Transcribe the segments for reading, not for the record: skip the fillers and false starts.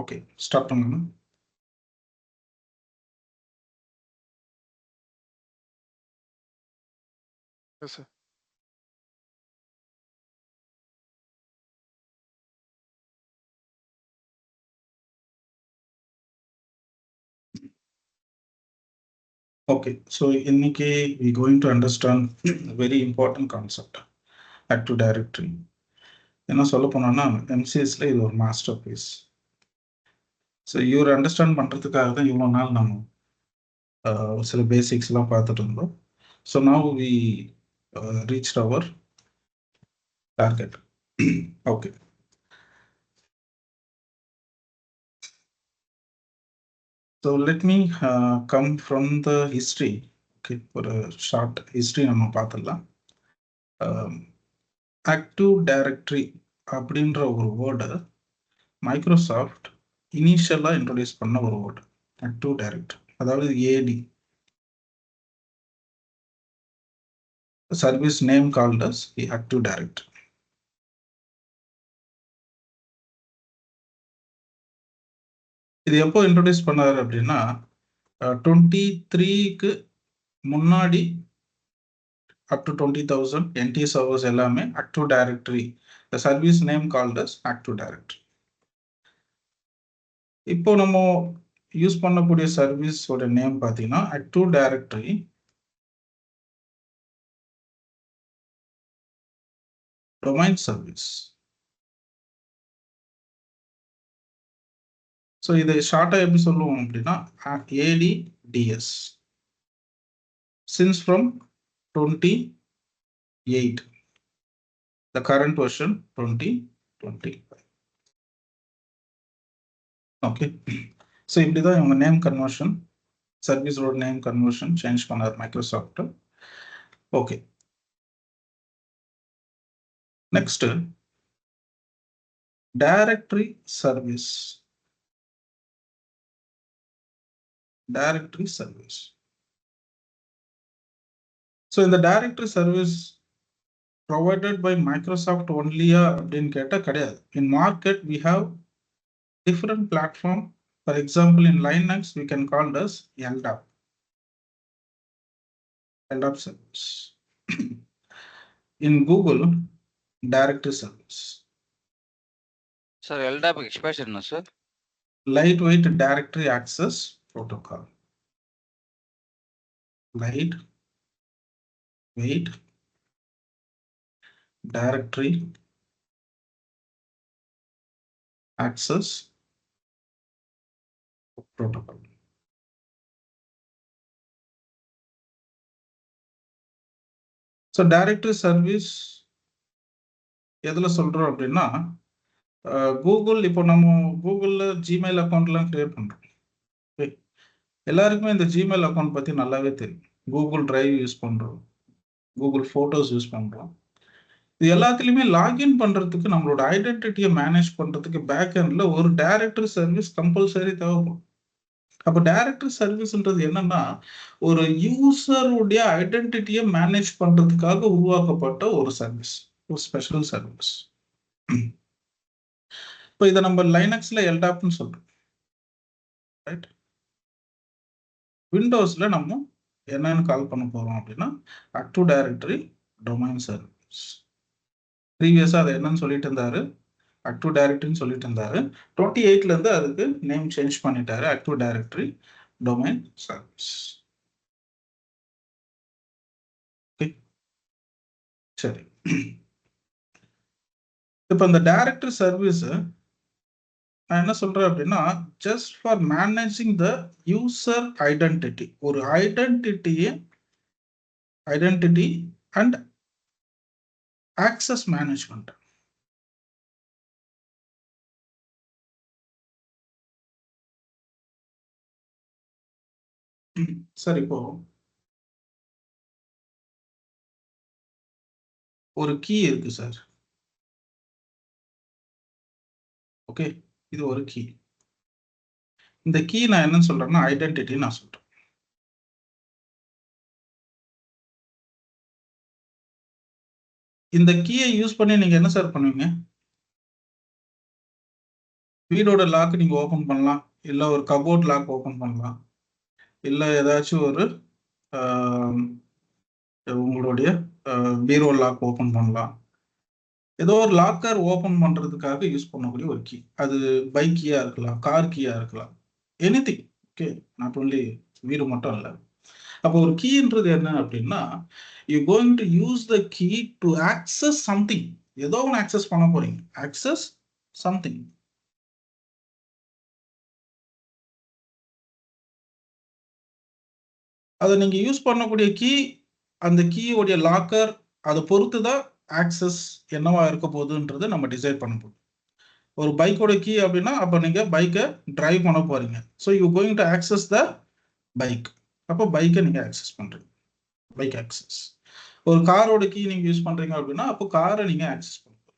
Okay, start பண்ணுங்க. Yes, sir. Okay, so இன்னைக்கு we going to understand a very important concept, Active Directory. என்ன சொல்ல போனோம்னா MCSல இது ஒரு மாஸ்டர் பீஸ். ஸோ இவர் அண்டர்ஸ்டாண்ட் பண்ணுறதுக்காக தான் இவ்வளோ நாள் நம்ம சில பேசிக்ஸ்லாம் பார்த்துட்டு இருந்தோம். So now we reach our target. Okay, so let me come from the history. Okay, ஒரு ஷார்ட் ஹிஸ்ட்ரி நம்ம பார்த்துடலாம். ஆக்டிவ் டைரக்டரி அப்படின்ற ஒரு வேர்டை மைக்ரோசாஃப்ட் இனிஷியலாக இன்ட்ரோடியூஸ் பண்ண ஒரு வேர்டு ஆக்டிவ் டைரக்டரி, அதாவது AD, service name called as active directory. இது எப்போ இன்ட்ரோடியூஸ் பண்ணாரு அப்படின்னா 23க்கு முன்னாடி அப் டு 20,000 NT சர்வர்ஸ் எல்லாமே active directory, service name called as active directory. இப்போ நம்ம யூஸ் பண்ணக்கூடிய சர்வீஸோட நேம் பார்த்தீங்கன்னா active directory domain service. So இதை ஷார்ட்டாக எப்படி சொல்லுவோம் அப்படின்னா ADDS. Since from 28, the current version 2025. Okay, so இப்படிதான் இவங்க நேம் கன்வர்ஷன், சர்வீஸோட நேம் கன்வர்ஷன் சேஞ்ச் பண்ணார் Microsoft. Okay, next directory service. Directory service. So இந்த directory service provided by Microsoft ஒன்லியா அப்படின்னு கேட்டால் கிடையாது. In market we have different platform. For example, in Linux we can call it as LDAP. LDAP service. In Google, directory service. Sir, LDAP expansion, no sir? Lightweight directory access protocol. Lightweight directory access protocol. So directory service எதுல சொல்றோம் அப்படின்னா Google, இப்போ நம்ம கூகுள்ல Gmail அக்கௌண்ட்லாம் create பண்றோம். எல்லாருக்குமே இந்த Gmail account பத்தி நல்லாவே தெரியும். கூகுள் டிரைவ் யூஸ் பண்றோம், கூகுள் போட்டோஸ் யூஸ் பண்றோம். இது எல்லாத்துலயுமே லாகின் பண்றதுக்கு, நம்மளோட ஐடென்டிட்டியை மேனேஜ் பண்றதுக்கு பேக் எண்ட்ல ஒரு டைரக்டரி சர்வீஸ் கம்பல்சரி தேவைப்படும். அப்போ டைரக்டரி சர்வீஸ்ன்றது என்னன்னா, ஒரு யூசருடைய ஐடென்டிட்டியை மேனேஜ் பண்றதுக்காக உருவாக்கப்பட்ட ஒரு சர்வீஸ், ஒரு ஸ்பெஷல் சர்வீஸ். இப்போ இதை நம்ம லைனக்ஸ்ல எல்டாப்னு சொல்றோம், ரைட்? விண்டோஸ்ல நம்ம என்னன்னு கால் பண்ண போறோம் அப்படின்னா ஆக்டிவ் டைரக்டரி டொமைன் சர்வீஸ். ப்ரீவியஸா அதை என்னன்னு சொல்லிட்டு இருந்தாரு, ஆக்டிவ் டைரக்டரின்னு சொல்லிட்டு இருந்தாரு. 28ல இருந்து அதுக்கு நேம் சேஞ்ச் பண்ணிட்டாரு, ஆக்டிவ் டைரக்டரி டொமைன் சர்வீஸ். சரி, இப்போ இந்த டைரக்டரி சர்வீஸ் நான் என்ன சொல்றேன் அப்படின்னா, just for managing the user identity, ஒரு identity and access management. Sir, இப்போ ஒரு கீ இருக்கு சார். ஓகே, இது ஒரு கீ. இந்த கீ நான் என்ன சொல்றேன்னா ஐடென்டிட்டி நான் சொல்றேன். இந்த கீயை யூஸ் பண்ணி நீங்க என்ன சார் பண்ணுவீங்க? வீடோட லாக் நீங்க ஓபன் பண்ணலாம், இல்ல ஒரு கபோர்ட் லாக் ஓபன் பண்ணலாம், இல்ல ஏதாச்சும் ஒரு உங்களுடைய பீரோ லாக் ஓபன் பண்ணலாம். ஏதோ ஒரு லாக்கர் ஓபன் பண்றதுக்காக யூஸ் பண்ணக்கூடிய ஒரு கீ. அது பைக் கீயா இருக்கலாம், கார் கீயா இருக்கலாம், எனிதிங். ஓகே, நாட் ஒன்லி வீடு மட்டும் இல்ல. அப்போ ஒரு கீன்றது என்ன அப்படின்னா, you going to use the key to access something. ஏதோ ஒன்று ஆக்சஸ் பண்ண போறீங்க. Access something. அதை நீங்க யூஸ் பண்ணக்கூடிய கீ, அந்த கீயோடைய லாக்கர், அதை பொறுத்து தான் ஆக்சஸ் என்னவா இருக்க போகுதுன்றது நம்ம டிசைட் பண்ண போறோம். ஒரு பைக்கோட கீ அப்படின்னா, அப்போ நீங்க பைக்கை டிரைவ் பண்ண போறீங்க. So you going to access the bike. அப்போ பைக்கை நீங்க ஆக்சஸ் பண்றீங்க, பைக் ஆக்சஸ். ஒரு காரோட கீ நீங்க யூஸ் பண்றீங்க அப்படின்னா, அப்போ காரை நீங்க ஆக்சஸ் பண்ணுங்க.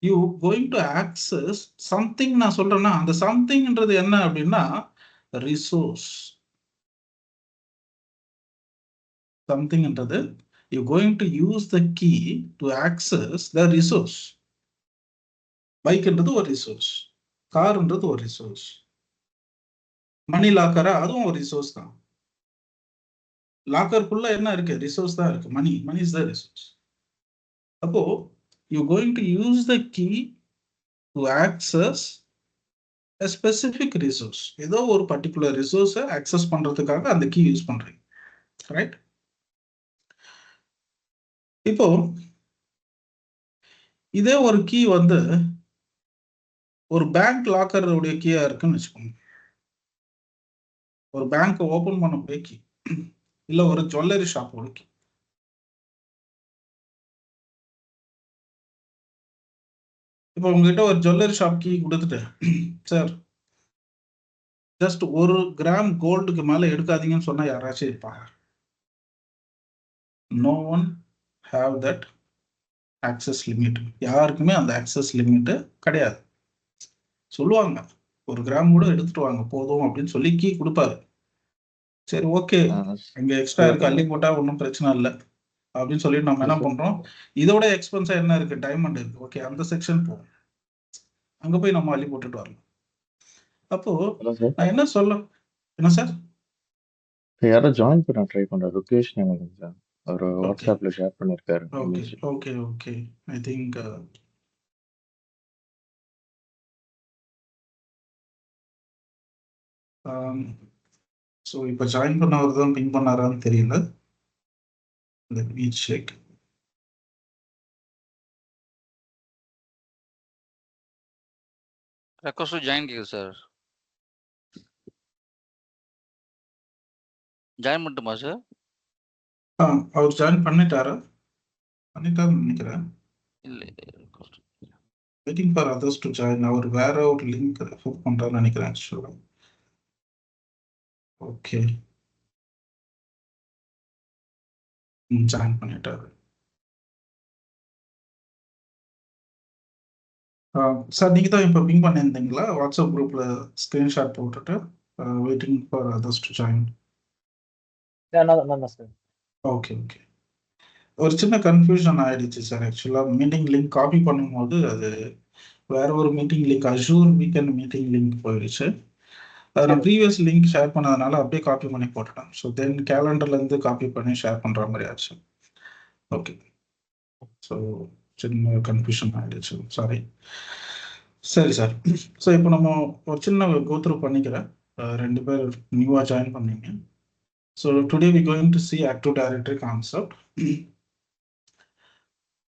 You going to access something. நான் சொல்றேன்னா, அந்த சம்திங்ன்றது என்ன அப்படின்னா ரிசோர்ஸ். சம்திங்ன்றது you going to use the key to access the resource. பைக்ன்றது ஒரு ரிசோர்ஸ், கார்ன்றது ஒரு ரிசோர்ஸ், மணி லாக்கரா அதுவும் ஒரு ரிசோர்ஸ் தான். லாக்கருக்குள்ள என்ன இருக்கு? ரிசோர்ஸ் தான் இருக்கு. Money is the resource. அப்போ you going to use the key to access a specific resource. ஏதோ ஒரு பர்டிகுலர் ரிசோர்ஸை ஆக்சஸ் பண்றதுக்காக அந்த கீ யூஸ் பண்றீங்க, ரைட்? இப்போ இதே ஒரு கீ வந்து ஒரு பேங்க் லாக்கருடைய கீயா இருக்குன்னு வச்சுக்கோங்க. ஒரு பேங்க் ஓபன் பண்ண கீ, இல்ல ஒரு ஜுவல்லரி ஷாப்போட கீ. இப்போ உங்ககிட்ட ஒரு ஜுவல்லரி ஷாப் கீ கொடுத்துட்டு, சார் ஜஸ்ட் 1 கிராம் கோல்டுக்கு மேல எடுக்காதீங்கன்னு சொன்னா யாராச்சும் இருப்பாங்க? No one have that access limit. யாருக்குமே அந்த ஆக்சஸ் லிமிட் கிடையாது. சொல்லுவாங்க 1 கிராம் கூட எடுத்துட்டு வாங்க போதும் அப்படின்னு சொல்லி கீ கொடுப்பாரு. சரி, ஓகே, இங்க எக்ஸ்ட்ரா இருக்கு, அள்ளி போட்டா ஒன்றும் பிரச்சனை இல்லை அப்படின்னு சொல்லிட்டு நம்ம என்ன பண்றோம், இதோட எக்ஸ்பென்ஸா என்ன இருக்கு? டைமண்ட் இருக்கு. ஓகே, அந்த செக்ஷன் போகும், அங்க போய் நம்ம அள்ளி போட்டுட்டு வரலாம். அப்போ நான் என்ன சொல்ல, என்ன சார்? யாரோ ஜாயின் பண்ண ட்ரை பண்ற ருகேஷ் எனக்கு சார் ஒரு வாட்ஸ்அப்ல ஷேர் பண்ணிருக்காரு. Okay okay okay, I think so இப்போ ஜாயின் பண்ணவர் தான் பின் பண்ணாரான்னு தெரியல. Let me check. Request to join கேக்குது சார். ஜாயின் பண்ணட்டுமா சார்? அவர் ஜாயின் பண்ணிட்டாருன்னு நினைக்கிறேன். இல்லை, waiting for others to join. அவர் வேற ஒரு லிங்க் ரெஃபர் பண்றாருன்னு நினைக்கிறேன் ஆக்சுவலா. ஓகே, ஜாயின் பண்ணிட்டாரு. சார் நீங்க தான் இப்போ பிங் பண்ணியிருந்தீங்களா வாட்ஸ்அப் குரூப்ல ஸ்கிரீன்ஷாட் போட்டுட்டு waiting for others to join? Okay okay, ஒரு சின்ன கன்ஃபியூஷன் ஆயிடுச்சு சார். ஆக்சுவலா மீட்டிங் லிங்க் காப்பி பண்ணும்போது அது வேற ஒரு meeting link, Azure weekend meeting link போயிடுச்சு. அதை நான் ப்ரீவியஸ் லிங்க் ஷேர் பண்ணதுனால அப்படியே காப்பி பண்ணி போட்டுட்டேன். ஸோ தென் கேலண்டர்ல இருந்து காப்பி பண்ணி ஷேர் பண்ற மாதிரி ஆச்சு. ஓகே, ஸோ சின்ன கன்ஃபியூஷன் ஆயிடுச்சு, சாரி. சரி சார், ஸோ இப்போ நம்ம ஒரு சின்ன கோத்ரூ பண்ணிக்கிறேன். 2 பேர் நியூவா ஜாயின் பண்ணீங்க. So today we going to see active directory concept.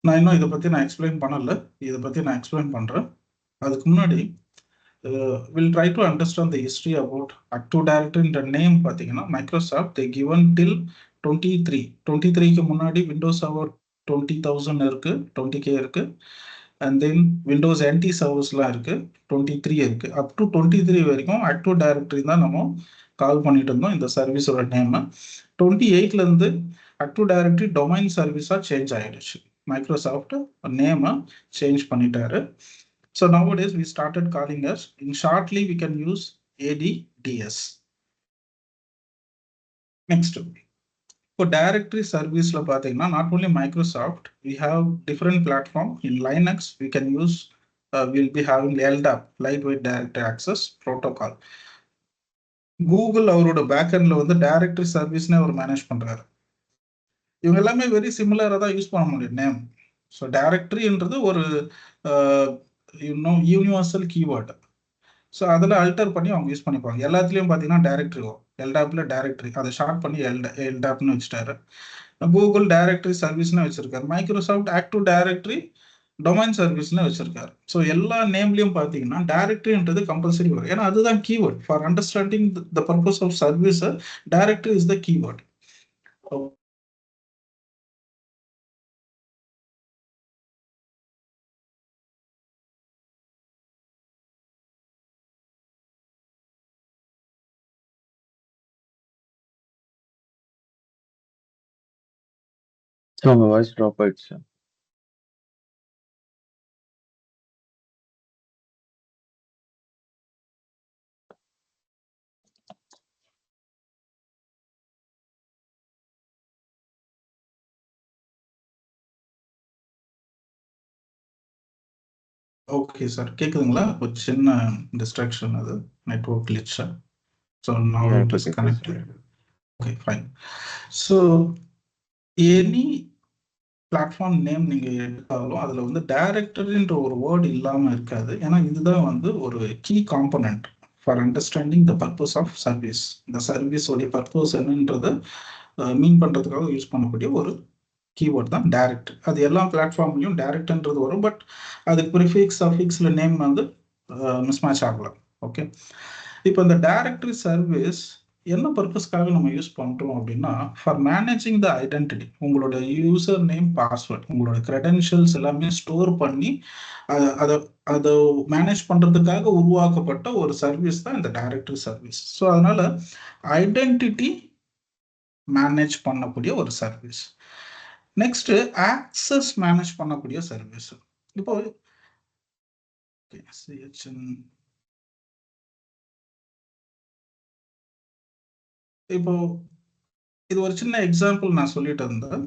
நான் இன்னும் இதை பற்றி நான் எக்ஸ்பிளைன் பண்ணல, இதை பற்றி நான் எக்ஸ்பிளைன் பண்ணுறேன். அதுக்கு முன்னாடி will try to understand the history about active டைரக்டரின்ற நேம். பார்த்தீங்கன்னா மைக்ரோசாஃப்ட் தே கிவன் டில் 23. 23க்கு முன்னாடி விண்டோஸ் சர்வர் 20,000 இருக்கு, 20K இருக்கு. அண்ட் தென் விண்டோஸ் NT சர்வர்ஸ்லாம் இருக்கு, 23 இருக்கு. அப் டு 23 வரைக்கும் ஆக்டிவ் டைரக்டரி தான் நம்ம கால் பண்ணிட்டு இருந்தோம் இந்த சர்வீஸோட நேம். 28ல இருந்து ஆக்டிவ் டைரக்டரி டொமைன் சர்வீஸா சேஞ்ச் ஆயிடுச்சு. மைக்ரோசாஃப்ட் நேமை சேஞ்ச் பண்ணிட்டாரு. So nowadays we started calling us, in shortly we can use ADDS. Next, for directory service la pathina, not only Microsoft, we have different platform. In Linux we can use we'll be having LDAP, lightweight direct access protocol. Google அவரோட பேக்எண்ட்ல வந்து directory சர்வீஸ்னே அவர் manage பண்றாரு. இவங்க எல்லாமே very சிமிலரா தான் use பண்ண முடியும் name. So டைரக்டரின்றது ஒரு universal keyword. So அதில் அல்டர் பண்ணி அவங்க யூஸ் பண்ணிப்பாங்க. எல்லாத்துலேயும் பார்த்தீங்கன்னா டைரக்டரி வரும். எல்டாப்ல டைரக்டரி, அதை ஷார்ட் பண்ணி எல்டாப்னு வச்சுட்டாரு. கூகுள் டைரக்டரி சர்வீஸ்னு வச்சிருக்காரு. மைக்ரோசாஃப்ட் ஆக்டிவ் டைரக்டரி டொமைன் சர்வீஸ்னு வச்சிருக்காரு. ஸோ எல்லா நேம்லையும் பார்த்தீங்கன்னா டைரக்டரின்றது கம்பல்சரி வரும். ஏன்னா அதுதான் keyword. For understanding the purpose of service, directory is the keyword. உங்க வாய்ஸ் ட்ராப் ஆயிடுச்சு. ஓகே சார், கேக்குதுங்களா? ஒரு சின்ன டிஸ்ட்ராக்ஷன், அது network glitch. So now it is connected. Okay fine. So any platform name நீங்க எடுத்தாலும் அதுல வந்து டைரக்டரின்ற ஒரு வேர்டு இல்லாம இருக்காது. ஏன்னா இதுதான் வந்து ஒரு key component for understanding the purpose of service. இந்த சர்வீஸோடைய பர்பஸ் என்னன்றதை மீன் பண்றதுக்காக யூஸ் பண்ணக்கூடிய ஒரு கீவேர்ட் தான் டைரக்ட். அது எல்லா பிளாட்ஃபார்ம்லையும் டைரக்ட்ன்றது வரும். பட் அதுக்கு ப்ரிஃபிக்ஸ் சஃபிக்ஸ்ல நேம் வந்து மிஸ்மேட்ச் ஆகலாம். ஓகே, இப்போ இந்த டைரக்டரி சர்வீஸ் என்ன பர்பஸ்க்காக நம்ம யூஸ் பண்றோம் அப்படின்னா, ஃபார் மேனேஜிங் த ஐடென்டிட்டி. உங்களோட யூசர் நேம், பாஸ்வேர்ட், உங்களோட கிரெடென்ஷியல்ஸ் எல்லாமே ஸ்டோர் பண்ணி அதை அதை மேனேஜ் பண்றதுக்காக உருவாக்கப்பட்ட ஒரு சர்வீஸ் தான் இந்த டைரக்டரி சர்வீஸ். ஸோ அதனால ஐடென்டிட்டி மேனேஜ் பண்ணக்கூடிய ஒரு சர்வீஸ். நெக்ஸ்ட் ஆக்சஸ் மேனேஜ் பண்ணக்கூடிய சர்வீஸ். இப்போ இப்போ இது ஒரு சின்ன எக்ஸாம்பிள் நான் சொல்லிட்டு இருந்தேன்.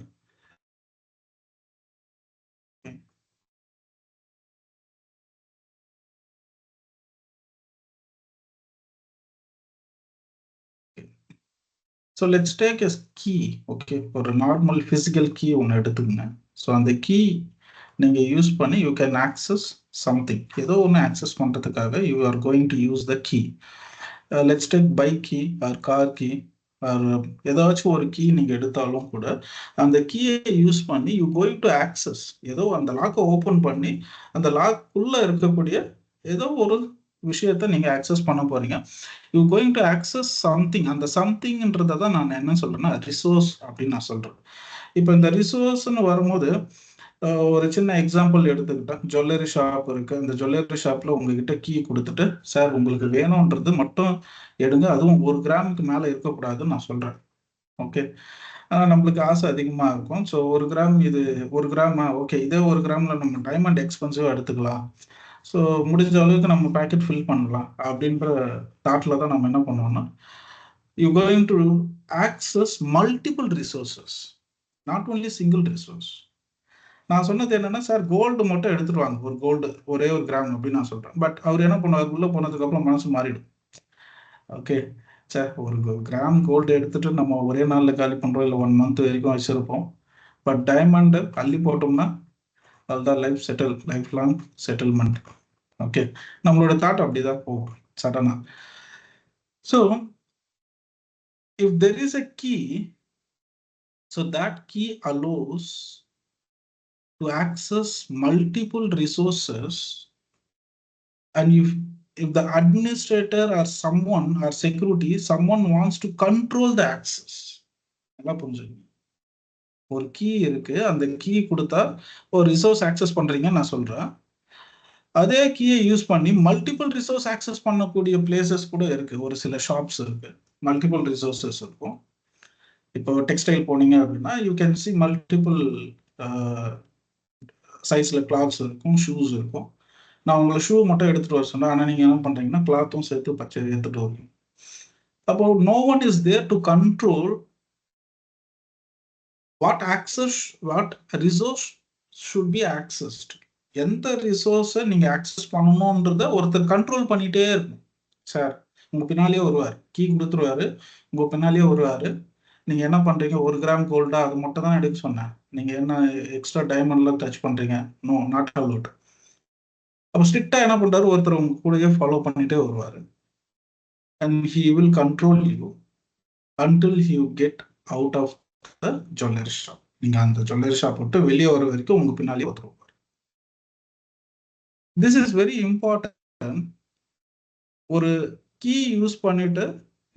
So let's take a key. Okay, ஒரு நார்மல் ஃபிசிக்கல் கீ ஒன்று எடுத்துக்கங்க. ஸோ அந்த கீ நீங்கள் யூஸ் பண்ணி யூ கேன் ஆக்சஸ் சம்திங். ஏதோ ஒன்று ஆக்சஸ் பண்ணுறதுக்காக you are going to use the key. Let's take bike key or car key or ஏதாச்சும் ஒரு கீ நீங்கள் எடுத்தாலும் கூட அந்த கீயை யூஸ் பண்ணி யூ கோயிங் டு ஆக்சஸ், ஏதோ அந்த லாக்கை ஓப்பன் பண்ணி அந்த லாக்குள்ளே இருக்கக்கூடிய ஏதோ ஒரு விஷயத்த நீங்க ஆக்சஸ் பண்ண போறீங்க. You going to access something. அந்த சம்திங்ன்றதை தான் நான் என்ன சொல்றேன்னா ரிசோர்ஸ் அப்படின்னு நான் சொல்றேன். இப்போ இந்த ரிசோர்ஸ்ன்னு வரும்போது ஒரு சின்ன எக்ஸாம்பிள் எடுத்துக்கிட்டேன். ஜுவல்லரி ஷாப் இருக்கு. அந்த ஜுவல்லரி ஷாப்ல உங்ககிட்ட கீ கொடுத்துட்டு, சார் உங்களுக்கு வேணும்ன்றது மட்டும் எடுங்க, அதுவும் 1 கிராமுக்கு மேல இருக்கக்கூடாதுன்னு நான் சொல்றேன். ஓகே, நம்மளுக்கு ஆசை அதிகமா இருக்கும். ஸோ 1 கிராம், இது 1 கிராமா, ஓகே, இதே 1 கிராம்ல நம்ம டைமண்ட் எக்ஸ்பென்சிவா எடுத்துக்கலாம். ஸோ முடிஞ்ச அளவுக்கு நம்ம பேக்கெட் ஃபில் பண்ணலாம் அப்படின்ற தாட்ல தான் நம்ம என்ன பண்ணுவோம்னா, you going to access multiple resources, not only single resource. நான் சொன்னது என்னன்னா, சார் கோல்டு மட்டும் எடுத்துட்டு வாங்க, ஒரு கோல்டு ஒரே 1 கிராம் அப்படின்னு நான் சொல்றேன். பட் அவர் என்ன பண்ணுவார், உள்ள போனதுக்கு அப்புறம் மனசு மாறிடும். ஓகே, சார் 1 கிராம் கோல்டு எடுத்துட்டு நம்ம ஒரே நாள்ல காலி பண்றோம், இல்லை 1 மந்த் வரைக்கும் வச்சிருப்போம். பட் டைமண்ட் அள்ளி போட்டோம்னா அதுதான் லைஃப் லாங் செட்டில்மெண்ட். ஓகே, நம்மளோட தாட் அப்படிதான் போகும் சடனா. So if there is a key, so that key allows to access multiple resources, and if the administrator or someone or security, someone wants to control the access. நல்லா புரிஞ்சுங்க. ஒரு key இருக்கு, அந்த key கொடுத்தா ஒரு ரிசோர்ஸ் ஆக்சஸ் பண்றீங்கன்னு நான் சொல்றேன். அதே கீயை யூஸ் பண்ணி மல்டிபிள் ரிசோர்ஸ் ஆக்சஸ் பண்ணக்கூடிய பிளேசஸ் கூட இருக்கு. ஒரு சில ஷாப்ஸ் இருக்கு, மல்டிபிள் ரிசோர்சஸ் இருக்கும். இப்போ டெக்ஸ்டைல் போனீங்க அப்படின்னா யூ கேன் சி மல்டிபிள் சைஸ்ல கிளாத்ஸ் இருக்கும், ஷூஸ் இருக்கும். நான் உங்களை ஷூ மட்டும் எடுத்துட்டு வர சொன்னேன், ஆனால் நீங்க என்ன பண்றீங்கன்னா கிளாத்தும் சேர்த்து பச்சை எடுத்துட்டு வரீங்க. அப்போ no one is there to control what resource should be accessed. எந்த ரிசோர்ஸை நீங்க ஆக்சஸ் பண்ணணும்ன்றத ஒருத்தர் கண்ட்ரோல் பண்ணிட்டே இருக்கணும். சார் உங்க பின்னாலேயே வருவார், கீ கொடுத்துருவாரு, உங்க பின்னாலேயே வருவாரு. நீங்க என்ன பண்றீங்க, 1 கிராம் கோல்டா அது மட்டும் தான் எடுக்க சொன்னேன், நீங்க என்ன எக்ஸ்ட்ரா டைமண்ட்ல டச் பண்றீங்க, நோ நாட் அலோட். அப்ப ஸ்ட்ரிக்டா என்ன பண்றாரு, ஒருத்தர் உங்க கூடயே ஃபாலோ பண்ணிட்டே வருவாரு. And he will control you until you get out of the jewelry shop. நீங்க அந்த ஜுவல்லரி ஷாப் விட்டு வெளியே வர வரைக்கும் உங்க பின்னாலே வந்துருவார். This is very important. ஒரு கீ யூஸ் பண்ணிட்டு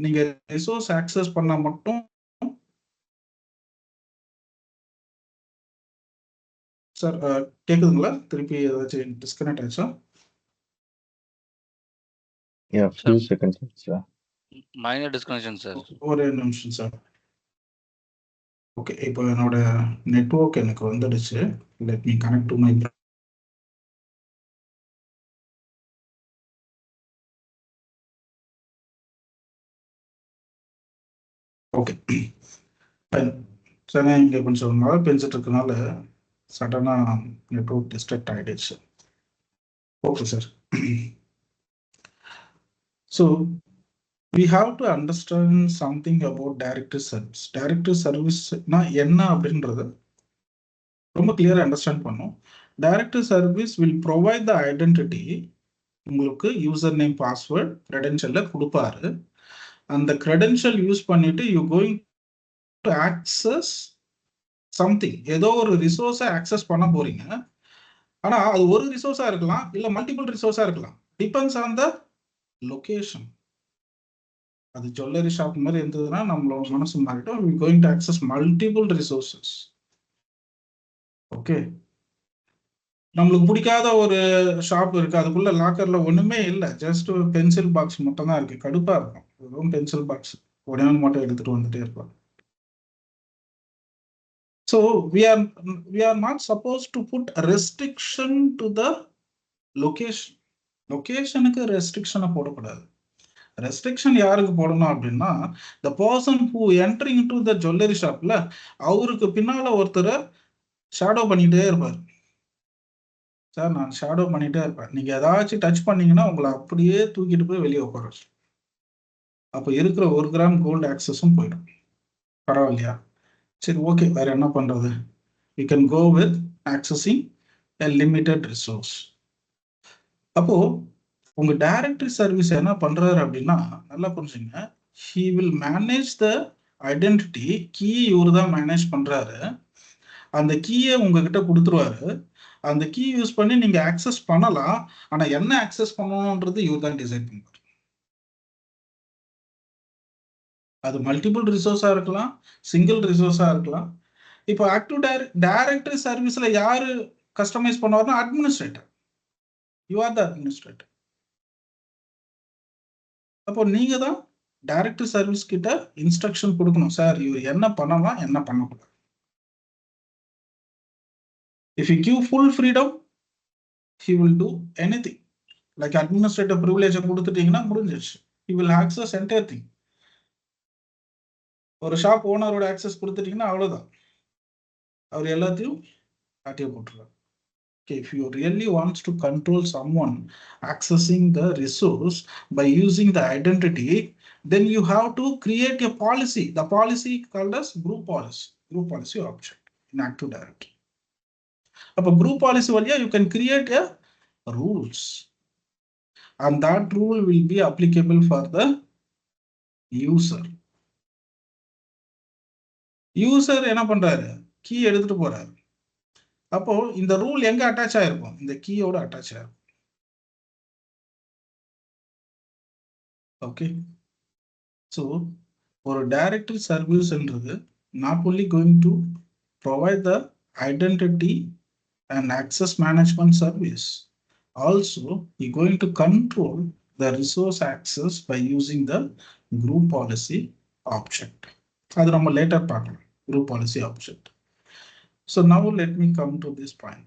நீங்க ரிசோர்ஸ் ஆக்சஸ் பண்ணா மட்டும். சார் கேக்குதுங்களா? திருப்பி ஏதாச்சும் டிஸ்கனெக்ட் ஆயிடுச்சா? Yeah, few seconds, sir. Minor disconnection, sir. ஒரு நிமிஷம் சார். ஓகே, இப்போ என்னோட நெட்வொர்க் எனக்கு வந்துடுச்சு. Let me connect to my. Okay sir, இங்கே கொஞ்சம் மழை பெஞ்சிட்டு இருக்கனால சடனாக நெட்வொர்க் டிஸ்ட்ராக்ட் ஆகிடுச்சு. Okay sir. So we have to understand something about directory service. Directory service-னா என்ன அப்படின்றது ரொம்ப கிளியரா அண்டர்ஸ்டாண்ட் பண்ணும். Directory service will provide the identity. உங்களுக்கு யூசர் நேம், பாஸ்வேர்ட், கிரெடென்ஷியல்ல கொடுப்பாரு. அந்த கிரெடென்ஷியல் யூஸ் பண்ணிட்டு you going to access something, ஏதோ ஒரு ரிசோர்ஸை ஆக்சஸ் பண்ண போறீங்க. ஆனா அது ஒரு ரிசோர்ஸா இருக்கலாம், இல்ல மல்டிபிள் ரிசோர்ஸா இருக்கலாம். Depends on the location. அது ஜுவல்லரி ஷாப் மாதிரி இருந்ததுன்னா நம்மளோட மனசு மாறிட்டோம். we going to access multiple resources. Okay, நம்மளுக்கு பிடிக்காத ஒரு ஷாப் இருக்கு, அதுக்குள்ள லாக்கர்ல ஒண்ணுமே இல்லை, ஜஸ்ட் ஒரு பென்சில் பாக்ஸ் மட்டும் தான் இருக்கு, கடுப்பா இருக்கும். வெறும் பென்சில் பாக்ஸ் உடனே மட்டும் எடுத்துட்டு வந்துட்டே இருப்பாங்க. So we are not supposed to put a restriction to the location. லொகேஷனுக்கு ரெஸ்ட்ரிக்ஷனை போடக்கூடாது. ரெஸ்ட்ரிக்ஷன் யாருக்கு போடணும் அப்படின்னா, the person who entering into the jewelry shopல அவருக்கு பின்னால ஒருத்தரை ஷேடோ பண்ணிட்டே இருப்பார். சார் நான் ஷேடோ பண்ணிட்டே இருப்பேன், நீங்க ஏதாச்சும் டச் பண்ணீங்கன்னா உங்களை அப்படியே தூக்கிட்டு போய் வெளியே உட்கார. அப்போ இருக்கிற 1 கிராம் கோல்டு ஆக்சஸும் போயிடும். பரவாயில்லையா? சரி, ஓகே, வேற என்ன பண்றது? we can go with accessing a limited resource. அப்போ உங்க டைரக்டரி சர்வீஸ் என்ன பண்றாரு அப்படின்னா, நல்லா புரிஞ்சுங்க, he will manage the identity. Key இவரு தான் மேனேஜ் பண்றாரு. அந்த கீயை உங்ககிட்ட கொடுத்துருவாரு. அந்த கீ யூஸ் பண்ணி நீங்க ஆக்சஸ் பண்ணலாம். ஆனா என்ன ஆக்சஸ் பண்ணணும்ன்றது இவர் தான் டிசைட் பண்ணுவார். அது மல்டிபிள் ரிசோர்ஸா இருக்கலாம், சிங்கிள் ரிசோர்ஸா இருக்கலாம். இப்போ ஆக்டிவ் டைரக்டரி சர்வீஸ்ல யாரு கஸ்டமைஸ் பண்ணுவார்னா administrator. You are the administrator. அப்போ நீங்க தான் டைரக்டரி சர்வீஸ் கிட்ட இன்ஸ்ட்ரக்ஷன் கொடுக்கணும், சார் இவர் என்ன பண்ணலாம், என்ன பண்ணக்கூடாது. If you give full freedom, he will do anything. Like administrative privilege கொடுத்துட்டீங்கன்னா முடிஞ்சிருச்சு. He will access entire thing. ஒரு ஷாப் ஓனரோட ஆக்சஸ் கொடுத்துட்டீங்கன்னா அவ்வளவுதான், அவர் எல்லாத்தையும் காட்டியே போட்டுருவார். Okay, if you really wants to control someone accessing the resource by using the identity, then you have to create a policy. The policy called as group policy object in Active Directory. அப்ப group policy வழியா you can create a rules, and that rule will be applicable for the user. User என்ன பண்றாரு, key எடுத்துட்டு போறாரு. அப்போ இந்த rule எங்க attach ஆயிருக்கும், இந்த கீயோட அட்டாச் ஆயிருக்கும். ஓகே, ஸோ ஒரு directory சர்வீஸ்ன்றது not only going to provide the identity and access management service, also you're going to control the resource access by using the group policy object. அது நம்ம later பார்க்கலாம், group policy object. So now let me come to this point.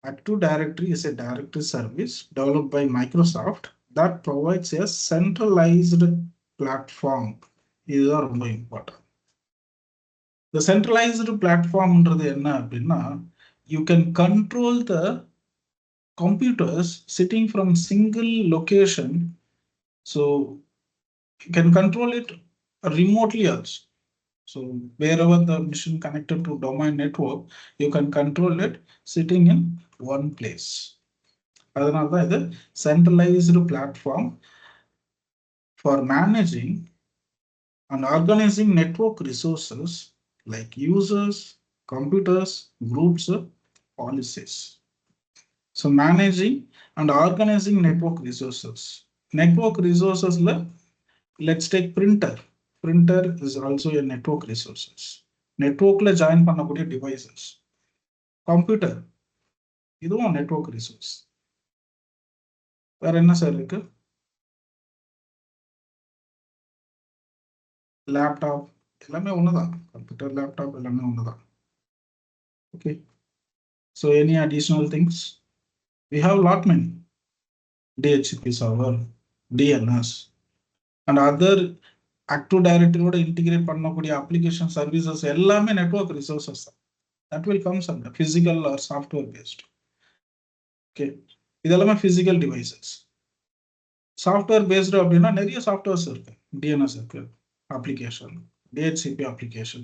Active Directory is a directory service developed by Microsoft that provides a centralized platform. இதுதான் ரொம்ப important. The centralized platformன்றது என்ன அப்படின்னா, you can control the computers sitting from single location. So you can control it remotely also. So wherever the machine connected to domain network, you can control it sitting in one place. Adhanalda idu centralized platform for managing and organizing network resources like users, computers, groups, policies. So managing and organizing network resources. Network resources, let's take printer. Printer is also a network resources. Network la join பண்ணக்கூடிய devices. Computer, இதுவும் network resource. வேற என்ன sir இருக்கு? Laptop எல்லாமே ஒண்ணுதான். Computer, laptop எல்லாமே ஒண்ணுதான். Okay. So any additional things? We have lot many. DHCP server, DNS, and other Active Directory ஓட integrate பண்ணக்கூடிய application services எல்லாமே network resources தான். That will come under physical or software based. Okay. இதெல்லாமே physical devices. Software based அப்படின்னா நிறைய softwares இருக்கு. DNS இருக்கு, application, DHCP application.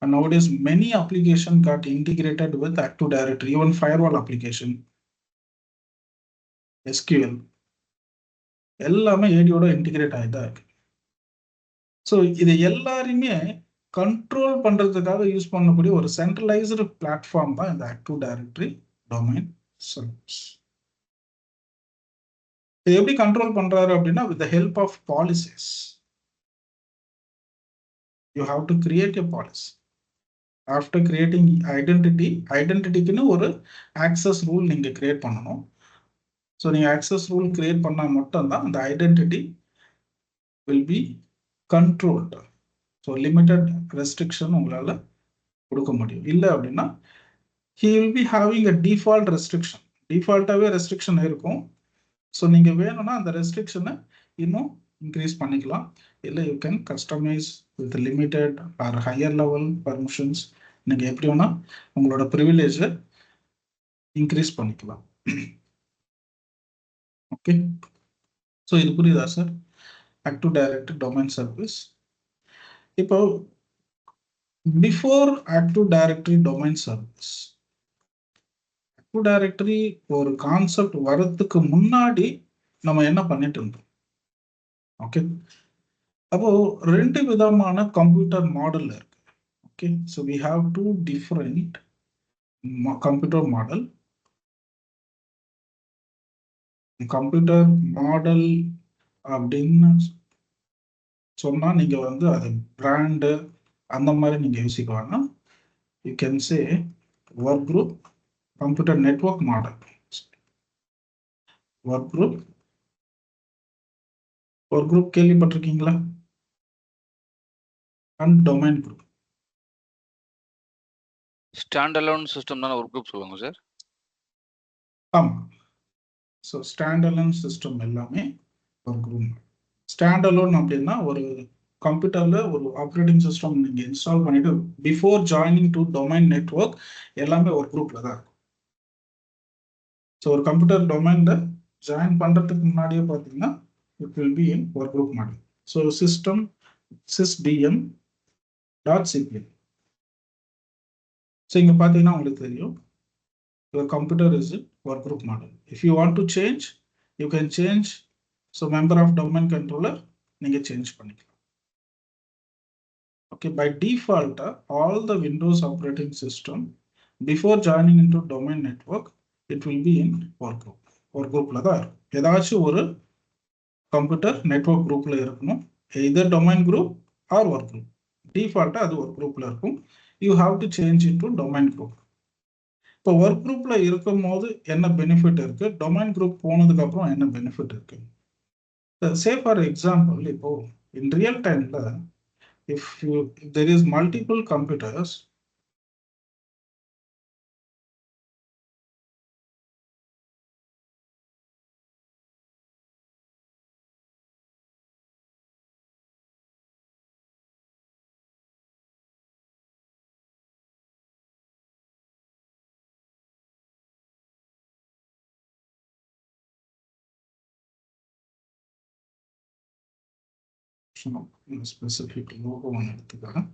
And nowadays many applications got integrated with Active Directory, even firewall application, SQL. எல்லாமே ஏடியோட integrate ஆகிதான் இருக்கு. So இது எல்லாருமே control பண்றதுக்காக யூஸ் பண்ணக்கூடிய ஒரு சென்ட்ரலைஸ்டு பிளாட்ஃபார்ம் தான் இந்த ஆக்டிவ் டைரக்டரி டொமைன் சர்வீஸ். இது எப்படி கண்ட்ரோல் பண்றாரு அப்படின்னா with the help of policies. You have to create a policy. After creating ஐடென்டிட்டிக்குன்னு ஒரு ஆக்சஸ் ரூல் நீங்க கிரியேட் பண்ணணும். ஸோ நீங்க ஆக்சஸ் ரூல் கிரியேட் பண்ணா மட்டும்தான் அந்த identity will be controlled. So limited restriction உங்களால் கொடுக்க முடியும். இல்லை அப்படின்னா he will be having a default restriction. டிஃபால்ட்டாகவே ரெஸ்ட்ரிக்ஷன் இருக்கும். ஸோ நீங்கள் வேணும்னா அந்த ரெஸ்ட்ரிக்ஷனை இன்னும் இன்க்ரீஸ் பண்ணிக்கலாம். இல்லை you can customize with limited or higher level permissions. நீங்கள் எப்படி வேணால் உங்களோட ப்ரிவிலேஜை இன்க்ரீஸ் பண்ணிக்கலாம். ஓகே. ஸோ இது புரியுதா sir? Active directory domain service. இப்போ before active directory domain service, active directory ஒரு கான்செப்ட் வரதுக்கு முன்னாடி நம்ம என்ன பண்ணிட்டு இருந்தோம்? ஓகே. அப்போ ரெண்டு விதமான கம்ப்யூட்டர் மாடல் இருக்கு. Okay. So we have two different computer model. Computer model அப்படின்னு சொன்னா நீங்க வந்து அது பிராண்டு அந்த மாதிரி நீங்க யோசிக்குவாங்க. You can say work group, computer network model, work group கேள்விப்பட்டிருக்கீங்களா? And domain group. Stand alone system தானே ஒர்க் குரூப் சொல்லுவாங்க சார்? ஆமா. ஸோ ஸ்டாண்ட் அலோன் சிஸ்டம் எல்லாமே ஒர்க் குரூப். ஸ்டாண்ட் அலோன் அப்படின்னா ஒரு கம்ப்யூட்டர்ல ஒரு ஆப்ரேட்டிங் சிஸ்டம் நீங்க இன்ஸ்டால் பண்ணிட்டு before joining to domain network எல்லாமே ஒர்க் குரூப்ல தான் இருக்கும். ஸோ ஒரு கம்ப்யூட்டர் டொமைன்ல ஜாயின் பண்றதுக்கு முன்னாடியே பார்த்தீங்கன்னா it will be in work group model. So system sysdm.cpl. So இங்க பார்த்தீங்கன்னா உங்களுக்கு தெரியும் your computer is in work group model. If you want to change, you can change. So member of domain controller நீங்க change பண்ணிக்கலாம். Okay, by default all the Windows operating system before joining into domain network it will be in work group. Work groupல தான் இருக்கும். ஏதாச்சும் ஒரு computer network குரூப்ல இருக்கணும். either domain group or work group. Default அது work groupல இருக்கும். You have to change into domain group. இப்போ work குரூப்ல இருக்கும் போது என்ன பெனிஃபிட் இருக்கு, டொமைன் குரூப் போனதுக்கு அப்புறம் என்ன பெனிஃபிட் இருக்கு? சே ஃபார் எக்ஸாம்பிள், இப்போ இன் ரியல் டைம்ல if there is multiple computers, specific logo ஒன்று எடுத்துக்கிறேன்.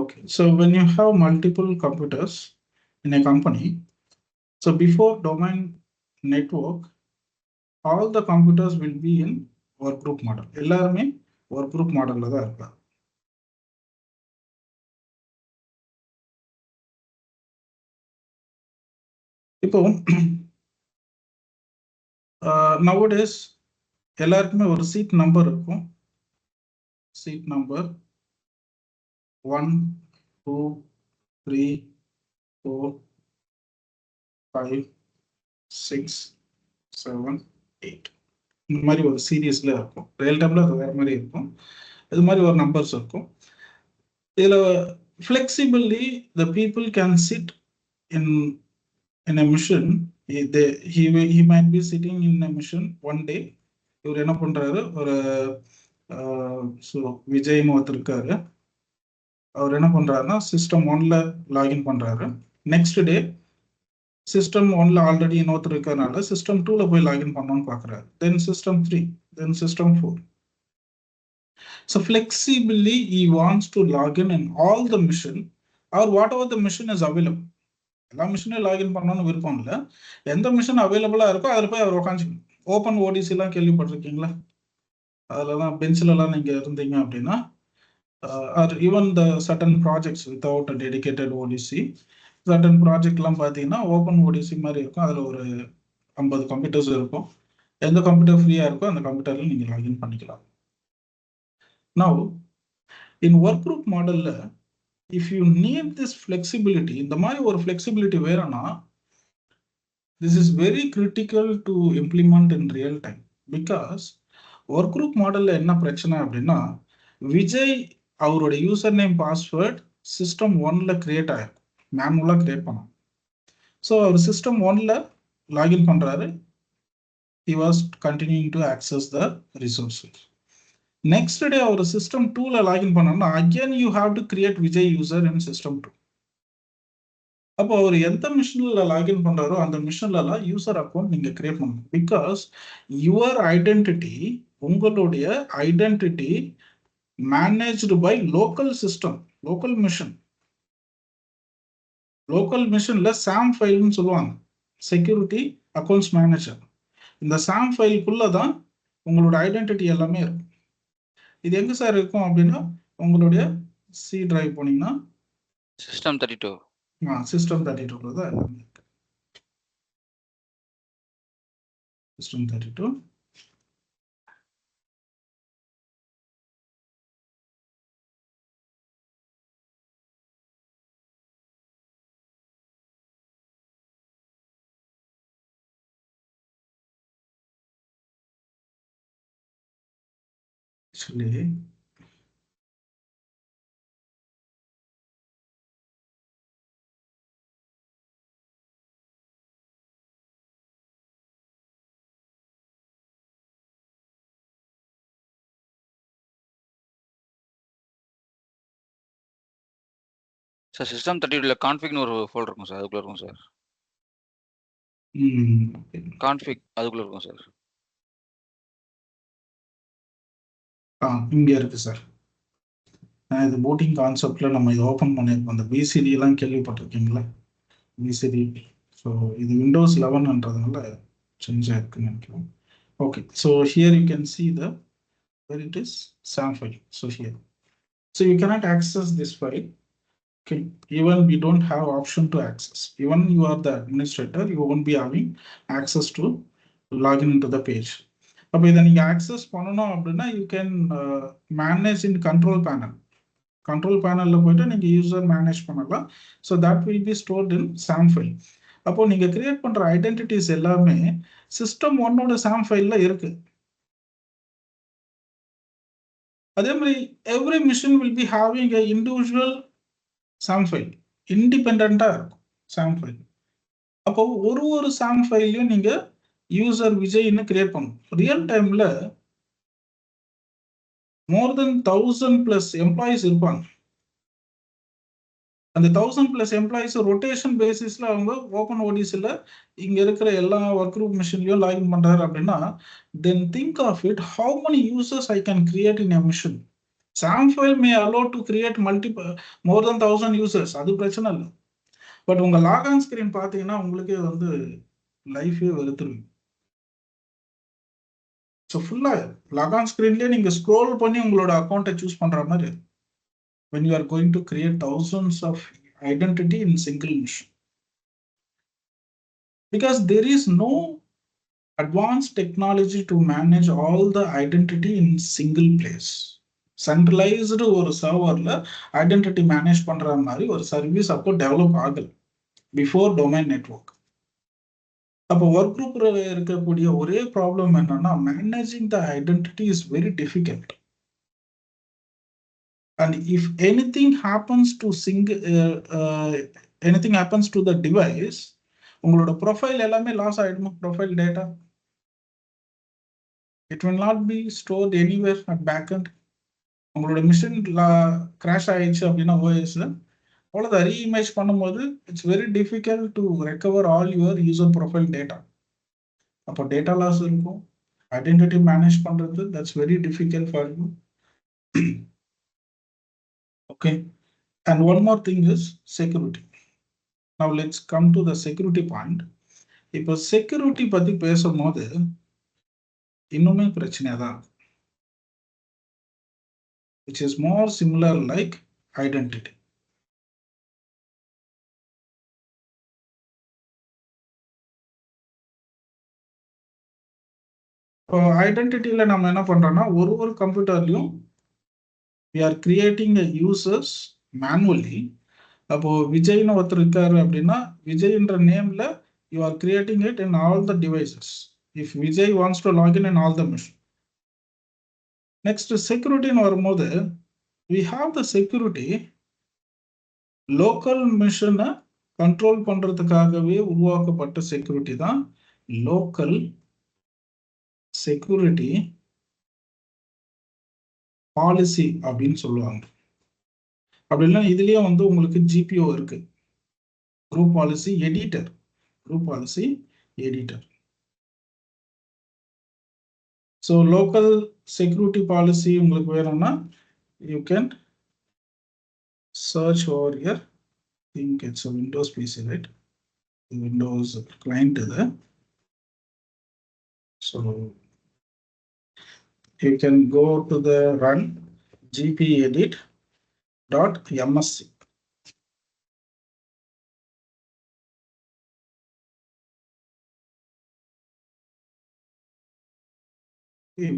Okay, so when you have multiple computers in a company, so before domain network, all the computers will be in work group model. எல்லாருமே work group modelல தான் இருப்பாங்க. இப்போ nowadays எல்லாருக்குமே ஒரு seat number இருக்கும். Seat number 1, 2, 3, 4, 5, 6, 7, 8 இந்த மாதிரி ஒரு சீரீஸ்ல இருக்கும். ரியல் டைம்ல அது வேற மாதிரி இருக்கும். இது மாதிரி ஒரு நம்பர்ஸ் இருக்கும். இதுல flexibly the people can sit in a mission. He might be sitting in a mission one day. இவர் என்ன பண்றாரு, ஒரு விஜய்னு ஒருத்தர் இருக்காரு. அவர் என்ன பண்றாருன்னா சிஸ்டம் 1ல லாகின் பண்றாரு. நெக்ஸ்ட் டே சிஸ்டம் 1ல ஆல்ரெடி இன்னொருத்தர் இருக்கிறதுனால சிஸ்டம் 2ல போய் லாகின் பண்ணணும்னு பாக்குறாரு. தென் system 3, then system 4. So flexibly he wants to log in all the mission or whatever the mission is available. எல்லா மிஷினையும் லாகின் பண்ணணும்னு விருப்பம் இல்லை. எந்த மிஷின் அவைலபிளா இருக்கோ அதில் போய் அவர் உட்காந்துக்கணும். ஓப்பன் ஓடிசி எல்லாம் கேள்விப்பட்டிருக்கீங்களா? அதுலலாம் பெஞ்சில் எல்லாம் நீங்க இருந்தீங்க அப்படின்னா, or even the certain projects without a dedicated ODC, certain project எல்லாம் பார்த்தீங்கன்னா ஓப்பன் ஓடிசி மாதிரி இருக்கும். அதில் ஒரு 50 கம்ப்யூட்டர்ஸ் இருக்கும். எந்த கம்ப்யூட்டர் ஃப்ரீயா இருக்கோ அந்த கம்ப்யூட்டர்ல நீங்க லாகின் பண்ணிக்கலாம். Now in work group modelல if you need this flexibility, இந்த மாதிரி ஒரு flexibility வேறனா, this is very critical to implement in real time. Because work group modelல என்ன பிரச்சனை அப்படின்னா, விஜய் அவரோட யூசர் நேம் பாஸ்வேர்ட் சிஸ்டம் 1ல கிரியேட் ஆயிருக்கும், மேனுவலா கிரியேட் பண்ணோம். ஸோ அவர் சிஸ்டம் 1ல லாகின் பண்றாரு. he was continuing to access the resources. Next day அவர் சிஸ்டம் 2ல லாகின் பண்ணோம்னா again you have to create Vijay user in system 2. அப்போ அவர் எந்த மிஷின்ல லாகின் பண்றாரோ அந்த மிஷின்ல யூசர் அக்கௌண்ட் நீங்க கிரியேட் பண்ணணும். பிகாஸ் யுவர் ஐடென்டிட்டி, உங்களுடைய identity managed by local system, local machine. Local மிஷின்ல சாம் ஃபைல்னு சொல்லுவாங்க, செக்யூரிட்டி அக்கௌண்ட்ஸ் மேனேஜர். இந்த சாம் ஃபைலுக்குள்ள தான் உங்களோட ஐடென்டிட்டி எல்லாமே இருக்கும். இது எங்க சார் இருக்கும் அப்படின்னா, உங்களுடைய சி டிரைவ் போனீங்கன்னா சிஸ்டம் 32. சிஸ்டம் 32 தான் எல்லாமே இருக்கு. சிஸ்டம் 32. Actually, சார் சிஸ்டம் 32ல கான்ஃபிக்னு ஒரு ஃபோல்டர் இருக்கும் சார், அதுக்குள்ள இருக்கும் சார். கான்ஃபிக் அதுக்குள்ள இருக்கும் சார். இங்க இருக்கு சார். இது பூட்டிங் கான்செப்ட்ல நம்ம இது ஓப்பன் பண்ணியிருக்கோம். அந்த பிசிடி எல்லாம் கேள்விப்பட்டிருக்கீங்களா? பிசிடி. ஸோ இது விண்டோஸ் 11ன்றதுனால சேஞ்ச் ஆயிருக்குன்னு நினைக்கிறோம். Okay, so here you can see the where it is SAM file. So here, so you cannot access this file. Okay, even we don't have option to access. Even you are the administrator, you won't be having access to log in into the page. அப்போ இதை நீங்கள் access பண்ணணும் அப்படின்னா you can manage in control panel. Control பேனலில் போயிட்டு நீங்கள் user manage பண்ணலாம். So that will be stored in SAM file. அப்போ நீங்கள் கிரியேட் பண்ணுற ஐடென்டிட்டிஸ் எல்லாமே சிஸ்டம் ஒன்னோட SAM ஃபைலில் இருக்கு. அதே மாதிரி every machine will be having a individual SAM file, இண்டிபெண்ட்டாக இருக்கும் SAM ஃபைல். அப்போ ஒரு SAM ஃபைலையும் நீங்கள் யூசர் விஜய்னு கிரியேட் பண்ணணும். ரியல் டைமில் மோர் தென் 1000+ எம்ப்ளாயிஸ் இருப்பாங்க. அந்த 1000+ எம்ப்ளாயிஸ் ரொட்டேஷன் பேசிஸ்ல அவங்க ஓப்பன் ஓடிசில இங்க இருக்கிற எல்லா ஒர்க் குரூப் மிஷின்லயும் லாகின் பண்றாரு அப்படின்னா, then think of it, how many users I can create in a mission. SAM file may allow to create more than 1000 users. அது பிரச்சனை இல்லை. பட் உங்க லாக் ஆன் ஸ்கிரீன் பார்த்தீங்கன்னா உங்களுக்கே வந்து லைஃபே வெறுத்துருவீங்க. ஸோ ஃபுல்லா லாக் ஆன் ஸ்கிரீன்லேயே நீங்க ஸ்க்ரோல் பண்ணி உங்களோட அக்கௌண்ட்டை சூஸ் பண்ற மாதிரி when you are going to create thousands of identity in single mission. Because there is no advanced technology to manage all the identity in single place. Centralized ஒரு சர்வர்ல identity manage பண்ற மாதிரி ஒரு service அப்போ develop ஆகல before domain network. அப்போ work குரூப்ல இருக்கக்கூடிய ஒரே ப்ராப்ளம் என்னன்னா, managing the identity is very difficult. And if anything happens to the device, உங்களோட ப்ரொஃபைல் எல்லாமே லாஸ் ஆயிடுமா? Profile data it will not be stored anywhere at backend. உங்களோட மிஷின் கிராஷ் ஆயிடுச்சு அப்படின்னா OS அவ்வளோதான், ரீஇமேஜ் பண்ணும்போது it's very difficult to recover all your user profile data. அப்போ data loss இருக்கும். ஐடென்டிட்டி மேனேஜ் பண்றது that's very difficult for you. Okay, and one more thing is security. Now let's come to the security point. இப்போ security பத்தி பேசும்போது இன்னுமே பிரச்சனை தான், which is more similar like identity. ஐடென்டிட்டியில நம்ம என்ன பண்றோம்னா, ஒரு கம்ப்யூட்டர்லயும் we are creating a users manually. அப்போ விஜய்னு ஒருத்தர் இருக்காரு அப்படின்னா விஜய்ன்ற நேம்ல you are creating it in all the devices if Vijay wants to log in all the machine. Next, security னு வரும்போது we have the security local machine control பண்றதுக்காகவே உருவாக்கப்பட்ட security தான் லோக்கல் செக்யூரிட்டி பாலிசி அப்படின்னு சொல்லுவாங்க. அப்படின்னா இதுலயே வந்து உங்களுக்கு GPO இருக்கு, group policy editor. Group policy editor. So local security policy உங்களுக்கு வேணும்னா you can search over here. Think it's a Windows PC, right? Windows client இது. So you can go to the run gpedit.msc.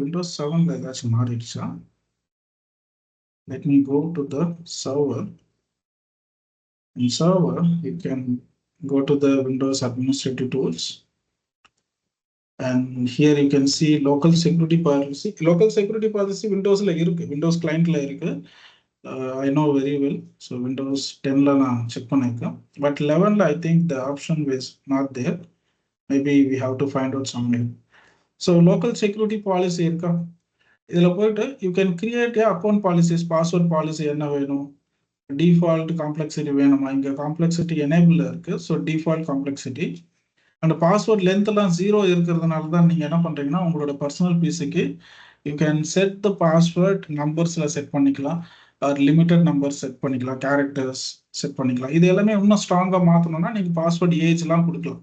Windows 7 ஏதாச்சும் மாறிடுச்சா? Let me go to the server. In server, you can go to the Windows administrative tools. And here you can see local security policy. Local security policy Windows la irukku, Windows client la irukku. I know very well. So Windows 10 la na check pannirken, but 11 la I think the option was not there. Maybe we have to find out somewhere. So local security policy irukka, idhula poitu you can create a account policies, password policy enna venum, default complexity venuma, inga complexity enable irukku. So default complexity and password length எல்லாம் 0 இருக்கிறதுனால தான் நீங்க என்ன பண்றீங்கன்னா உங்களோட personal பிசிக்கு you can set the password நம்பர்ஸ்ல set பண்ணிக்கலாம், ஆர் லிமிட்டட் நம்பர் செட் பண்ணிக்கலாம், கேரக்டர்ஸ் செட் பண்ணிக்கலாம். இது எல்லாமே இன்னும் ஸ்ட்ராங்கா மாத்தணும்னா நீங்க பாஸ்வேர்ட் ஏஜ் எல்லாம் கொடுக்கலாம்.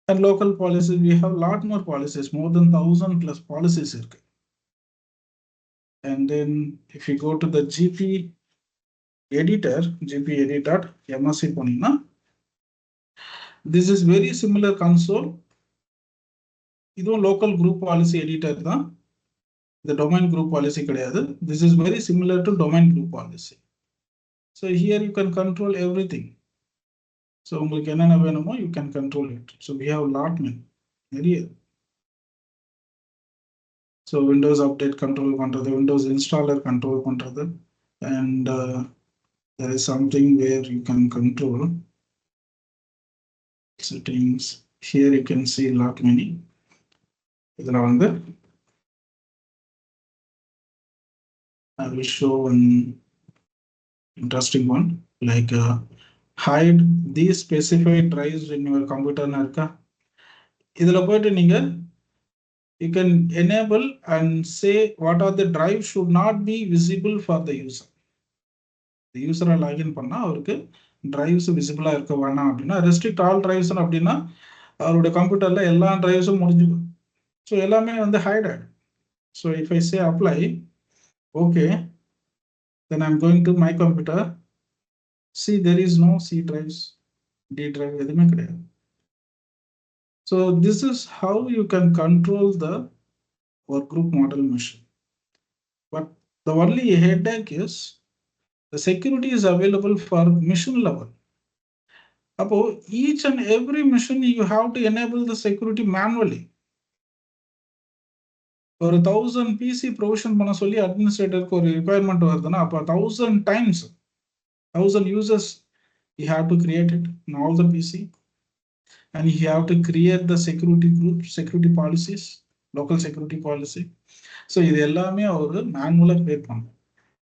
And local policies, we have lot more policies, more than 1000+ policies இருக்கு. And then if you go to the GP editor, gpedit.msc போனீங்கன்னா this is very similar console. இதுவும் லோக்கல் குரூப் பாலிசி எடிட்டர் தான், இந்த domain group policy கிடையாது. This is very similar to domain group policy. So here you can control everything. So உங்களுக்கு என்னென்ன வேணுமோ you can control it. So we have lot நிறைய. So Windows update control பண்ணுறது, Windows installer control பண்ணுறது, and there is something where you can control settings. Here you can see lot many. இதில் வந்து I will show one interesting one, like hide these specified drives in your computer. இதில் போயிட்டு நீங்கள் you can enable and say what are the drives should not be visible for the user. The user login பண்ணா அவருக்கு drives விசிபிளா இருக்க வேணாம் அப்படின்னா restrict all drives அப்படின்னா அவருடைய கம்ப்யூட்டர்ல எல்லா டிரைவ்ஸும் முடிஞ்சிடும். ஸோ எல்லாமே வந்து ஹைட் ஆகிடும். So if I say apply, okay, then I'm going to my computer. See, there is no C drives, D drive, எதுவுமே கிடையாது. So this is how you can control the work group model machine. But the only headache is the security is available for mission level. Appo each and every mission you have to enable the security manually. ஒரு 1000 PC provision பண்ண சொல்லி அட்மினிஸ்ட்ரேட்டருக்கு ஒரு requirement வருதுன்னா அப்போ 1000 times 1000 users you have to create it in all the PC, and you have to create the security group, security policies, local security policy. So இது எல்லாமே ஒரு மேனுவலா கிரியேட் பண்ணும்.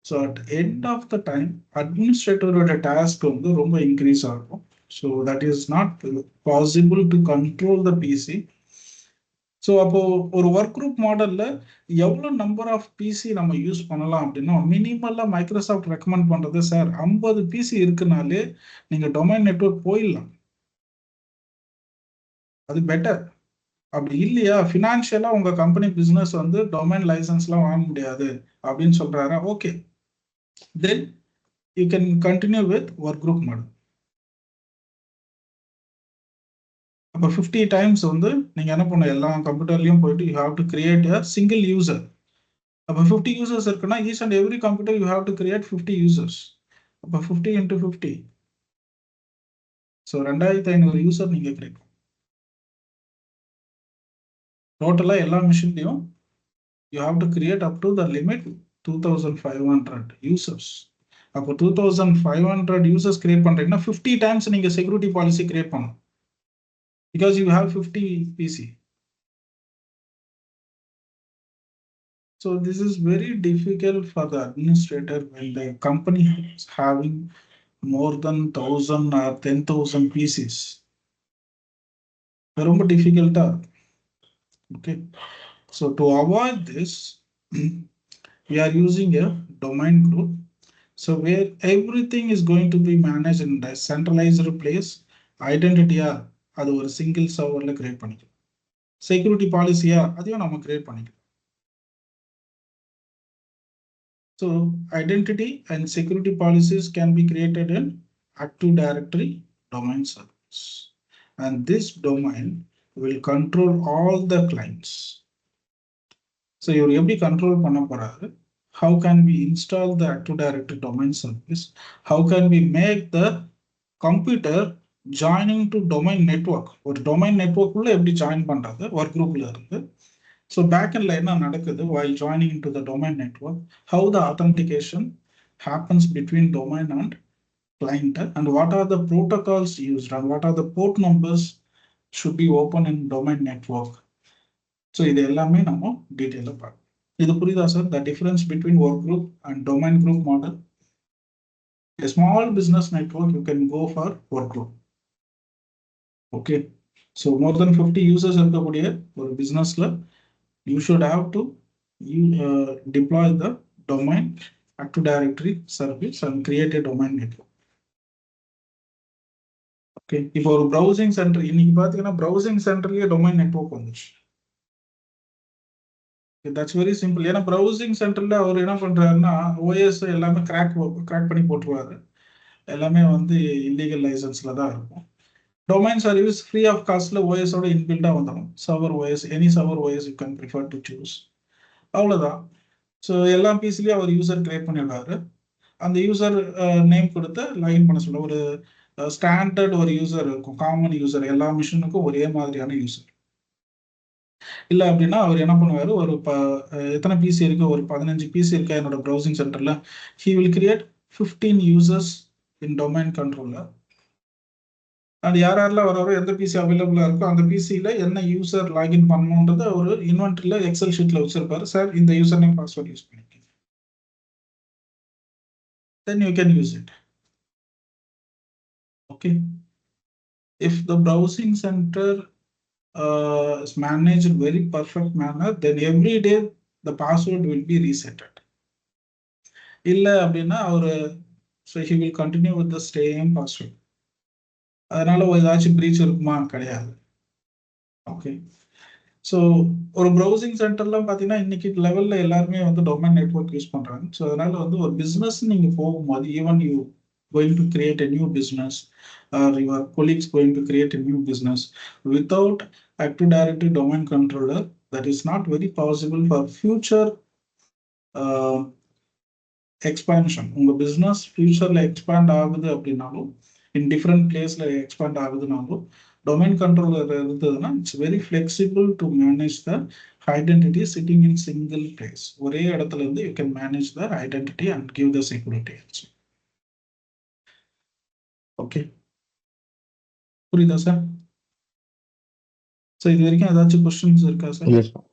So at end of the time அட்மினிஸ்ட்ரேட்டரோட task வந்து ரொம்ப increase ஆகும். So that is not possible to control the PC. So அப்போ ஒரு ஒர்க் குரூப் மாடல்ல எவ்வளோ நம்பர் ஆஃப் பிசி நம்ம யூஸ் பண்ணலாம் அப்படின்னா மினிமலாக மைக்ரோசாஃப்ட் ரெக்கமெண்ட் பண்றது, சார் 50 பிசி இருக்குனாலே நீங்க டொமைன் நெட்வொர்க் போயிடலாம், அது பெட்டர். அப்படி இல்லையா ஃபினான்ஷியலா உங்க கம்பெனி பிசினஸ் வந்து டொமைன் லைசன்ஸ்லாம் வாங்க முடியாது அப்படின்னு சொல்றாரா, okay, then you can continue with work group model. அப்போ 50 times வந்து நீங்க என்ன பண்ணணும், எல்லா கம்ப்யூட்டர்லயும் போயிட்டு you have to create a single user. அப்போ 50 users இருக்குன்னா each and every computer you have to create 50 users. அப்போ 50 into 50, ஸோ 2500 யூசர் நீங்க கிரியேட். டோட்டலா எல்லா மிஷின்லையும் you have to create up to the limit 2500 users. அப்போ 2500 users கிரியேட் பண்றீங்கன்னா 50 times நீங்க செக்யூரிட்டி பாலிசி கிரியேட் பண்ணணும், because you have 50 PC. So this is very difficult for the administrator when the company is having more than 1000 or 10,000 PCs. ரொம்ப difficult. Okay, so to avoid this we are using a domain group, so where everything is going to be managed in a centralized place. Identity அது ஒரு single சர்வர்ல create பண்ணிக்கலாம். Security பாலிசியா அதையும் நம்ம create பண்ணிக்கலாம். So identity and security policies can be created in Active Directory domain service, and this domain will control all the clients. So you எப்படி control பண்ண போறாரு, how can we install the Active Directory domain service, how can we make the computer joining to domain network, ஒரு domain network உள்ள எப்படி join பண்றது work குரூப்ல இருந்து. So backend ல என்ன நடக்குது while joining into the domain network, how the authentication happens between domain and client, and what are the protocols used, and what are the port numbers should be open in domain network. So இது எல்லாமே நம்ம டீடைலா பார்க்கலாம். இது புரியுதா sir? The difference between work group and domain group model. A small business network you can go for work group. Okay, so more than 50 users இருக்கக்கூடிய ஒரு businessல you should have to deploy the domain Active Directory service and create a domain network. Okay, இப்போ ஒரு browsing center இன்னைக்கு பாத்தீங்கன்னா browsing centerலயே domain network வந்துச்சு. That's very simple. ஏன்னா browsing centerல அவர் என்ன பண்றாருன்னா OS எல்லாமே கிராக் பண்ணி போட்டுருவாரு. எல்லாமே வந்து இல்லீகல் லைசன்ஸ்ல தான் இருக்கும். டொமைன் சர்வீஸ் ஃப்ரீ ஆஃப் காஸ்ட்ல ஓஎஸோட இன்பில்டாக வந்துடும். Server OS, any server OS you can prefer to choose. அவ்வளோதான். ஸோ எல்லா பிசிலையும் அவர் யூசர் கிரியேட் பண்ணிடுறாரு. அந்த யூசர் நேம் கொடுத்து லாகின் பண்ண சொல்ல ஒரு ஸ்டாண்டர்ட் ஒரு யூசர் இருக்கும், காமன் யூசர், எல்லா மிஷினுக்கும் ஒரே மாதிரியான யூசர். இல்லை அப்படின்னா அவர் என்ன பண்ணுவார், ஒரு எத்தனை பிசி இருக்கு, ஒரு 15 பிசி இருக்கா என்னோட ப்ரௌசிங் சென்டர்ல, he will create 15 users in domain controller. அது யார் யாரெல்லாம் வராரோ, எந்த பிசி அவைலபிளா இருக்கோ அந்த பிசியில என்ன யூசர் லாகின் பண்ணணுன்றத ஒரு இன்வென்ட்ரியில எக்ஸல் ஷீட்ல வச்சிருப்பாரு. சார் இந்த யூசர் நேம் பாஸ்வேர்ட் யூஸ் பண்ணிக்க, then you can use it. Okay, if the browsing center is managed very perfect manner, then every day the password will be resetted. இல்ல அப்படின்னா அவரு so he will continue with the same password. அதனால ஏதாச்சும் breach இருக்குமா, கிடையாது. Okay, so ஒரு browsing சென்டர்லாம் பார்த்தீங்கன்னா இன்னைக்கு லெவலில் எல்லாருமே வந்து டொமைன் நெட்வொர்க் யூஸ் பண்ணுறாங்க. ஸோ அதனால வந்து ஒரு பிஸ்னஸ் நீங்கள் போகும்போது, even you going to create a new business or your colleagues going to create a new business without active directory domain controller, that is not very possible for future expansion. உங்கள் business ஃபியூச்சரில் expand ஆகுது அப்படின்னாலும், in different பிளேஸில் expand ஆகுதுனாலும், domain controller இருந்ததுன்னா it's very flexible to manage the identity sitting in single place. ஒரே இடத்துல இருந்து you can manage the identity and give the security also. Okay, புரியுதா சார்? ஸோ இது வரைக்கும் ஏதாச்சும் கொஸ்டின்ஸ் இருக்கா சார்? Yes, sir.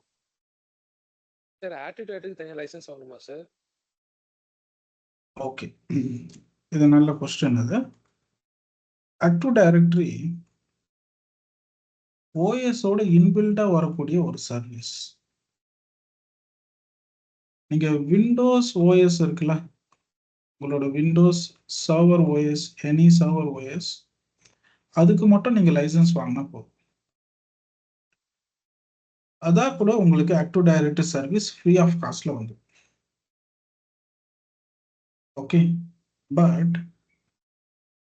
சார் ஆட்டிடியூடுக்கு தனியாக லைசன்ஸ் வாங்கணுமா சார்? ஓகே, இது நல்ல கொஸ்டின். இது ஆக்டிவ் டைரக்டரி ஓஎஸோட இன்பில்டா வரக்கூடிய ஒரு சர்வீஸ். நீங்க விண்டோஸ் ஓஎஸ் இருக்குல்ல, உங்களோட Windows server OS, any server OS, அதுக்கு மட்டும் நீங்க லைசன்ஸ் வாங்கினா போதும். அதான் கூட உங்களுக்கு active directory service free of காஸ்ட்ல வந்து. ஓகே, பட்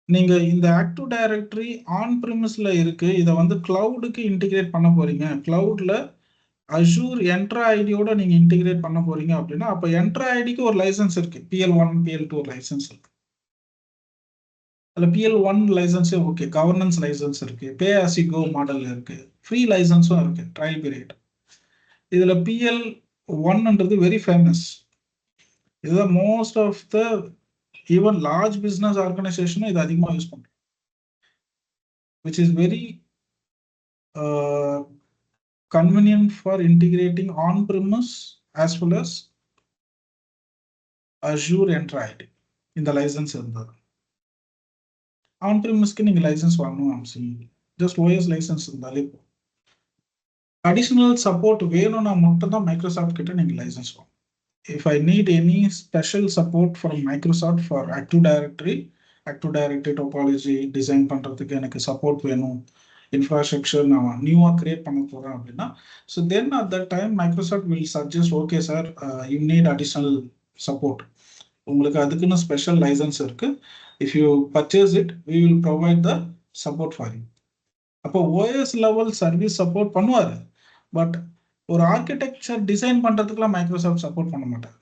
நீங்க இந்த ஆக்டிவ் டைரக்டரி ஆன் பிரிமிஸ்ல இருக்கு, இதை வந்து கிளவுடுக்கு இன்டிகிரேட் பண்ண போறீங்க, கிளவுட்ல அஷூர் என்ட்ரா ஐடியோட நீங்க இன்டிகிரேட் பண்ண போறீங்க அப்படின்னா, அப்ப என்ட்ரா ஐடிக்கு ஒரு லைசன்ஸ் இருக்கு, PL1 PL2 ஒரு லைசன்ஸ் இருக்கு. அதுல PL1 லைசன்ஸே ஓகே, கவர்னன்ஸ் லைசன்ஸ் இருக்கு, pay as you go model இருக்கு, ஃப்ரீ லைசன்ஸும் இருக்கு, ட்ரையல் பீரியட். இதுல PL1ன்றது வெரி ஃபேமஸ். இதுதான் most of the even large business ஆர்கனைசேஷனும் இது அதிகமாக யூஸ் பண்றோம், which is very convenient for integrating on-premise as well as Azure Entra ID. இந்த லைசன்ஸ் இருந்தது. ஆன்-premise-க்கு நீங்க லைசன்ஸ் வாங்கணும் அவசியம் இல்லை, ஜஸ்ட் OS லைசன்ஸ் இருந்தாலே போதும். அடிஷனல் சப்போர்ட் வேணும்னா மட்டும் தான் மைக்ரோசாஃப்ட் கிட்ட நீங்க லைசன்ஸ் வாங்கணும். If I need any special support from Microsoft for Active Directory topology design பண்றதுக்கு எனக்கு சப்போர்ட் வேணும், இன்ஃப்ராஸ்ட்ரக்சர் நான் நியூவா கிரியேட் பண்ண போறேன் அப்படின்னா, so then at that time Microsoft will suggest, okay sir, you need additional support. உங்களுக்கு அதுக்குன்னு ஸ்பெஷல் லைசன்ஸ் இருக்கு, if you purchase it we will provide the support for you. அப்போ OS level சர்வீஸ் சப்போர்ட் பண்ணுவாரு, but ஒரு architecture design பண்றதுக்குலாம் Microsoft support பண்ண மாட்டாங்க.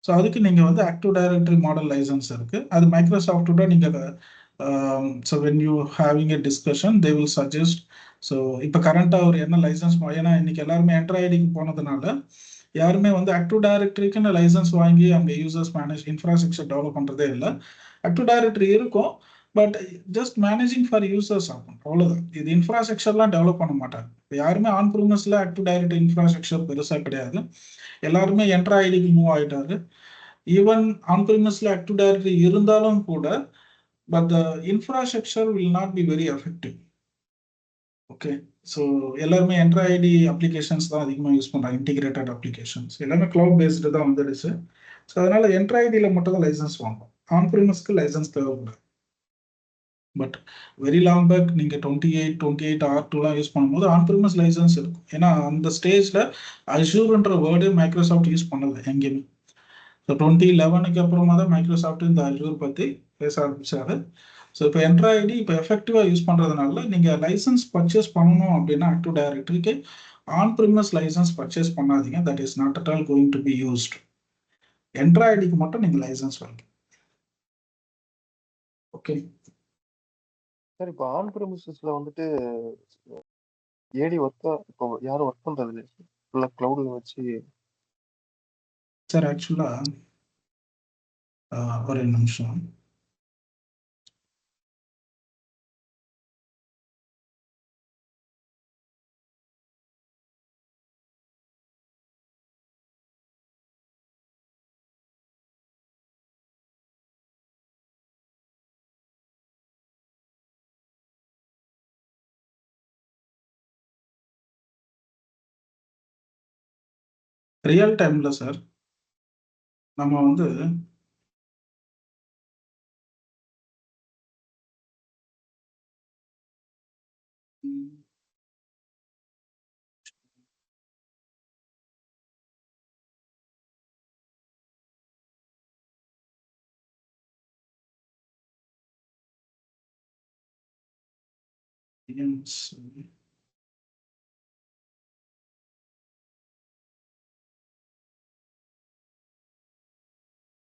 So அதுக்கு நீங்க வந்து ஆக்டிவ் டைரக்டரி மாடல் லைசன்ஸ் இருக்கு, அது மைக்ரோசாஃப்டோட நீங்க so when you having a discussion they will suggest. So இப்போ கரண்டாக ஒரு என்ன லைசன்ஸ், ஏன்னா இன்னைக்கு எல்லாருமே என்ட்ரா ஐடிக்கு போனதுனால யாருமே வந்து ஆக்டிவ் டைரக்டரிக்குன்னு லைசன்ஸ் வாங்கி அங்கே யூசர்ஸ் மேனேஜ் இன்ஃப்ராஸ்ட்ரக்சர் டெவலப் பண்றதே இல்லை. ஆக்டிவ் டைரக்டரி இருக்கும், but just managing for users ஆகும், அவ்வளோதான். இது இன்ஃப்ராஸ்ட்ரக்சர்லாம் டெவலப் பண்ண மாட்டாங்க. யாருமே ஆன் ப்ரூமஸ்ல ஆக்டிவ் டைரக்டரி இன்ஃப்ராஸ்ட்ரக்சர் பெருசா கிடையாது, எல்லாருமே என்ட்ரா ஐடிக்கு மூவ் ஆயிட்டாரு. ஈவன் ஆன் ப்ரூமஸ்ல ஆக்டிவ் டைரக்டரி இருந்தாலும் கூட, but the infrastructure will not be very effective. Okay, so எல்லாருமே என்ட்ரா ஐடி அப்ளிகேஷன்ஸ் தான் அதிகமாக யூஸ் பண்ணுறாங்க, இன்டிகிரேட்டட் அப்ளிகேஷன்ஸ் எல்லாமே கிளவுட் பேஸ்டு தான் வந்துடுச்சு. ஸோ அதனால என்ட்ரா ஐடியில் மட்டும் தான் லைசன்ஸ் வாங்கும், ஆன் ப்ரீமஸ்க்கு லைசன்ஸ் தேவைப்படாது. பட் வெரி லாங் பேக் நீங்கள் 28 R2லாம் யூஸ் பண்ணும்போது ஆன் ப்ரீமஸ் லைசன்ஸ் இருக்கும். ஏன்னா அந்த ஸ்டேஜில் அஷூர்ன்ற வேர்டே மைக்ரோசாஃப்ட் யூஸ் பண்ணல எங்கேயுமே. ஸோ 2011க்கு அப்புறமா தான் மைக்ரோசாஃப்ட் இந்த அஷூர் பற்றி பேச ஆரம்பிச்சாரு. ஸோ இப்போ என்ட்ரு ஐடி இப்போ எஃபெக்டிவாக யூஸ் பண்ணுறதுனால நீங்கள் லைசன்ஸ் பர்ச்சேஸ் பண்ணணும் அப்படின்னா ஆக்டிவ் டைரக்டரிக்கு ஆன் ப்ரிமஸ் லைசன்ஸ் பர்ச்சேஸ் பண்ணாதீங்க. That is not at all going to be used. Entra ஐடிக்கு மட்டும் நீங்கள் லைசன்ஸ் வாங்க. ஓகே சார் இப்போ ஆன் ப்ரிமிசஸ்ல வந்துட்டு ஏடி ஒர்க்கா இப்போ யாரும் ஒர்க் பண்றது இல்லை ஃபுல்லாக க்ளவுடில் வச்சு. சார் ஆக்சுவலாக ஒரு நிமிஷம். ரியல் டைம்ல சார் நம்ம வந்து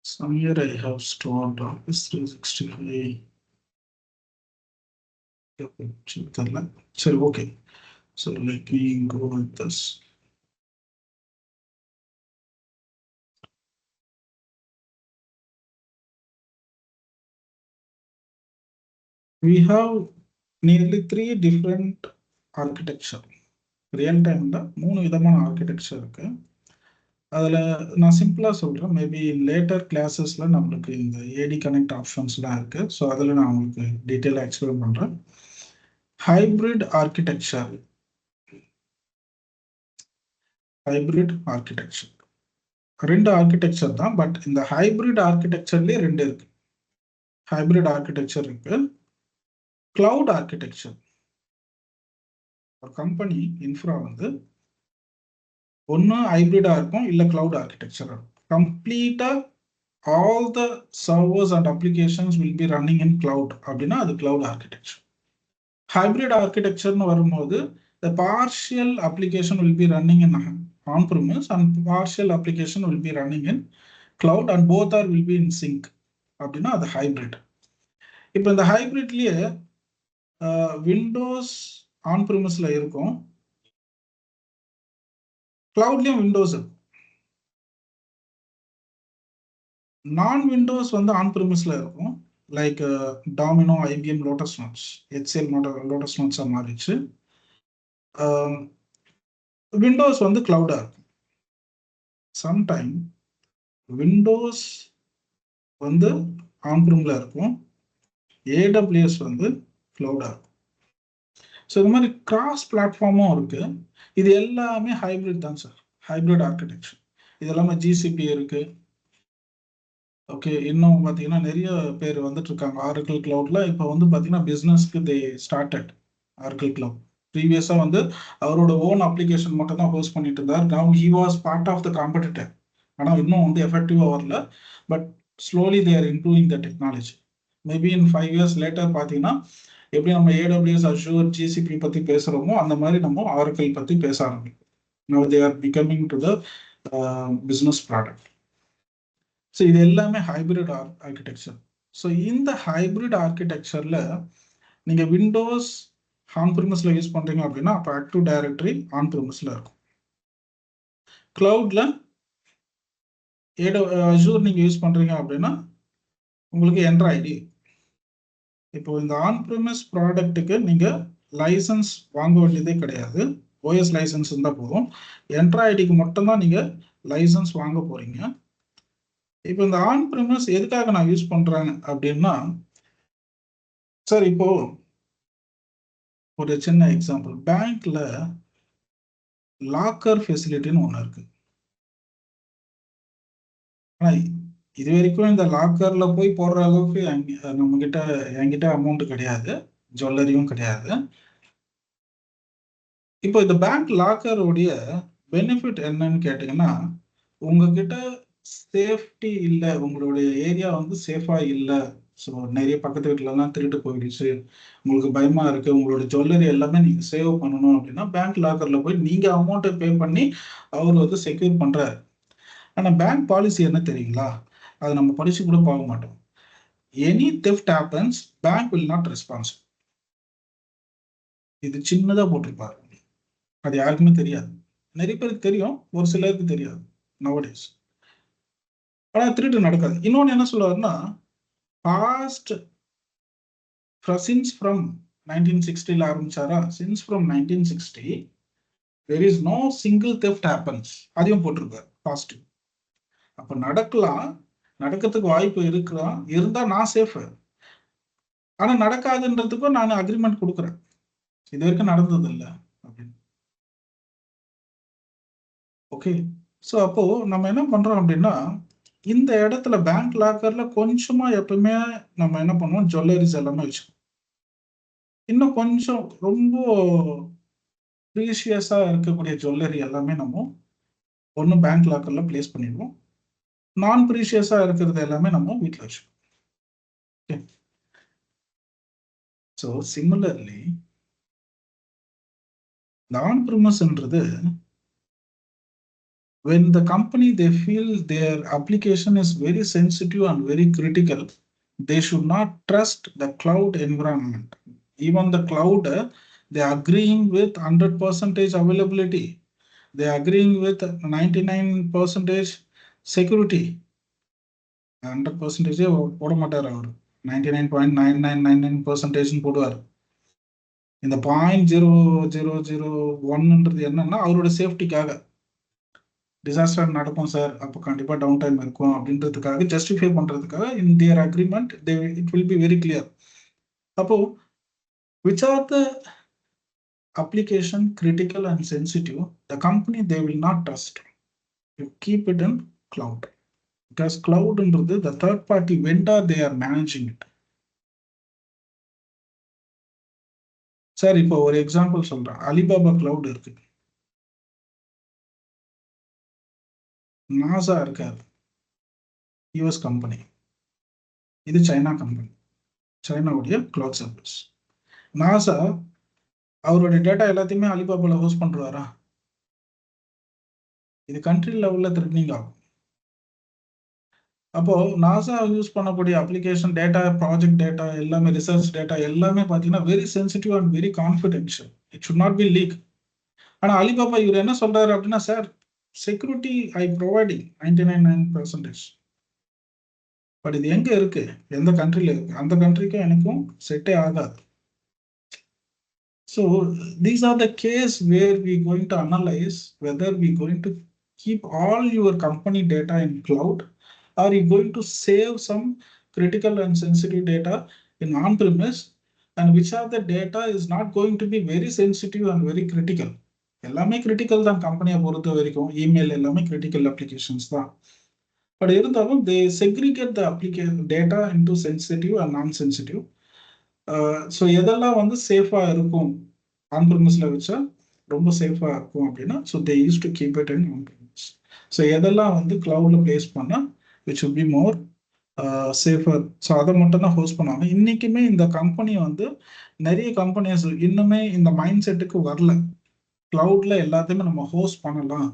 somewhere I have stored Office 365. Okay, so let me go with this. We have nearly 3 different architecture. Real time la 3 விதமான architecture இருக்கு. அதில் நான் சிம்பிளாக சொல்கிறேன். மேபி லேட்டர் கிளாஸஸில் நம்மளுக்கு இந்த ஏடி கனெக்ட் ஆப்ஷன்ஸ்லாம் இருக்குது. ஸோ அதில் நான் உங்களுக்கு டீட்டெயிலாக எக்ஸ்பிளைன் பண்ணுறேன். ஹைப்ரிட் ஆர்கிடெக்சர் 2 ஆர்கிடெக்சர் தான். பட் இந்த ஹைப்ரிட் ஆர்கிடெக்சர்லேயே 2 இருக்கு. ஹைப்ரிட் ஆர்கிடெக்சர் இருக்கு, கிளவுட் ஆர்கிடெக்சர். ஒரு கம்பெனி இன்ஃப்ரா வந்து ஒன்று ஹைப்ரிடாக இருக்கும், இல்லை கிளவுட் ஆர்கிடெக்சர் இருக்கும். கம்ப்ளீட்டாக all the servers and applications will be running in cloud அப்படின்னா அது கிளவுட் ஆர்கிடெக்சர். ஹைப்ரிட் ஆர்கிடெக்சர்னு வரும்போது the partial application will be running in on-premise and partial application will be running in cloud and both will be in sync அப்படின்னா அது hybrid. இப்போ இந்த ஹைப்ரிட்லேயே Windows ஆன்-ப்ரிமிஸ்ல இருக்கும், கிளவுட்லயும் Windows இருக்கும். நான் விண்டோஸ் வந்து ஆன்-ப்ரிமிஸ்ல இருக்கும். Like Domino, IBM, Lotus Notes, HCL Lotus நோட்ஸாக மாறிச்சு. விண்டோஸ் வந்து கிளவுடா இருக்கும். சம்டைம் விண்டோஸ் வந்து ஆன்-ப்ரிமில் இருக்கும், AWS வந்து கிளவுடா இருக்கும். ஸோ இந்த மாதிரி கிராஸ் பிளாட்ஃபார்மும் இருக்கு. இது எல்லாமே ஹைப்ரிட் தான் சார், ஹைப்ரிட் ஆர்கிடெக்சர். இது எல்லாமே ஜிசிபி இருக்கு. ஓகே, இன்னும் பார்த்தீங்கன்னா நிறைய பேர் வந்துட்டு இருக்காங்க ஆரக்கிள் கிளவுட்ல. இப்போ வந்து பார்த்தீங்கன்னா பிஸ்னஸ்க்கு தே ஸ்டார்டட் ஆரக்கிள் கிளவுட். ப்ரீவியஸாக வந்து அவரோட ஓன் அப்ளிகேஷன் மட்டும் தான் ஹோஸ்ட் பண்ணிட்டு இருந்தார். Now he was part of the competitor. ஆனால் இன்னும் வந்து எஃபெக்டிவாக வரல. But slowly they are improving the technology. Maybe in 5 years later பார்த்தீங்கன்னா எப்படி நம்ம AWS, Azure, GCP பற்றி பேசுகிறோமோ அந்த மாதிரி நம்ம ஆரக்கிள் பற்றி பேச ஆரம்பிக்கும். Now they are becoming to the business product. So இது எல்லாமே ஹைப்ரிட் ஆர்கிடெக்சர். ஸோ இந்த ஹைப்ரிட் ஆர்கிடெக்சரில் நீங்கள் விண்டோஸ் ஆன்-ப்ரிமிஸ்ல யூஸ் பண்ணுறீங்க அப்படின்னா அப்போ ஆக்டிவ் டைரக்டரி ஆன்-ப்ரிமிஸ்ல இருக்கும். கிளவுட்ல அஜூர் நீங்கள் யூஸ் பண்ணுறீங்க அப்படின்னா உங்களுக்கு என்ட்ரு ஐடி. இப்போ இந்த ஆன்-ப்ரிமிஸ் ப்ராடக்ட்டுக்கு நீங்கள் லைசன்ஸ் வாங்க வேண்டியதே கிடையாது. OS லைசன்ஸ் இருந்தால் போதும். என்ட்ரு ஐடிக்கு மட்டும்தான் நீங்கள் லைசன்ஸ் வாங்க போகிறீங்க. இப்போ இந்த ஆன்-ப்ரிமிஸ் எதுக்காக நான் யூஸ் பண்ணுறேன் அப்படின்னா சார், இப்போ ஒரு சின்ன எக்ஸாம்பிள், பேங்க்ல லாக்கர் ஃபெசிலிட்டின்னு ஒன்று இருக்கு. ஆனால் இது வரைக்கும் இந்த லாக்கர்ல போய் போடுற அளவுக்கு என்கிட்ட அமௌண்ட் கிடையாது, ஜுவல்லரியும் கிடையாது. இப்போ இந்த பேங்க் லாக்கருடைய பெனிஃபிட் என்னன்னு கேட்டீங்கன்னா, உங்ககிட்ட சேஃப்டி இல்லை, உங்களுடைய ஏரியா வந்து சேஃபா இல்லை ஸோ நிறைய பக்கத்து வீட்டிலலாம் திருட்டு போயிடுச்சு, உங்களுக்கு பயமா இருக்கு, உங்களோட ஜுவல்லரி எல்லாமே நீங்க சேவ் பண்ணணும் அப்படின்னா பேங்க் லாக்கர்ல போய் நீங்க அமௌண்ட்டை பே பண்ணி அவர் வந்து செக்யூர் பண்றாரு. ஆனா பேங்க் பாலிசி என்ன தெரியுங்களா? அதை நம்ம படிச்சு கூட பார்க்க மாட்டோம். Any theft happens, bank will not responsible. இது சின்னதா போட்டிருப்பாரு, அது யாருக்குமே தெரியாது. நிறைய பேருக்கு தெரியும், ஒரு சிலருக்கு தெரியாது நவடேஸ். ஆனா திருட்டு நடக்காது. இன்னொன்னு என்ன சொல்லுவாருன்னா, பாஸ்ட் since from 1960ல ஆரம்பிச்சாரா, since from 1960 there is no single theft happens, அதையும் போட்டிருக்காரு பாசிட்டிவ். அப்ப நடக்கலாம், நடக்கிறதுக்கு வாய்ப்பு இருக்கலாம், இருந்தா நான் சேஃப். ஆனா நடக்காதுன்றதுக்கும் நான் அக்ரிமெண்ட் கொடுக்குறேன், இது வரைக்கும் நடந்தது இல்லை அப்படின்னு. ஓகே, ஸோ அப்போ நம்ம என்ன பண்றோம் அப்படின்னா, இந்த இடத்துல பேங்க் லாக்கர்ல கொஞ்சமா எப்பவுமே நம்ம என்ன பண்ணுவோம், ஜுவல்லரிஸ் எல்லாமே வச்சுக்கோம். இன்னும் கொஞ்சம் ரொம்ப ப்ரீஷியஸா இருக்கக்கூடிய ஜுவல்லரி எல்லாமே நம்ம ஒன்று பேங்க் லாக்கர்ல பிளேஸ் பண்ணிடுவோம், நான் ப்ரீஷியஸா இருக்கிறது எல்லாமே நம்ம வீட்டில் வச்சுக்கோம். ஓகே, ஸோ சிமிலர்லி நான் ப்ரிமஸ்ன்றது, when the company they feel their application is very sensitive and very critical, they should not trust the cloud environment. Even the cloud, they are agreeing with 100% availability, they are agreeing with 99% security. 100% போட மாட்டார் அவர், 99.9999% போடுவார். இந்த 0.0001ன்றது என்னன்னா அவரோட சேஃப்டிக்காக, disaster நடக்கும் sir, அப்போ கண்டிப்பாக டவுன் டைம் இருக்கும் அப்படின்றதுக்காக, ஜஸ்டிஃபை பண்ணுறதுக்காக in their agreement it will be very clear. அப்போ which are the application critical and sensitive, the company they will not trust, you keep it in cloud, because கிளவுட்ன்றது the third party vendor, they are managing it. Sir இப்போ ஒரு example சொல்றேன், Alibaba cloud இருக்கு, NASA இருக்காரு, US company, இது China company, சைனாவுடைய cloud service. NASA அவருடைய data எல்லாத்தையுமே அலிபாபால ஹோஸ்ட் பண்றாரா? இது கண்ட்ரி லெவல்ல த்ரெட்னிங் ஆகும். அப்போ நாசா யூஸ் பண்ணக்கூடிய அப்ளிகேஷன் டேட்டா, ப்ராஜெக்ட் டேட்டா எல்லாமே, ரிசர்ச் டேட்டா எல்லாமே பார்த்தீங்கன்னா very sensitive and very confidential, it should not be leak. ஆனால் அலிபாபா இவர் என்ன சொல்றாரு அப்படின்னா, sir security I providing 99.9%. But இது எங்க இருக்கு, எந்த கண்ட்ரில இருக்கு, அந்த கண்ட்ரிக்கும் எனக்கும் செட்டே ஆகாது. So these are the case where we going to analyze whether we going to keep all your company data in cloud, or you going to save some critical and sensitive data in on-premise, and which are the data is not going to be very sensitive and very critical. எல்லாமே critical தான் கம்பெனியை பொறுத்த வரைக்கும், email எல்லாமே critical applications தான். But இருந்தாலும் they segregate the application data into sensitive and non-sensitive. So எதெல்லாம் வந்து சேஃபாக இருக்கும் ஆன் ப்ரிமிஸ்ல வச்சா ரொம்ப சேஃபாக இருக்கும் அப்படின்னா, so they use to keep it in on premise. So எதெல்லாம் வந்து கிளவுட்ல பிளேஸ் பண்ணால் which will be more safer, so அதை மட்டும் தான் ஹோஸ்ட் பண்ணுவாங்க. இன்னைக்குமே இந்த கம்பெனி வந்து நிறைய கம்பெனிஸ் இன்னுமே இந்த மைண்ட் செட்டுக்கு வரல, கிளவுட்ல எல்லாத்தையுமே நம்ம ஹோஸ்ட் பண்ணலாம்,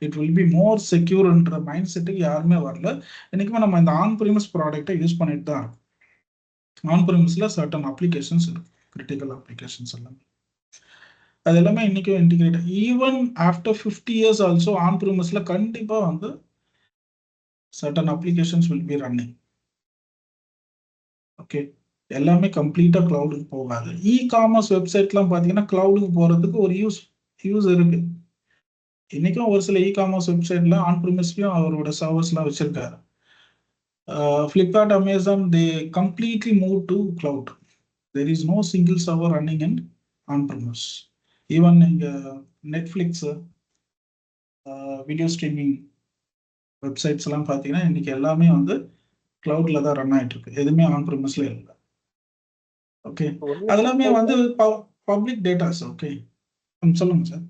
இட் வில் பி மோர் செக்யூர்ன்ற மைண்ட் செட்டுக்கு யாருமே வரல. இன்னைக்குமே நம்ம இந்த ஆன் ப்ரிமிஸ் ப்ராடக்டை யூஸ் பண்ணிட்டு தான் இருக்கும். ஆன் ப்ரிமிஸ்ல சர்டன் அப்ளிகேஷன்ஸ் இருக்கு, கிரிட்டிக்கல் அப்ளிகேஷன்ஸ் எல்லாமே, அது எல்லாமே இன்னைக்கும் integrate. Even after 50 years also on ப்ரிமிஸ்ல கண்டிப்பா வந்து certain applications will be running. Okay, எல்லாமே கம்ப்ளீட்டா கிளவுடுக்கு போகாது. இ காமர்ஸ் வெப்சைட்லாம் பார்த்தீங்கன்னா கிளவுடுக்கு போறதுக்கு ஒரு யூஸ் இருக்கு. இன்னைக்கும் ஒரு சில இ காமர்ஸ் வெப்சைட்ல ஆன் ப்ரிமிஸ்லயும் அவரோட சர்வர்ஸ்லாம் வச்சிருக்காரு. Flipkart, Amazon, they completely moved to cloud. There is no single server running in on-premise. Even Netflix, video streaming websites எல்லாம் பார்த்தீங்கன்னா இன்னைக்கு எல்லாமே வந்து கிளவுட்ல தான் ரன் ஆயிட்டு இருக்கு, எதுவுமே ஆன் ப்ரிமிஸ்ல இல்லை. ஓகே, அதெல்லாமே வந்து பப்ளிக் டேட்டாஸ். ஓகே, சொல்லுங்க சார்.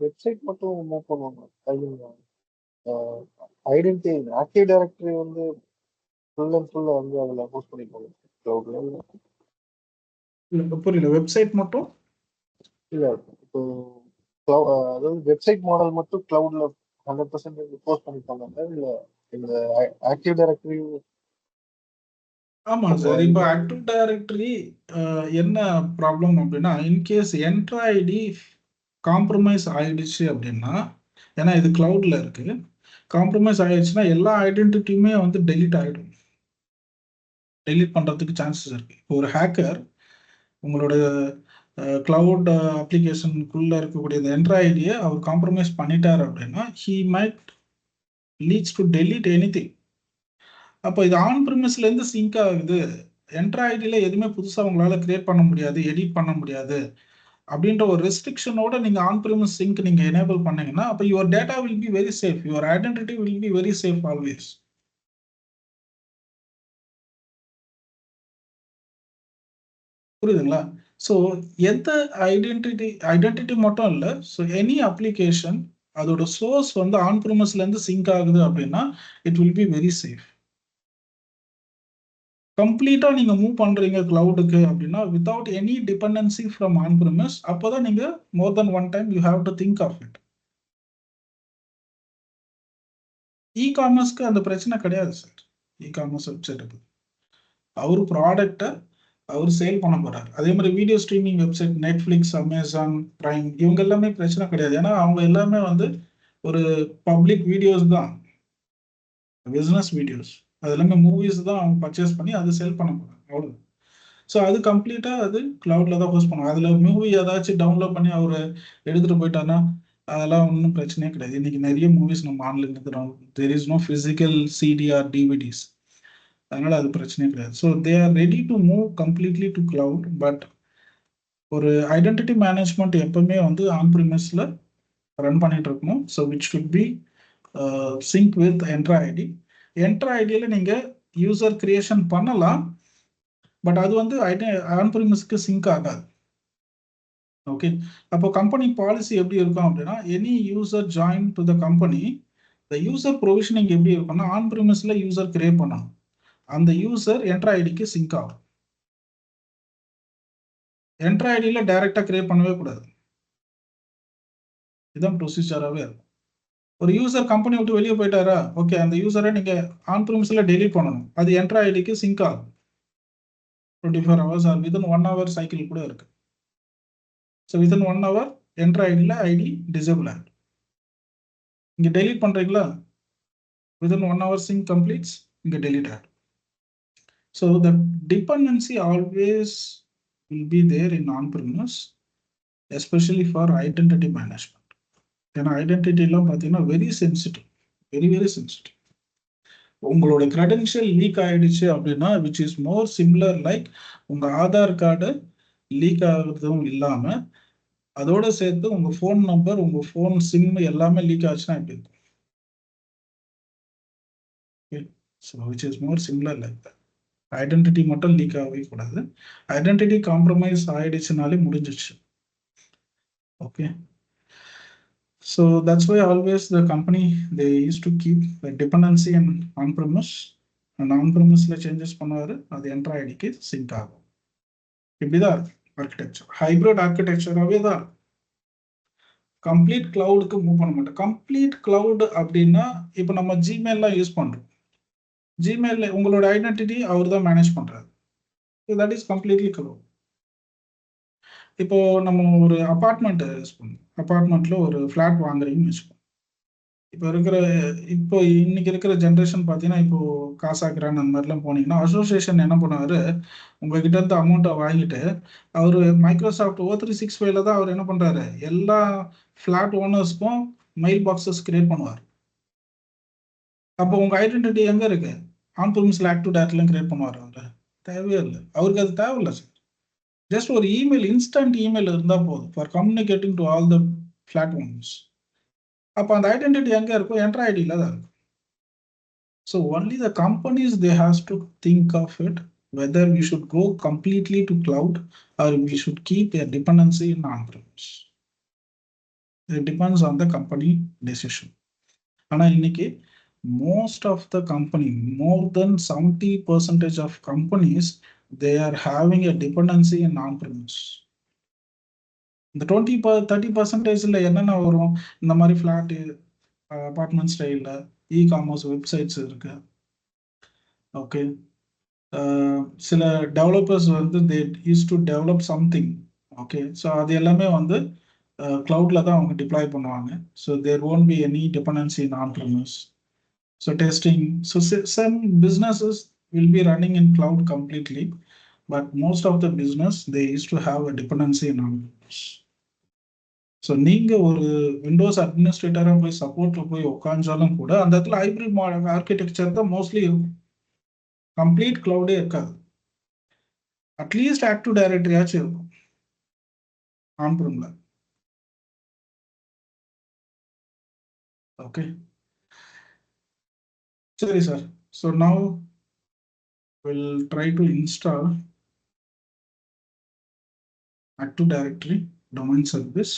வெப்சைட் மட்டும் மூவ் பண்ணுவாங்க, ஐடென்டிட்டி ஆக்டிவ் டைரக்டரி வந்து ஃபுல் அண்ட் ஃபுல் வந்து அதுல ஹோஸ்ட் பண்ணிப்பாங்க கிளவுட்ல. புரியல, வெப்சைட் மட்டும் இல்ல இப்போ அதாவது வெப்சைட் மாடல் மட்டும் கிளவுட்ல 100% ஹோஸ்ட் பண்ணிப்பாங்க இல்ல இந்த ஆக்டிவ் டைரக்டரி. ஆமா சார். இப்போ ஆக்டிவ் டைரக்டரி என்ன ப்ராப்ளம் அப்படின்னா, இன்கேஸ் என்ட்ரு ஐடி காம்ப்ரமைஸ் ஆயிடுச்சு அப்படின்னா, ஏன்னா இது கிளவுட்ல இருக்கு, காம்ப்ரமைஸ் ஆயிடுச்சுன்னா எல்லா ஐடென்டிட்டியுமே வந்து டெலீட் ஆகிடும். டெலீட் பண்ணுறதுக்கு சான்சஸ் இருக்கு. இப்போ ஒரு ஹேக்கர் உங்களோட கிளவுட் அப்ளிகேஷனுக்குள்ள இருக்கக்கூடிய இந்த என்ட்ரு ஐடியை அவர் காம்ப்ரமைஸ் பண்ணிட்டார் அப்படின்னா, he might leads to delete anything. அப்போ இது ஆன் ப்ரிமிஸ்ல இருந்து சிங்க் ஆகுது, என்ட்ரு ஐடியில எதுவுமே புதுசா உங்களால கிரியேட் பண்ண முடியாது, எடிட் பண்ண முடியாது அப்படின்ற ஒரு ரெஸ்ட்ரிக்ஷனோட நீங்க ஆன் ப்ரிமிஸ் சிங்க் நீங்க எனேபிள் பண்ணீங்கன்னா, அப்போ your data will be very safe, your identity will be very safe always. புரியுதுங்களா? ஸோ எந்த ஐடென்டிட்டி மட்டும் இல்லை, ஸோ எனி அப்ளிகேஷன் அதோட சோர்ஸ் வந்து ஆன் ப்ரிமிஸ்ல இருந்து சிங்க் ஆகுது அப்படின்னா it will be very safe. கம்ப்ளீட்டா நீங்க மூவ் பண்றீங்க கிளவுடுக்கு அப்படின்னா without any dependency from on premise, அப்போதான் நீங்க more then one time you have to think of it. இ காமர்ஸ்க்கு அந்த பிரச்சனை கிடையாது சார். இ காமர்ஸ் வெப்சைட் அவர் ப்ராடக்டை அவர் சேல் பண்ண போறாரு. அதே மாதிரி video streaming website Netflix, Amazon prime இவங்க எல்லாமே பிரச்சனை கிடையாது. ஏன்னா அவங்க எல்லாமே வந்து ஒரு பப்ளிக் வீடியோஸ் தான், பிஸ்னஸ் வீடியோஸ், அது எல்லாமே மூவிஸ் தான் அவங்க பர்ச்சேஸ் பண்ணி அது சேல் பண்ண போறாங்க, அவ்வளோ. ஸோ அது கம்ப்ளீட்டாக அது கிளவுட்ல தான் ஹோஸ்ட் பண்ணுவாங்க. அதில் மூவி ஏதாச்சும் டவுன்லோட் பண்ணி அவர் எடுத்துகிட்டு போயிட்டான்னா அதெல்லாம் ஒன்றும் பிரச்சனையே கிடையாது. இன்னைக்கு நிறைய மூவிஸ் நம்ம ஆன்லைன் இருக்கிறோம், there is no physical CD or DVDs, அதனால அது பிரச்சனையே கிடையாது. So they are ready to move completely to cloud. But ஒரு ஐடென்டிட்டி மேனேஜ்மெண்ட் எப்பவுமே வந்து ஆன் ப்ரிமிஸ்ல ரன் பண்ணிட்டு இருக்கணும். So which should be sync with Entra ID. என்ட்ரு ஐடியில் நீங்கள் யூசர் கிரியேஷன் பண்ணலாம், பட் அது வந்து ஆன் ப்ரிமிஸ்க்கு சிங்க் ஆகாது. ஓகே, அப்போ கம்பெனி பாலிசி எப்படி இருக்கும் அப்படின்னா, any user join to the company, the user provisioning எப்படி இருக்கும்னா, ஆன் ப்ரிமிஸ்ல யூசர் கிரியேட் பண்ணணும், அந்த யூசர் என்ட்ரு ஐடிக்கு சிங்க் ஆகும். என்ட்ரு ஐடியில் டைரக்டா கிரியேட் பண்ணவே கூடாது, இதுதான் ப்ரொசீஜராகவே இருக்கும். ஒரு யூசர் கம்பெனி விட்டு வெளியே போயிட்டாரா, ஓகே, அந்த யூசரை நீங்க ஆன் ப்ரிமிஸ்ல டெலீட் பண்ணணும், அது என்ட்ரு ஐடிக்கு சிங்க் ஆகும். 24 hours or within 1 hour cycle கூட இருக்கு. ஸோ வித்தின் 1 hour என்ட்ரு ஐடியில் ஐடி டிசேபிள் ஆகிடும். இங்கே டெலீட் பண்ணுறீங்களா, வித்தின் 1 hour சிங்க் கம்ப்ளீட்ஸ், இங்கே டெலீட் ஆகிடும். So the dependency always will be there in on premise, especially for identity management. ஏன்னா ஐடென்டிட்டிலாம் பார்த்தீங்கன்னா வெரி சென்சிட்டிவ், வெரி சென்சிட்டிவ். உங்களோட கிரெடென்ஷியல் லீக் ஆயிடுச்சு அப்படின்னா, which is more similar like உங்க ஆதார் கார்டு லீக் ஆகுறதும் இல்லாம அதோட சேர்த்து உங்க ஃபோன் நம்பர், உங்க ஃபோன் சிம் எல்லாமே லீக் ஆச்சுன்னா எப்படி இருக்கும்? So which is more similar like that. Identity மட்டும் லீக் ஆகவே கூடாது, ஐடென்டிட்டி காம்ப்ரமைஸ் ஆயிடுச்சுனாலே முடிஞ்சிச்சு. Okay, so that's why always the company they used to keep the dependency in on-premise, and on-premisல changes பண்ணுவாரு, அது என்ட்ரு ஐடிக்கு சிங்க் ஆகும். இப்படிதான் ஆர்கிடெக்சர், ஹைப்ரிட் ஆர்கிடெக்சராகவே தான். கம்ப்ளீட் கிளவுடுக்கு மூவ் பண்ண மாட்டோம். கம்ப்ளீட் கிளவுட் அப்படின்னா இப்போ நம்ம ஜிமெயிலாம் யூஸ் பண்றோம், ஜிமெயில உங்களோட ஐடென்டிட்டி அவர் தான் மேனேஜ் பண்றாரு, தட் இஸ் கம்ப்ளீட்லி கிளவுட். இப்போ நம்ம ஒரு அப்பார்ட்மெண்ட் யூஸ் பண்ணுவோம், அப்பார்ட்மெண்ட்ல ஒரு ஃபிளாட் வாங்குறீங்கன்னு வச்சுப்போம். இப்போ இன்னைக்கு இருக்கிற ஜென்ரேஷன் பார்த்தீங்கன்னா, இப்போ காசா கிராண்ட் அந்த மாதிரிலாம் போனீங்கன்னா, அசோசியேஷன் என்ன பண்ணுவாரு, உங்ககிட்ட இருந்து அமௌண்ட்டை வாங்கிட்டு அவர் மைக்ரோசாஃப்ட் O365ல தான் அவர் என்ன பண்றாரு, எல்லா ஃபிளாட் ஓனர்ஸ்க்கும் மெயில் பாக்ஸஸ் கிரியேட் பண்ணுவார். அப்போ உங்க ஐடென்டிட்டி எங்க இருக்கு, ஆன் ப்ரிமிஸ்ல ஆக்டிவ் டைரக்டரியில கிரியேட் பண்ணுவார் அவரு? தேவையே இல்லை, அவருக்கு அது தேவையில்லை சார். ஜஸ்ட் ஒரு இமெயில், இன்ஸ்டன்ட் இமெயில் இருந்தால் போதும் for communicating to all the flat owners. அப்போ அந்த ஐடென்டிட்டி எங்கே இருக்கும், என்ட்ரு ஐடியில் தான் இருக்கும். So only the companies they has to think of it whether we should go completely to cloud or we should keep a dependency in on premise. It depends on the company decision. ஆனால் இன்னைக்கு most of the company, more than 70% of companies, they are having a dependency in on-premise. இந்த 30% என்னென்ன வரும், இந்த மாதிரி flat apartment ஸ்டைல்ல e-commerce websites இருக்கு. Okay, சில டெவலப்பர்ஸ் வந்து they use to develop something. Okay, so அது எல்லாமே வந்து கிளவுட்ல தான் அவங்க டிப்ளாய் பண்ணுவாங்க. So there won't be any dependency in on premise. So testing, so some businesses will be running in cloud completely, but most of the business they use to have a dependency in on premise. So நீங்க ஒரு Windows அட்மினிஸ்ட்ரேட்டரா போய் சப்போர்ட்ல போய் உட்காந்தாலும் கூட அந்த இடத்துல hybrid model architecture தான் mostly இருக்கும். Complete கிளவுடே இருக்காது. அட்லீஸ்ட் ஆக்டிவ் டைரக்டரியாச்சும் இருக்கும் ஆன்-பிரிம்ல. ஓகே, சரி sir. So now will try to install active directory domain service.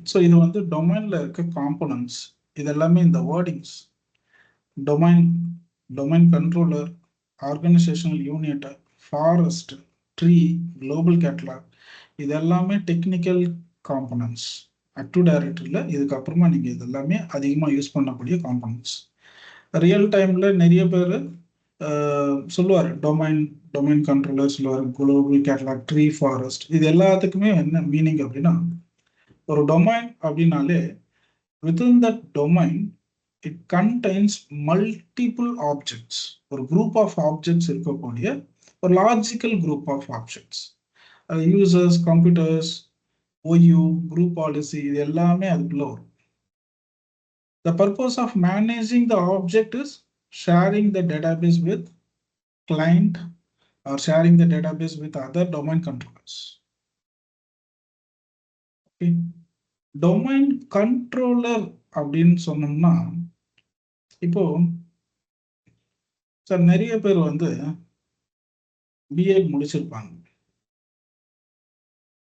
So இது வந்து டொமைன்ல இருக்க காம்போனன்ட்ஸ், இது எல்லாமே இந்த wordings. Domain controller, organisational unit, forest, tree, global catalogue, இது எல்லாமே டெக்னிக்கல் காம்போனன்ட்ஸ் ஆக்டிவ் டைரக்டரியில். இதுக்கப்புறமா நீங்கள் இது எல்லாமே அதிகமாக யூஸ் பண்ணக்கூடிய காம்போனன்ட்ஸ். ரியல் டைமில் நிறைய பேர் சொல்லுவார், டொமைன் கண்ட்ரோலர் சொல்லுவார், குளோபல் கேட்டலாக், ட்ரீ, ஃபாரஸ்ட், இது எல்லாத்துக்குமே என்ன மீனிங் அப்படின்னா, ஒரு டொமைன் அப்படின்னாலே within that domain it contains multiple objects. ஒரு குரூப் ஆஃப் ஆப்ஜெக்ட்ஸ் இருக்கக்கூடிய ஒரு logical group of objects. Users, computers, OU, group policy, இது எல்லாமே அதுக்குள்ள வரும். The purpose of managing the object is sharing the database with client or sharing the database with other domain controllers. Okay. Domain controller அப்படின்னு சொன்னோம்னா, இப்போ sir நிறைய பேர் வந்து BEd முடிச்சிருப்பாங்க.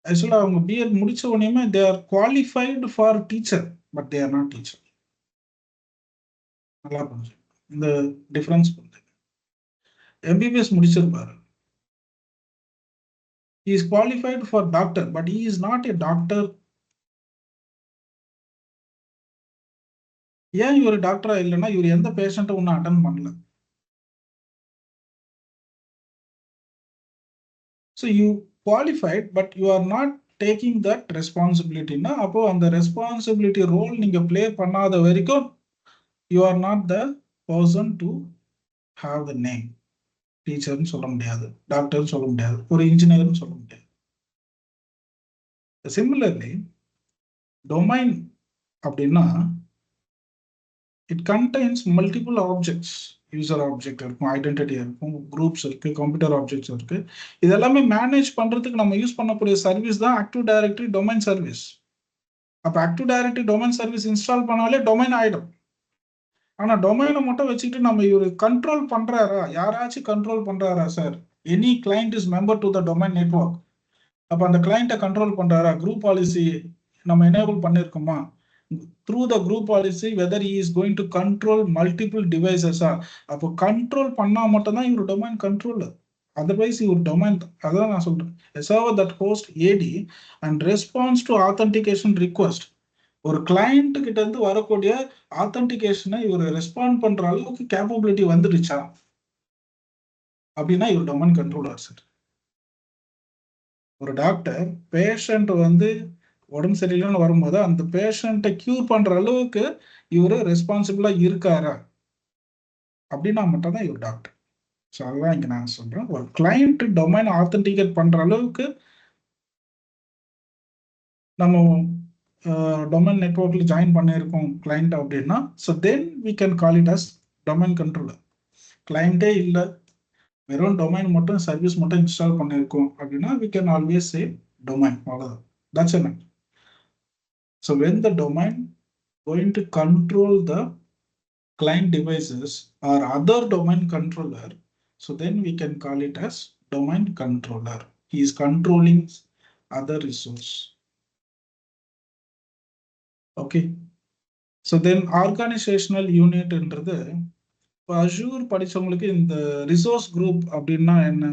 ஆக்சுவலாக அவங்க BEd முடிச்ச உடனே they are qualified for teacher, but they are not teacher. நல்லா புரிஞ்சு இந்த டிஃபரன்ஸ் புரிஞ்சு. MBBS முடிச்சிருப்பாரு, he is qualified for doctor, but he is not a doctor. ஏன் இவர் டாக்டரா இல்லைன்னா இவர் எந்த பேஷண்ட்டை ஒன்றும் அட்டன் பண்ணல. So you qualified but you are not taking that ரெஸ்பான்சிபிலிட்டின்னா, அப்போ அந்த ரெஸ்பான்சிபிலிட்டி ரோல் நீங்க பிளே பண்ணாத வரைக்கும் you are not the person to have the name. டீச்சர்னு சொல்ல முடியாது, டாக்டர்னு சொல்ல முடியாது, ஒரு இன்ஜினியர்னு சொல்ல முடியாது. சிமிலர்லி டொமைன் அப்படின்னா it contains multiple objects. User object இருக்கும், ஐடென்டிட்டி இருக்கும், குரூப்ஸ் இருக்கு, கம்ப்யூட்டர் ஆப்ஜெக்ட்ஸ் இருக்கு. இது எல்லாமே மேனேஜ் பண்றதுக்கு நம்ம யூஸ் பண்ணக்கூடிய சர்வீஸ் தான் ஆக்டிவ் டைரக்டரி டொமைன் சர்வீஸ். அப்போ active directory domain service install பண்ணாலே டொமைன் ஆயிடும். ஆனா டொமைனை மட்டும் வச்சுக்கிட்டு நம்ம இவர் கண்ட்ரோல் பண்றாரா, யாராச்சும் கண்ட்ரோல் பண்றாரா sir? Any client is member to the domain network. அப்போ அந்த கிளைண்ட்டை கண்ட்ரோல் பண்றாரா? குரூப் பாலிசி நம்ம எனேபிள் பண்ணிருக்கோமா? through the group policy whether he is going to control multiple devices. அப்போ கண்ட்ரோல் பண்ணா மட்டும் தான் இவர் டொமைன் கண்ட்ரோலர். அதர்வைஸ் இவர் டொமைன், அதான் நான் சொல்றேன், a server that hosts AD and responds to authentication request. ஒரு கிளைண்ட் கிட்ட இருந்து வரக்கூடிய ஆத்தன்டிகேஷனை இவர் ரெஸ்பாண்ட் பண்ற அளவுக்கு கேப்பபிலிட்டி வந்துடுச்சா அப்படின்னா இவர் டொமைன் கண்ட்ரோலர் சார். ஒரு டாக்டர் பேஷண்ட் வந்து உடம்பு சரியில்லைன்னு வரும்போது அந்த பேஷண்ட்டை கியூர் பண்ற அளவுக்கு இவர் ரெஸ்பான்சிபிளா இருக்காரா அப்படின்னா மட்டும் தான் இவர் டாக்டர். ஸோ அதுதான் இங்க நான் சொல்றேன், ஒரு கிளைண்ட் டொமைன் ஆத்தன்டிகேட் பண்ற அளவுக்கு நம்ம டொமைன் நெட்வொர்க்ல ஜாயின் பண்ணியிருக்கோம் கிளைண்ட் அப்படின்னா, so then we can call it as domain controller. கிளைண்டே இல்லை, வெறும் டொமைன் மட்டும் சர்வீஸ் மட்டும் இன்ஸ்டால் பண்ணியிருக்கோம் அப்படின்னா we can always say domain. அவ்வளோதான், that's it. So when the domain going to control the client devices or other domain controller, so then we can call it as domain controller. He is controlling other resource. Okay. So then organisational யூனிட்ன்றது இப்போ Azure படிச்சவங்களுக்கு இந்த resource group அப்படின்னா என்ன?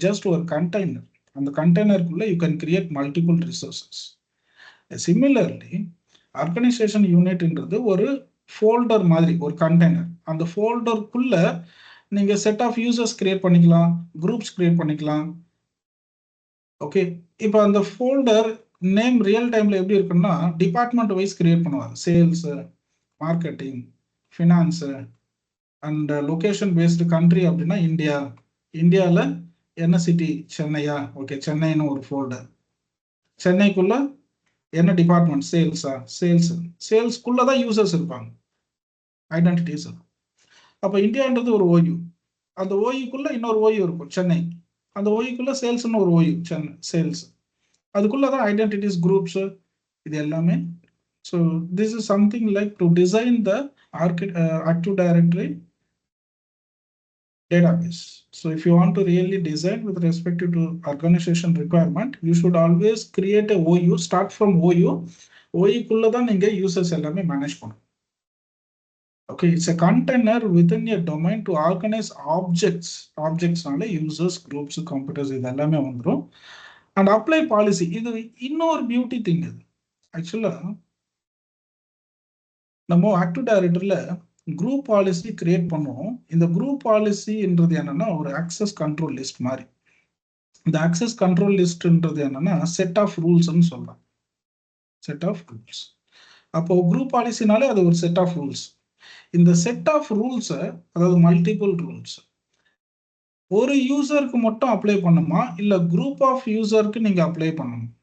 Just ஒரு container. அந்த கண்டெய்னருக்குள்ள you can create multiple resources. Similarly organisation யூனிட்ன்றது ஒரு ஃபோல்டர் மாதிரி, ஒரு கண்டெய்னர். அந்த ஃபோல்டருக்குள்ள நீங்க செட் ஆஃப் யூசர்ஸ் கிரியேட் பண்ணிக்கலாம், குரூப்ஸ் கிரியேட் பண்ணிக்கலாம். ஓகே, இப்போ அந்த ஃபோல்டர் நேம் ரியல் டைம்ல எப்படி இருக்குன்னா டிபார்ட்மெண்ட் வைஸ் கிரியேட் பண்ணுவாங்க. Sales, marketing, finance and location based country அப்படின்னா இந்தியா. இந்தியாவில் என்ன சிட்டி? சென்னையா? ஓகே, சென்னைன்னு ஒரு ஃபோல்டர். சென்னைக்குள்ள என்ன டிபார்ட்மெண்ட்? சேல்ஸா? சேல்ஸ். சேல்ஸ்க்குள்ள தான் யூசர்ஸ் இருப்பாங்க, ஐடென்டிட்டிஸ். அப்போ இந்தியான்றது ஒரு ஓயு, அந்த ஓயுக்குள்ள இன்னொரு ஓயு இருக்கும் சென்னை, அந்த ஓயுக்குள்ள சேல்ஸ்னு ஒரு ஓயு சென்னை சேல்ஸ், அதுக்குள்ளதான் ஐடென்டிட்டிஸ், குரூப்ஸ், இது எல்லாமே. So this is something like to design the Active Directory database. So if you want to really design with respect to organization requirement, you should always create a OU, start from OU. OU kulla da neenga users ellame manage panum. Okay, it's a container within a domain to organize objects. Objects nale users, groups, computers idellame vandrum. And apply policy. Idu innor beauty thing idu. Actually நம்ம active டைரக்டரியில group policy create பண்ணுவோம். இந்த group பாலிசின்றது என்னன்னா ஒரு access control list மாதிரி. இந்த access control லிஸ்ட்ன்றது என்னன்னா set of ரூல்ஸ்ன்னு சொல்லலாம். Set of rules. அப்போ குரூப் பாலிசினாலே அது ஒரு செட் ஆஃப் ரூல்ஸ். இந்த செட் ஆஃப் ரூல்ஸை, அதாவது மல்டிபிள் ரூல்ஸ், ஒரு யூசருக்கு மட்டும் அப்ளை பண்ணுமா இல்ல குரூப் ஆஃப் யூசருக்கு நீங்க அப்ளை பண்ணணும்?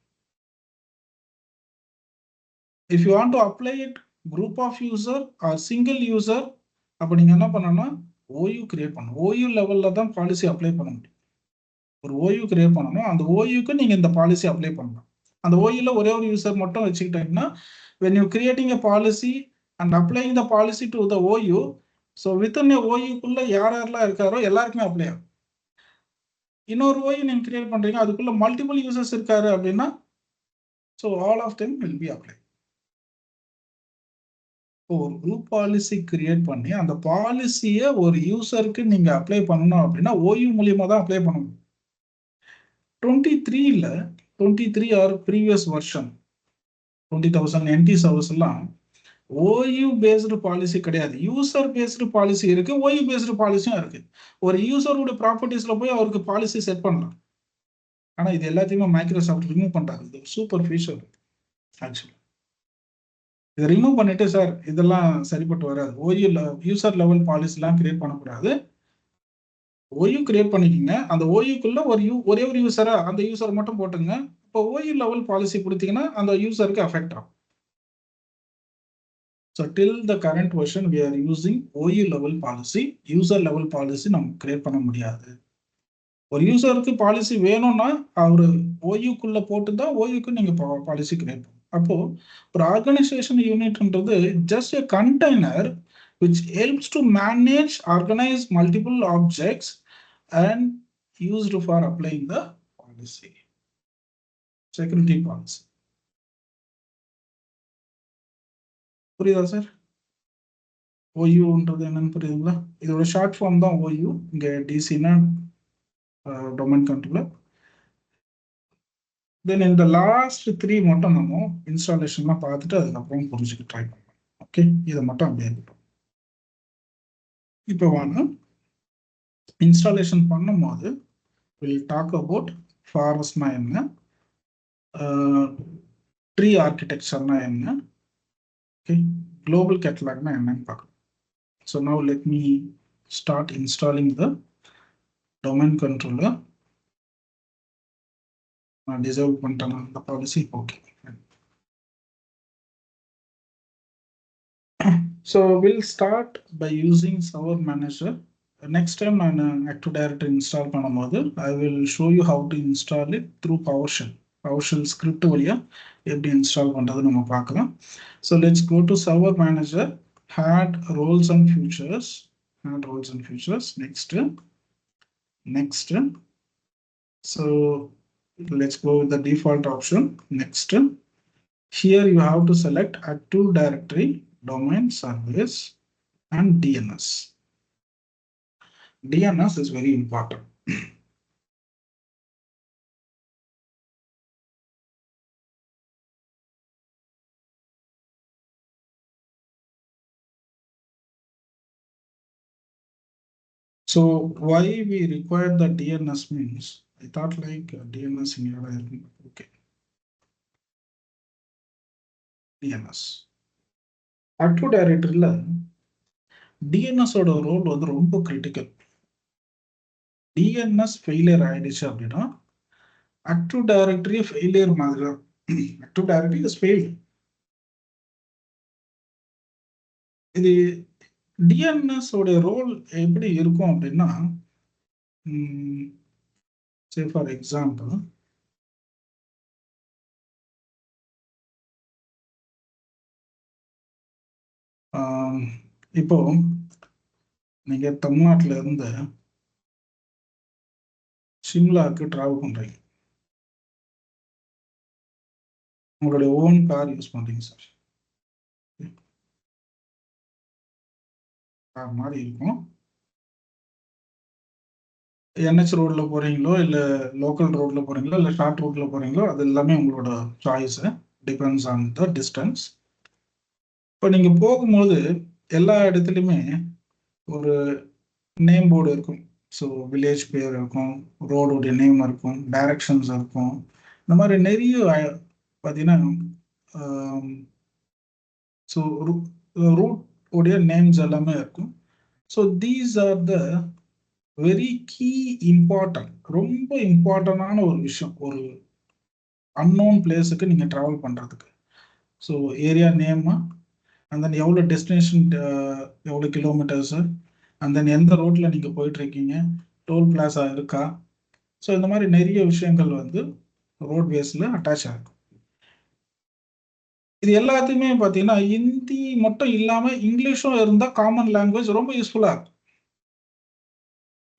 If you want to apply it group of user or single user, அப்ப நீங்க என்ன பண்ணணும்னா OU கிரியேட் பண்ணணும். OU லெவல்ல தான் பாலிசி அப்ளை பண்ண முடியும். ஒரு OU கிரியேட் பண்ணணும். அந்த OUக்கு நீங்க இந்த பாலிசி அப்ளை பண்ணலாம். அந்த OUல ஒரே ஒரு யூசர் மட்டும் வச்சுக்கிட்டீங்கன்னா when you creating a policy and applying the policy to the OU, so within a OUக்குள்ள யாரெல்லாம் இருக்காரோ எல்லாருக்குமே அப்ளை ஆகும். இன்னொரு OU நீங்க கிரியேட் பண்றீங்க, அதுக்குள்ள மல்டிபிள் யூசர்ஸ் இருக்காரு அப்படின்னா so all of them will be applied. ஒரு குரூப் பாலிசி கிரியேட் பண்ணி அந்த பாலிசியை ஒரு யூசருக்கு நீங்க அப்ளை பண்ணணும் அப்படின்னா OU மூலியமா தான் அப்ளை பண்ண முடியும். 23 or previous version 20,000 NT servers எல்லாம் OU பேஸ்டு பாலிசி கிடையாது, யூசர் பேஸ்டு பாலிசி இருக்கு, OU பேஸ்டு பாலிசியும் இருக்கு. ஒரு யூசரோட ப்ராப்பர்ட்டிஸ்ல போய் அவருக்கு பாலிசி செட் பண்ணலாம். ஆனா இது எல்லாத்தையுமே மைக்ரோசாஃப்ட் ரிமூவ் பண்றாங்க. இது சூப்பர் ஃபீச்சர் ஆக்சுவலி. இதை ரிமூவ் பண்ணிட்டு சார் இதெல்லாம் சரிப்பட்டு வராது, OU யூசர் லெவல் பாலிசி எல்லாம் கிரியேட் பண்ணக்கூடாது, OU கிரியேட் பண்ணிக்கிங்க, அந்த OUக்குள்ள ஒரே ஒரு யூசரா அந்த யூசர் மட்டும் போட்டுங்க. இப்போ OU லெவல் பாலிசி கொடுத்தீங்கன்னா அந்த யூசருக்கு அஃபெக்ட் ஆகும். So till the current version we are using OU level policy, user level policy நம்ம கிரியேட் பண்ண முடியாது. ஒரு யூசருக்கு பாலிசி வேணும்னா அவரு OUக்குள்ள போட்டு தான் OUக்கு நீங்க பாலிசி கிரியேட் பண்ணணும். அப்போ ஒரு ஆர்கனைசேஷன் யூனிட்ன்றது just a container which helps to manage, organize multiple objects and used for applying the policy, security policy. புரியுதா சார்? OUன்றது என்னன்னு புரியுதுங்களா? இதோட ஷார்ட் ஃபார்ம் தான் OU. இங்க டிசினா டொமைன் கண்ட்ரோலர். தென் இந்த லாஸ்ட் 3 மட்டும் நம்ம இன்ஸ்டாலேஷன்லாம் பார்த்துட்டு அதுக்கப்புறம் புரிஞ்சுக்க ட்ரை பண்ணலாம். ஓகே, இதை மட்டும் அப்படியே இருக்கட்டும். இப்போ வாங்க இன்ஸ்டாலேஷன் பண்ணும்போது வில் டாக் அபவுட் ஃபாரஸ்ட்னா என்ன, ட்ரீ ஆர்கிடெக்சர்னா என்ன, ஓகே, குளோபல் கேட்டலாக்னா என்னன்னு பார்க்கலாம். So now let me start installing the domain controller. நான் டிசேபிள் பண்ணிட்டேன் அந்த policy. Okay, so we'll start by using server manager. Next time நான் Active Directory install பண்ணும்போது I will show you how to install it through PowerShell script வழியா எப்படி install பண்றது நம்ம பார்க்கலாம். So let's go to server manager, add roles and features, next. So let's go with the default option. Next, here you have to select Active Directory domain service and DNS. DNS is very important. So why we require the DNS means, I thought like DNS in your okay. DNS. Active Directory DNS ஓட role வந்து ரொம்ப critical. DNS failure ஆயிடுச்சு அப்படின்னா Active Directory failure மாதிரி. Active Directory is failed. இது DNS ஓட role எப்படி இருக்கும் அப்படின்னா, say for example, இப்போ நீங்க தமிழ்நாட்டில இருந்து சிம்லாக்கு டிராவல் பண்றீங்க, உங்களுடைய ஓன் கார் யூஸ் பண்றீங்க சார். கார் மாதிரி இருக்கும். என்ஹெச் ரோட்ல போறீங்களோ இல்ல லோக்கல் ரோட்ல போறீங்களோ இல்ல ஷார்ட் ரூட்ல போறீங்களோ அது எல்லாமே உங்களோட choice, depends on the distance. இப்போ நீங்க போகும்போது எல்லா இடத்துலையுமே ஒரு நேம் போர்டு இருக்கும். ஸோ வில்லேஜ் பேர் இருக்கும், ரோடுடைய நேம் இருக்கும், டைரக்ஷன்ஸ் இருக்கும். இந்த மாதிரி நிறைய பார்த்தீங்கன்னா ஸோ ரூட் உடைய நேம்ஸ் எல்லாமே இருக்கும். So these are the very key important, ரொம்ப இம்பார்ட்டண்டான ஒரு விஷயம் ஒரு அன்னோன் பிளேஸுக்கு நீங்கள் ட்ராவல் பண்ணுறதுக்கு. So area name, and then எவ்வளோ டெஸ்டினேஷன், எவ்வளோ கிலோமீட்டர்ஸு, அண்ட் தென் எந்த ரோட்டில் நீங்கள் போயிட்டுருக்கீங்க, டோல் பிளாஸா இருக்கா. ஸோ இந்த மாதிரி நிறைய விஷயங்கள் வந்து ரோட்வேஸில் அட்டாச் ஆகும். இது எல்லாத்தையுமே பார்த்தீங்கன்னா ஹிந்தி மட்டும் இல்லாமல் இங்கிலீஷும் இருந்தால் காமன் லாங்குவேஜ் ரொம்ப யூஸ்ஃபுல்லாக இருக்கும்.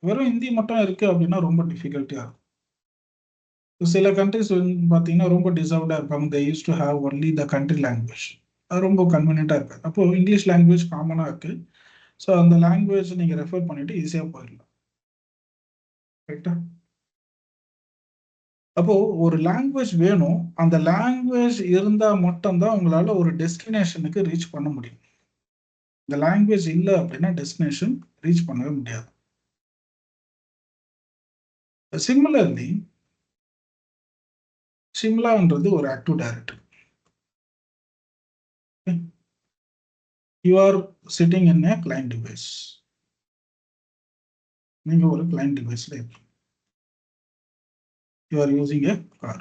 வெறும் ஹிந்தி மட்டும் இருக்குது அப்படின்னா ரொம்ப டிஃபிகல்ட்டியாக இருக்கும். சில கண்ட்ரிஸ் வந்து பார்த்தீங்கன்னா ரொம்ப டிசர்வ்டாக இருப்பாங்க. They use to have only the country language. அது ரொம்ப கன்வீனியண்ட்டாக இருக்காது. அப்போது இங்கிலீஷ் லாங்குவேஜ் காமனாக இருக்குது. ஸோ அந்த லாங்குவேஜ் நீங்கள் ரெஃபர் பண்ணிவிட்டு ஈஸியாக போயிடலாம். கரெக்டா? அப்போது ஒரு லாங்குவேஜ் வேணும். அந்த லாங்குவேஜ் இருந்தால் மட்டும்தான் உங்களால் ஒரு டெஸ்டினேஷனுக்கு ரீச் பண்ண முடியும். இந்த லாங்குவேஜ் இல்லை அப்படின்னா டெஸ்டினேஷன் ரீச் பண்ணவே முடியாது. சிமிலர்லி சிம்லான்றது ஒரு active directory. You are sitting in a client device. நீங்க ஒரு client deviceல இருக்கீங்க. You are using a car.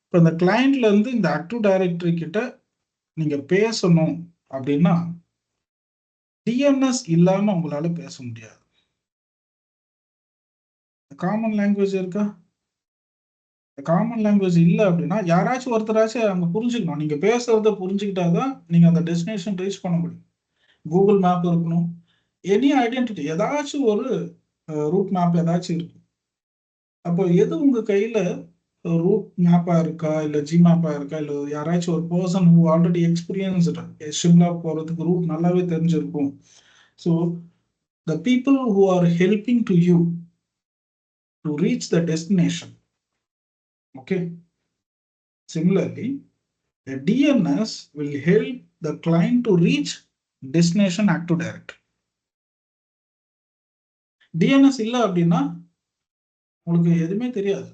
இப்போ இந்த கிளைண்ட்ல இருந்து இந்த ஆக்டிவ் டைரக்டரி கிட்ட நீங்க பேசணும் அப்படின்னா டிஎன்எஸ் இல்லாம உங்களால பேச முடியாது. காமன் லாங்குவேஜ் இருக்கா? காமன் லாங்குவேஜ் இல்லை அப்படின்னா யாராச்சும் ஒருத்தராச்சும் அங்கே புரிஞ்சுக்கணும். நீங்கள் பேசுறத புரிஞ்சுக்கிட்டாதான் நீங்கள் அந்த டெஸ்டினேஷன் ரீச் பண்ண முடியும். கூகுள் மேப் இருக்கணும், எனி ஐடென்டிட்டி, ஏதாச்சும் ஒரு ரூட் மேப் ஏதாச்சும் இருக்கு. அப்போ எது உங்கள் கையில் ரூட் மேப்பாக இருக்கா, இல்லை ஜி மேப்பாக இருக்கா, இல்லை யாராச்சும் ஒரு person who already experienced Shimla போகிறதுக்கு ரூட் நல்லாவே தெரிஞ்சிருக்கும். So the people who are helping to you to reach the destination. Okay. Similarly, the DNS will help the client to reach destination Active Directory. DNS இல்லை அப்படின்னா உங்களுக்கு எதுவுமே தெரியாது.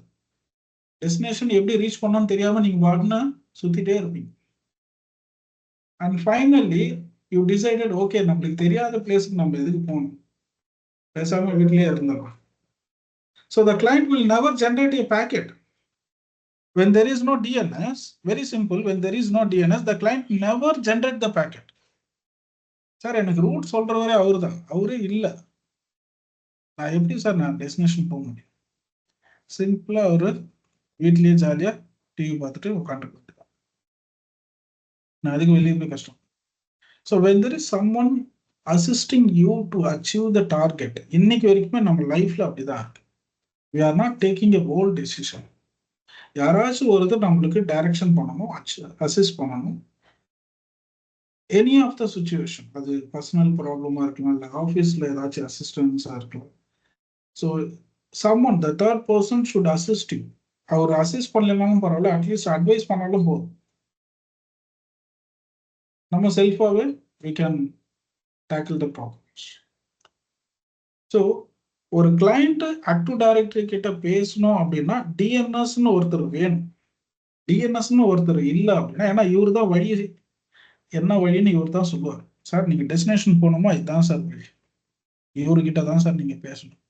Destination எப்படி reach பண்ணணும்னு தெரியாம நீங்க பாட்டுன்னு சுத்திட்டே இருப்பீங்க. And finally you decided, okay நம்மளுக்கு தெரியாத பிளேஸுக்கு நம்ம எதுக்கு போகணும், பேசாம வீட்லயே இருந்துடலாம். So the client will never generate a packet. When there is no DNS, very simple, when there is no DNS, the client never generate the packet. Sir எனக்கு ரூட் சொல்றவரே அவரு தான், அவரே இல்லை, நான் எப்படி சார் நான் டெஸ்டினேஷன் போக முடியும்? சிம்பிளா அவரு வீட்லயே ஜாலியா டிவி பார்த்துட்டு உட்காந்துட்டு, நான் அதுக்கு வெளியே போய் கஷ்டம். So when there is someone assisting you to achieve the target, இன்னைக்கு வரைக்குமே நம்ம லைஃப்ல அப்படிதான் இருக்கு. We are not taking a bold decision. யாராச்சும் ஒருத்தர் நம்மளுக்கு டைரக்ஷன் பண்ணணும், அசிஸ்ட் பண்ணணும். எனி ஆஃப் த சுச்சுவேஷன், அது பர்சனல் ப்ராப்ளமா இருக்கலாம், இல்லை ஆஃபீஸில் ஏதாச்சும் அசிஸ்டன்ஸாக இருக்கலாம். So someone the third person should assist you. அவர் அசிஸ்ட் பண்ணலனாலும் பரவாயில்ல, அட்லீஸ்ட் அட்வைஸ் பண்ணாலும் போதும். நம்ம செல்ஃபாகவே we can tackle the problems. So ஒரு கிளைண்ட் ஆக்டிவ் டைரக்டரி கிட்ட பேசணும் அப்படின்னா டிஎன்எஸ்ன்னு ஒருத்தர் வேணும். டிஎன்எஸ்ன்னு ஒருத்தர் இல்லை அப்படின்னா, ஏன்னா இவர் தான் வழி, என்ன வழின்னு இவர் தான் சொல்லுவார். சார் நீங்கள் டெஸ்டினேஷன் போகணுமா, இதுதான் சார் வழி, இவர்கிட்ட தான் சார் நீங்கள் பேசணும்.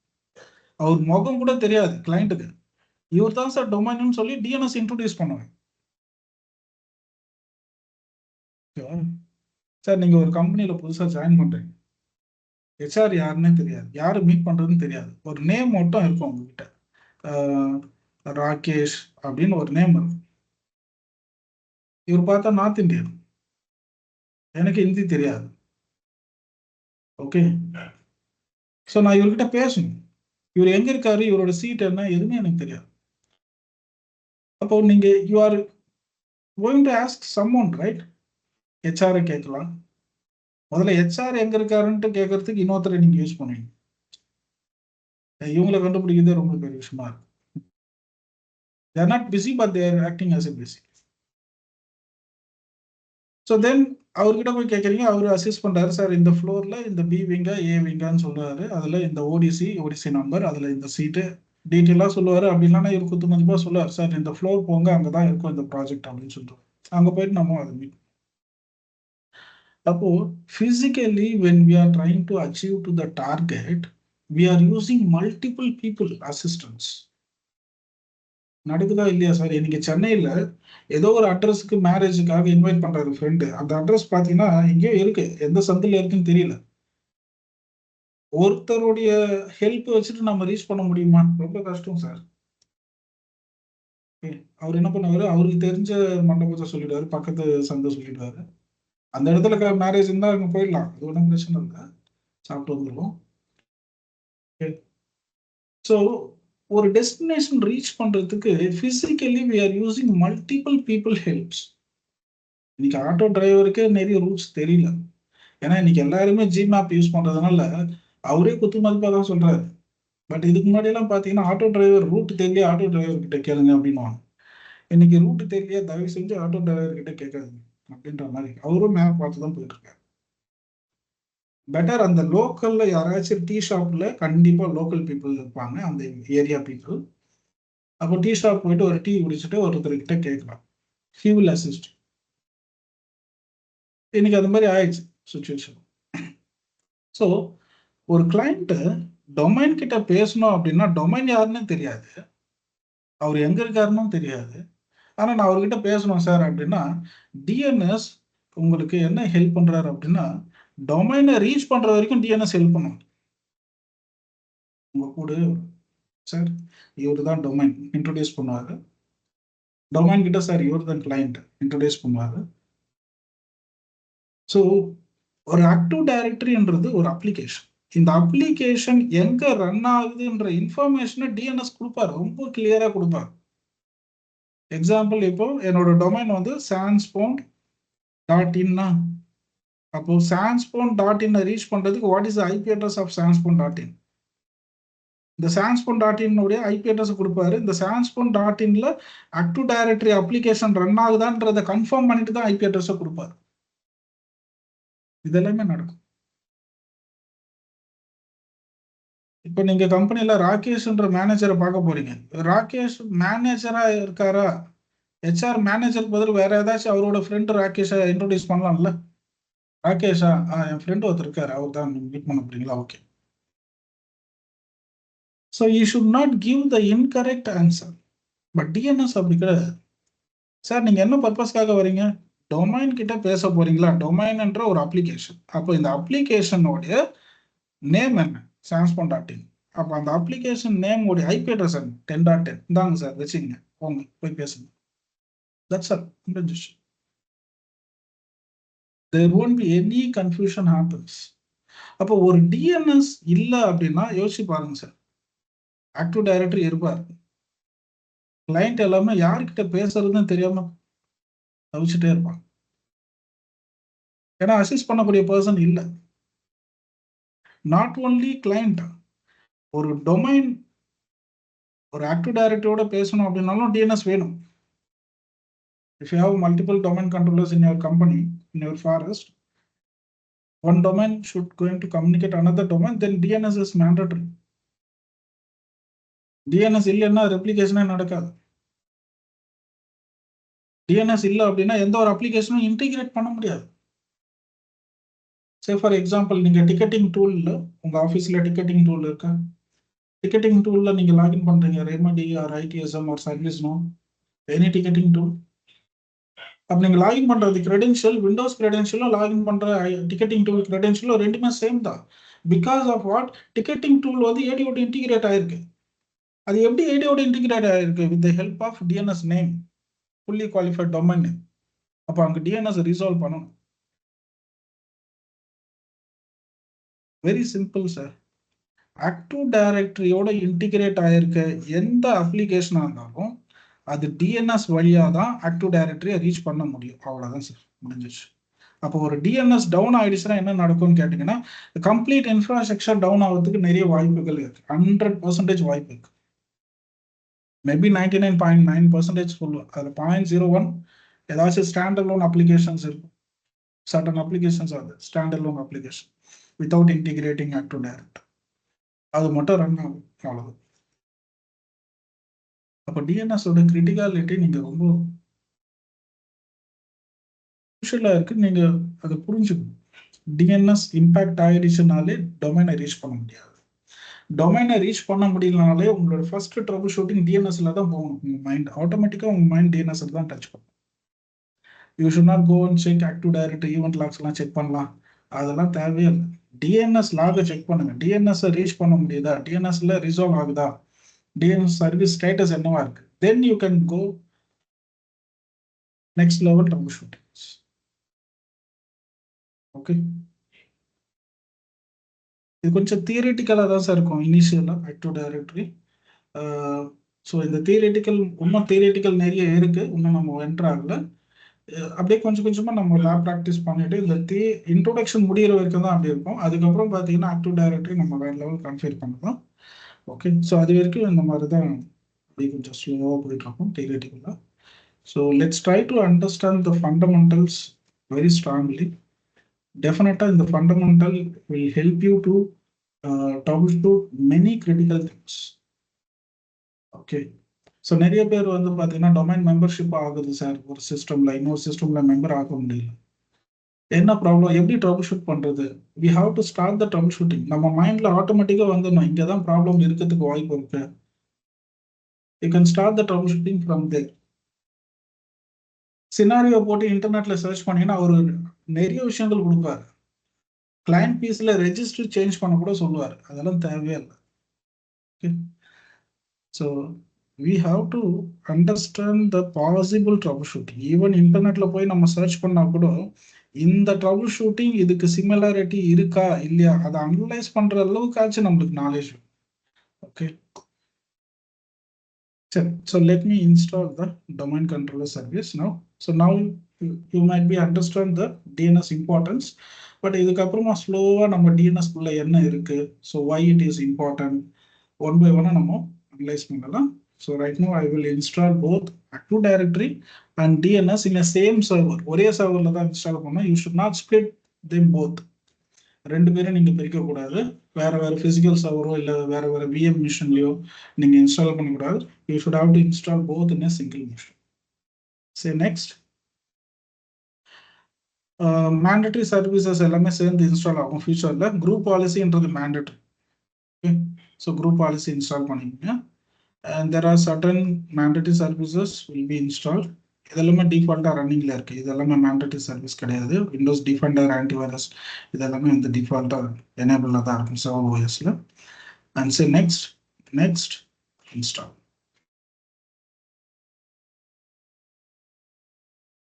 அவர் முகம் கூட தெரியாது கிளைண்ட்டுக்கு, இவர் தான் சார் டொமைன்னு சொல்லி டிஎன்எஸ் இன்ட்ரோடியூஸ் பண்ணுவாங்க. சார் நீங்கள் ஒரு கம்பெனியில் புதுசாக ஜாயின் பண்ணுறீங்க, ஹெச்ஆர் யாருன்னே தெரியாது, யாரை மீட் பண்ணுறதுன்னு தெரியாது, ஒரு நேம் மட்டும் இருக்கும் உங்ககிட்ட, ராகேஷ் அப்படின்னு ஒரு நேம் இருக்கும். இவர் பார்த்தா நார்த் இந்தியன், எனக்கு ஹிந்தி தெரியாது. ஓகே, ஸோ நான் இவர்கிட்ட பேசணும், இவர் எங்கே இருக்காரு, இவரோட சீட் என்ன, எதுவுமே எனக்கு தெரியாது. அப்போ நீங்கள் you are going to ask someone, right? ஹெச்ஆரை கேட்கலாம். முதல்ல ஹெச்ஆர் எங்கே இருக்காருன்ட்டு கேட்கறதுக்கு இன்னொருத்தரை நீங்கள் யூஸ் பண்ணுவீங்க. இவங்களை கண்டுபிடிக்கிறதே ரொம்ப பெரிய விஷயமா இருக்கு. They are not busy, but they are acting as a busy. So then அவர்கிட்ட போய் கேட்குறீங்க, அவர் அசிஸ்ட் பண்ணுறாரு, சார் இந்த ஃப்ளோரில் இந்த பி விங்கா ஏ விங்கான்னு சொல்லுவார், அதில் இந்த ஓடிசி நம்பர், அதில் இந்த சீட்டு டீட்டெயிலாக சொல்லுவார். அப்படின்னா இவர் குத்து மதிப்பாக சொல்லுவார், சார் இந்த ஃப்ளோர் போங்க, அங்கே தான் இருக்கும் இந்த ப்ராஜெக்ட் அப்படின்னு சொல்லிட்டு அங்கே போயிட்டு நம்ம அதை மீட். அப்போ physically when we are trying to achieve to the target, we are using multiple people assistants. நடக்குதா இல்லையா சார்? இன்னைக்கு சென்னையில ஏதோ ஒரு அட்ரஸ்க்கு மேரேஜுக்காக இன்வைட் பண்றாரு ஃப்ரெண்டு, அந்த அட்ரஸ் பாத்தீங்கன்னா எங்கேயோ இருக்கு, எந்த சந்தில இருக்குன்னு தெரியல. ஒருத்தருடைய ஹெல்ப் வச்சுட்டு நம்ம ரீச் பண்ண முடியுமா? ரொம்ப கஷ்டம் சார். அவர் என்ன பண்ணுவாரு, அவருக்கு தெரிஞ்ச மண்டபத்தை சொல்லிடுவாரு, பக்கத்து சந்தை சொல்லிடுவாரு, அந்த இடத்துல மேரேஜ் இருந்தா அங்கே போயிடலாம், அது ஒன்றும் பிரச்சனை இல்லை, சாப்பிட்டு வந்துடுவோம். ஸோ ஒரு டெஸ்டினேஷன் ரீச் பண்றதுக்கு physically we are using multiple people helps. இன்னைக்கு ஆட்டோ டிரைவருக்கு நிறைய ரூட்ஸ் தெரியல, ஏன்னா இன்னைக்கு எல்லாருமே ஜிமேப் யூஸ் பண்றதுனால அவரே குத்து மதிப்பாக தான் சொல்றாரு. பட் இதுக்கு முன்னாடி எல்லாம் பாத்தீங்கன்னா ஆட்டோ டிரைவர் ரூட் தெரியல, ஆட்டோ டிரைவர் கிட்ட கேளுங்க அப்படின்வாங்க. இன்னைக்கு ரூட் தெரியல, தயவு செஞ்சு ஆட்டோ டிரைவர் கிட்ட கேட்காதுங்க அப்படின்ற மாதிரி அவரும் மேப் பார்த்து தான் போயிட்டு இருக்காரு. பெட்டர் அந்த லோக்கல்ல யாராச்சும் டீ ஷாப்ல கண்டிப்பா லோக்கல் பீப்புள் இருப்பாங்க, அந்த ஏரியா பீப்புள். அப்போ டீ ஷாப் போயிட்டு ஒரு டீ குடிச்சிட்டு ஒருத்தர்கிட்ட கேட்கலாம், he will assist. இன்னைக்கு அந்த மாதிரி ஆயிடுச்சு சுச்சுவேஷன். ஸோ ஒரு கிளைண்ட் டொமைன் கிட்ட பேசணும் அப்படின்னா டொமைன் யாருன்னு தெரியாது, அவர் எங்க இருக்காருன்னு தெரியாது, ஆனா நான் அவர்கிட்ட பேசணும் சார் அப்படின்னா டிஎன்எஸ் உங்களுக்கு என்ன ஹெல்ப் பண்றாரு அப்படின்னா டொமைனை ரீச் பண்ற வரைக்கும் டிஎன்எஸ் ஹெல்ப் பண்ணும். உங்க கூட சார் இவர் தான் டொமைன் இன்ட்ரோடியூஸ் பண்ணுவாரு, டொமைன் கிட்ட சார் இவர் தான் கிளைண்ட் இன்ட்ரோடியூஸ் பண்ணுவாரு. ஸோ ஒரு ஆக்டிவ் டைரக்டரின்றது ஒரு அப்ளிகேஷன், இந்த அப்ளிகேஷன் எங்க ரன் ஆகுதுன்ற இன்ஃபர்மேஷனை டிஎன்எஸ் கொடுப்பாரு, ரொம்ப கிளியரா கொடுப்பாரு. எக்ஸாம்பிள், இப்போ என்னோட டொமைன் வந்து sanspound.in, அப்போ sanspound.in ரீச் பண்றதுக்கு what is IP address of sanspound.in, இந்த sanspound.in உடைய ஐபி அட்ரஸ் கொடுப்பாரு. இந்த sanspound.inல ஆக்டிவ் டைரக்டரி அப்ளிகேஷன் ரன் ஆகுதான்றதை கன்ஃபார்ம் பண்ணிட்டு தான் ஐபி அட்ரஸை கொடுப்பாரு. இதெல்லாமே நடக்கும். இப்போ நீங்க கம்பெனில ராகேஷ்ன்ற மேனேஜரை பார்க்க போறீங்க, ராகேஷ் மேனேஜரா இருக்காரா, ஹெச்ஆர் மேனேஜர் பதில் வேற ஏதாச்சும் அவரோட ஃப்ரெண்ட் ராகேஷை இன்ட்ரோடியூஸ் பண்ணலாம்ல. ராகேஷா, என் ஃப்ரெண்ட் ஒருத்தர் இருக்காரு, அவர் தான் மீட் பண்ண போறீங்களா, okay. So you should not give the incorrect answer. But DNS அப்படி கிடையாது. சார் நீங்க என்ன பர்பஸ்க்காக வரீங்க, டொமைன் கிட்ட பேச போறீங்களா, டொமைன்ன்ற ஒரு அப்ளிகேஷன், அப்போ இந்த அப்ளிகேஷனோடைய நேம் என்ன, sanspound.in, அப்போ அந்த அப்ளிகேஷன் நேம் உடைய ஐபி அட்ரஸ் என்ன, 10.10, இந்தாங்க சார் வச்சுங்க, போங்க போய் பேசுங்க. That's all. There won't be any confusion happens. அப்போ ஒரு டிஎன்எஸ் இல்லை அப்படின்னா யோசிச்சு பாருங்க சார், ஆக்டிவ் டைரக்டரி இருப்பார், கிளைண்ட் எல்லாமே யார்கிட்ட பேசுறதுன்னு தெரியாம தவிச்சுட்டே இருப்பாங்க. ஏன்னா அசிஸ்ட் பண்ணக்கூடிய பர்சன் இல்லை. நாட் ஓன்லி கிளைண்ட், ஒரு டொமைன் ஒரு ஆக்டிவ் டைரக்டரியோட பேசணும் அப்படின்னாலும் டிஎன்எஸ் வேணும். If you have multiple domain controllers in your company, in your forest, one domain should going to communicate another domain, then DNS is mandatory. DNS இல்லைன்னா ரெப்ளிகேஷனே நடக்காது. DNS இல்லை அப்படின்னா எந்த ஒரு அப்ளிகேஷனும் இன்டிகிரேட் பண்ண முடியாது. சே ஃபார் எக்ஸாம்பிள், நீங்க டிக்கெட்டிங் டூல்ல உங்க ஆஃபீஸ்ல டிக்கெட்டிங் டூல் இருக்கா? டிக்கெட்டிங் டூல்ல நீங்க லாகின் பண்றீங்க, Remedy or ITSM or ServiceNow, any ticketing tool. அப்ப நீங்க லாகின் பண்றது கிரெடென்ஷியல், விண்டோஸ் கிரெடென்ஷியலும் லாகின் பண்ற டிக்கெட்டிங் டூல் கிரெடென்ஷியலும் ரெண்டுமே சேம் தான். Because of what? Ticketing tool வந்து ஏடியோட இன்டிகிரேட் ஆயிருக்கு. அது எப்படி ஏடியோட இன்டிகிரேட் ஆயிருக்கு? With the help of DNS name, fully qualified domain name. அப்போ அங்க டிஎன்எஸ் ரிசால்வ் பண்ணணும். Very simple sir. ஆக்டிவ் டைரக்டரியோட இன்டிகிரேட் ஆயிருக்க எந்த அப்ளிகேஷனா இருந்தாலும் அது டிஎன்எஸ் வழியா தான் ஆக்டிவ் டைரக்டரியை ரீச் பண்ண முடியும். அவ்வளவுதான் சார், முடிஞ்சிச்சு. அப்போ ஒரு டிஎன்எஸ் டவுன் ஆயிடுச்சுன்னா என்ன நடக்கும்னு கேட்டீங்கன்னா, கம்ப்ளீட் இன்ஃப்ராஸ்ட்ரக்சர் டவுன் ஆகிறதுக்கு நிறைய வாய்ப்புகள் இருக்கு. 100% வாய்ப்பு இருக்கு. மேபி 99.9% சொல்லுவேன். அதில் 0.01 ஏதாச்சும் ஸ்டாண்டர்ட் லோன் அப்ளிகேஷன்ஸ் இருக்கும். சர்டன் அப்ளிகேஷன்ஸ் அது standalone application without integrating active director, அது மட்டும் ரன் ஆகும். அவ்வளவு. அப்போ டிஎன்எஸோட கிரிட்டிகாலிட்டி நீங்க ரொம்ப குரூஷியலா இருக்கு. நீங்க அதை புரிஞ்சுக்கணும். டிஎன்எஸ் இம்பாக்ட் ஆயிடுச்சுனாலே டொமைனை ரீச் பண்ண முடியாது. டொமைனை ரீச் பண்ண முடியலனாலே உங்களோட ஃபர்ஸ்ட் ட்ரபிள் ஷூட்டிங் டிஎன்எஸ்ல தான் போகணும். உங்க மைண்ட் ஆட்டோமேட்டிக்கா உங்க மைண்ட் டிஎன்எஸ்ல தான் டச் பண்ணும். You should not go and check active directory event logs எல்லாம் செக் பண்ணலாம், அதெல்லாம் தேவையே இல்லை. டிஎன்எஸ் லாகை செக் பண்ணுங்க. டிஎன்எஸ் ரீச் பண்ண முடியுதா? டிஎன்எஸ்ல ரிசால்வ் ஆகுதா? டிஎன்எஸ் சர்வீஸ் ஸ்டேட்டஸ் என்னவா இருக்கு? Then you can go next level troubleshootings. Okay, இது கொஞ்சம் தியரிட்டிக்கலாக தான் சார் இருக்கும் இனிஷியலாக ஆக்டிவ் டைரக்டரி. ஸோ இந்த தியரிட்டிக்கல் இன்னும் தியரிட்டிக்கல் நிறைய இருக்கு, இன்னும் நம்ம என்டர் ஆகல. அப்படியே கொஞ்சம் கொஞ்சமா நம்ம லேப் ப்ராக்டிஸ் பண்ணிட்டு இந்த இன்ட்ரோடக்ஷன் முடிகிற வரைக்கும் தான் அப்படி இருக்கும். அதுக்கப்புறம் பார்த்தீங்கன்னா ஆக்டிவ் டைரக்டரி நம்ம வேற லெவல் கன்ஃபிகர் பண்ணலாம். ஓகே, ஸோ அது வரைக்கும் இந்த மாதிரி தான் அப்படியே கொஞ்சம் ஸ்லோவாக போயிட்டு இருக்கும் தியரிட்டிக்கலாக. So let's try to understand the fundamentals very strongly. Definitely, the fundamental will help you to troubleshoot many critical things. Okay, so நிறைய பேர் வந்து பார்த்தீங்கன்னா டொமைன் மெம்பர்ஷிப் ஆகுது சார், ஒரு சிஸ்டம்ல இன்னொரு சிஸ்டம்ல மெம்பர் ஆக முடியல. என்ன ப்ராப்ளம், எப்படி ட்ரபிள் ஷூட் பண்றது? we have to start the troubleshooting. நம்ம மைண்ட்ல ஆட்டோமேட்டிக்கா வந்துடணும், இங்கே தான் ப்ராப்ளம் இருக்கிறதுக்கு வாய்ப்பு இருக்கு. you can start the troubleshooting from there. Scenario போட்டு இன்டர்நெட்ல சர்ச் பண்ணீங்கன்னா அவர் நிறைய விஷயங்கள் கொடுப்பாரு. கிளையண்ட் பீஸ்ல ரெஜிஸ்டர் சேஞ்ச் பண்ண கூட சொல்லுவார், அதெல்லாம் தேவையே இல்லை. Okay, so we have to understand the possible troubleshooting. Even இன்டர்நெட்ல போய் நம்ம சர்ச் பண்ணா கூட இந்த ட்ரபிள் ஷூட்டிங் இதுக்கு சிமிலாரிட்டி இருக்கா இல்லையா அதை அனலைஸ் பண்ற அளவுக்காச்சும் நம்மளுக்கு knowledge. Okay, so let me install the domain controller service now. So now you might be understand the DNS importance, but இதுக்கப்புறமா ஸ்லோவா நம்ம DNS குள்ள என்ன இருக்கு, so why it is important, one by one நம்ம analyse பண்ணலாம். So right now I will install both Active Directory and DNS in a same server. ஒரே சர்வர்ல தான் இன்ஸ்டால் பண்ணணும். You should not split them both. ரெண்டு பேரும் நீங்க பிரிக்க கூடாது. வேற வேற பிசிக்கல் சர்வரோ இல்ல வேற வேற VM மிஷின்லயோ நீங்க இன்ஸ்டால் பண்ணக்கூடாது. You should have to install both in a single machine. Say next. Mandatory services எல்லாமே சேர்ந்து இன்ஸ்டால் ஆகும் ஃபியூச்சர்ல. குரூப் பாலிசின்றது mandatory. Okay, so group policy install பண்ணிக்கோங்க. and there are certain mandatory services will be installed. இதெல்லாமே டிஃபால்ட்டா ரன்னிங்ல இருக்கு. இதெல்லாமே mandatory service கிடையாது. விண்டோஸ் டிஃபெண்டர், ஆன்டிவைரஸ் இதெல்லாமே வந்து டிஃபால்ட்டா எனேபிள்ல தான் இருக்கும் server ஓஎஸ்ல. and say next install.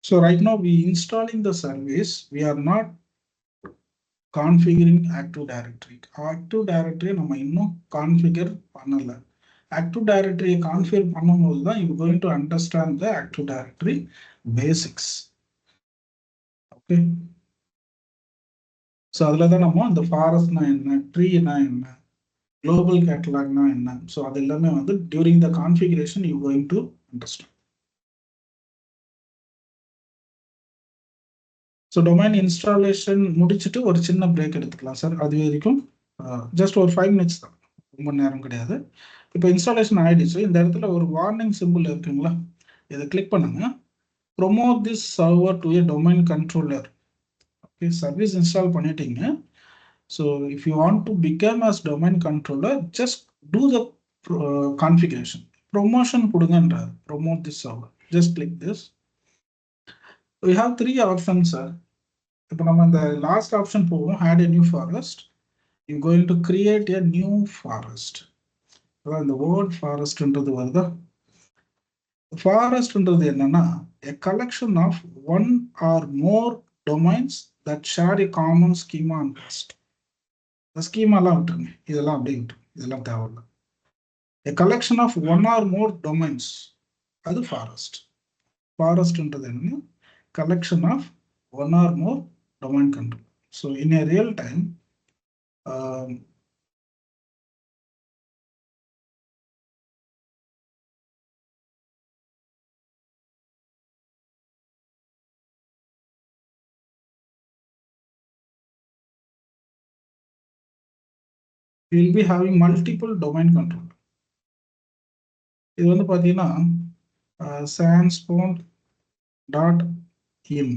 So right now we installing the service, we are not configuring Active Directory. Active Directory நம்ம இன்னும் கான்ஃபிகர் பண்ணல. Active Directory configure பண்ணும்போது தான் you going to understand the Active Directory basics. Okay, so அதில் தான் நம்ம இந்த ஃபாரஸ்ட்னா என்ன, ட்ரீனா என்ன, குளோபல் கேட்டலாக்னா என்ன, ஸோ அது எல்லாமே வந்து during the configuration you going to understand. So domain installation முடிச்சுட்டு ஒரு சின்ன பிரேக் எடுத்துக்கலாம் சார். அது வரைக்கும் ஜஸ்ட் ஒரு 5 minutes தான், ரொம்ப நேரம் கிடையாது. இப்போ இன்ஸ்டாலேஷன் ஆயிடுச்சு. இந்த இடத்துல ஒரு வார்னிங் சிம்பிள் இருக்குங்களா, இதை கிளிக் பண்ணுங்க. Promote this server to a domain controller. Okay, service install பண்ணிட்டீங்க. So if you want to become as domain controller, just do the configuration. Promotion கொடுங்கன்றார், promote this server. Just click this. We have 3 options sir. இப்போ நம்ம இந்த last option போவோம், add a new forest. You going to create a new forest. அதான் இந்த word forestன்றது வருதா. ஃபாரஸ்ட்ன்றது என்னன்னா a collection of one or more domains that share a common schema and host. இந்த ஸ்கீமாலாம் விட்டுருங்க, இதெல்லாம் அப்படியே விட்டுருங்க, இதெல்லாம் தேவையில்லை. a collection of one or more domains, அது ஃபாரஸ்ட். ஃபாரஸ்ட்ன்றது என்னன்னா collection of one or more domain control. So in a real time, we will be having multiple domain control. இது வந்து பார்த்தீங்கன்னா sandspond.in,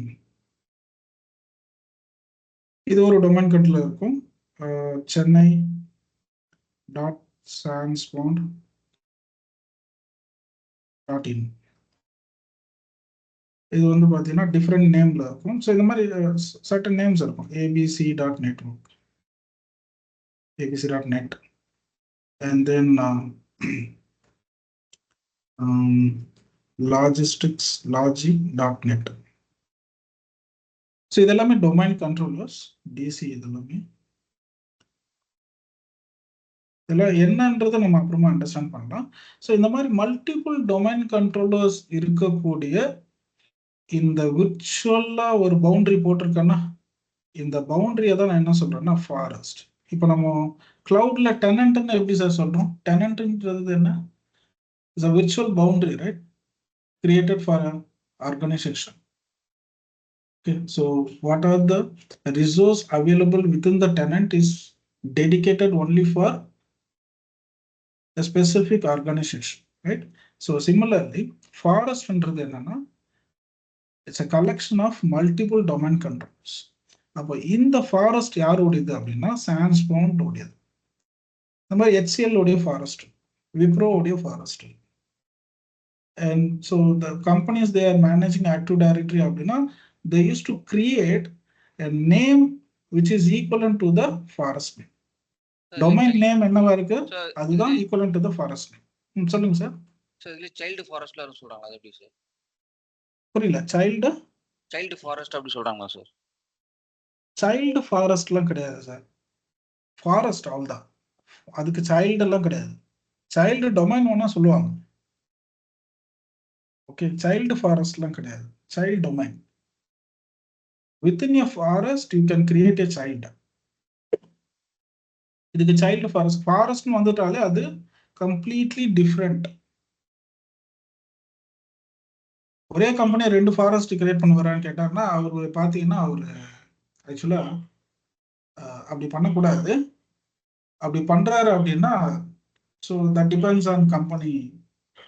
இது ஒரு டொமைன் கண்ட்ரோலர் இருக்கும். சென்னை .sandspond.in, இது வந்து பார்த்தீங்கன்னா டிஃப்ரெண்ட் நேம்ல இருக்கும். ஸோ இந்த மாதிரி சர்டன் நேம்ஸ் இருக்கும். abc.network, abc.net, and then logistics, logi.net. So இதெல்லாமே டொமைன் கண்ட்ரோலர்ஸ், டிசி. இதெல்லாமே இதெல்லாம் என்னன்றதை நம்ம அப்புறமா அண்டர்ஸ்டாண்ட் பண்ணலாம். ஸோ இந்த மாதிரி மல்டிபிள் டொமைன் கண்ட்ரோலர்ஸ் இருக்கக்கூடிய இந்த விர்ச்சுவலா ஒரு பவுண்டரி போட்டிருக்கேன்னா, இந்த பவுண்டரியை தான் நான் என்ன சொல்றேன்னா ஃபாரஸ்ட். இப்போ நம்ம கிளவுட்ல டெனன்ட்னு எப்படி சார் சொல்றோம்? டெனன்ட்ன்றது என்ன? It's a virtual boundary, right, created for an organization. Okay, so what are the resource available within the tenant is dedicated only for a specific organization, right? So similarly, forest ன்றது என்னன்னா it's a collection of multiple domain controls. அப்போ இந்த forest யாருடையது அப்படின்னா சாண்ட்ஸ்பவுண்ட் உடையது. இந்த மாதிரி HCL உடைய ஃபாரஸ்ட், விப்ரோ உடைய forest. And so the companies they are managing Active Directory அப்படின்னா they used to create a name which is equivalent to the forest name. Domain name என்னவா இருக்கு, அதுதான் equivalent to the forest name. சொல்லுங்க sir. Sir இதுல child ஃபாரஸ்ட்ல சொல்றாங்க, அது எப்படி sir? புரியல. சைல்டு ஃபாரஸ்ட் அப்படி சொல்றாங்களா சார்? சைல்டு ஃபாரஸ்ட்லாம் கிடையாது சார். ஃபாரஸ்ட் அவ்வளோதான், அதுக்கு சைல்டு எல்லாம் கிடையாது. சைல்டு டொமைன் ஒன்னா சொல்லுவாங்க. ஓகே, சைல்டு ஃபாரஸ்ட்லாம் கிடையாது, child domain. Within a forest you can create a child. இதுக்கு சைல்டு ஃபாரஸ்ட். ஃபாரஸ்ட்னு வந்துட்டாலே அது கம்ப்ளீட்லி டிஃப்ரெண்ட். ஒரே கம்பெனி 2 ஃபாரஸ்ட் கிரியேட் பண்ணுவாரான்னு கேட்டாருன்னா அவர் பார்த்தீங்கன்னா அவர் ஆக்சுவலா அப்படி பண்ணக்கூடாது. அப்படி பண்றாரு அப்படின்னா so that depends on company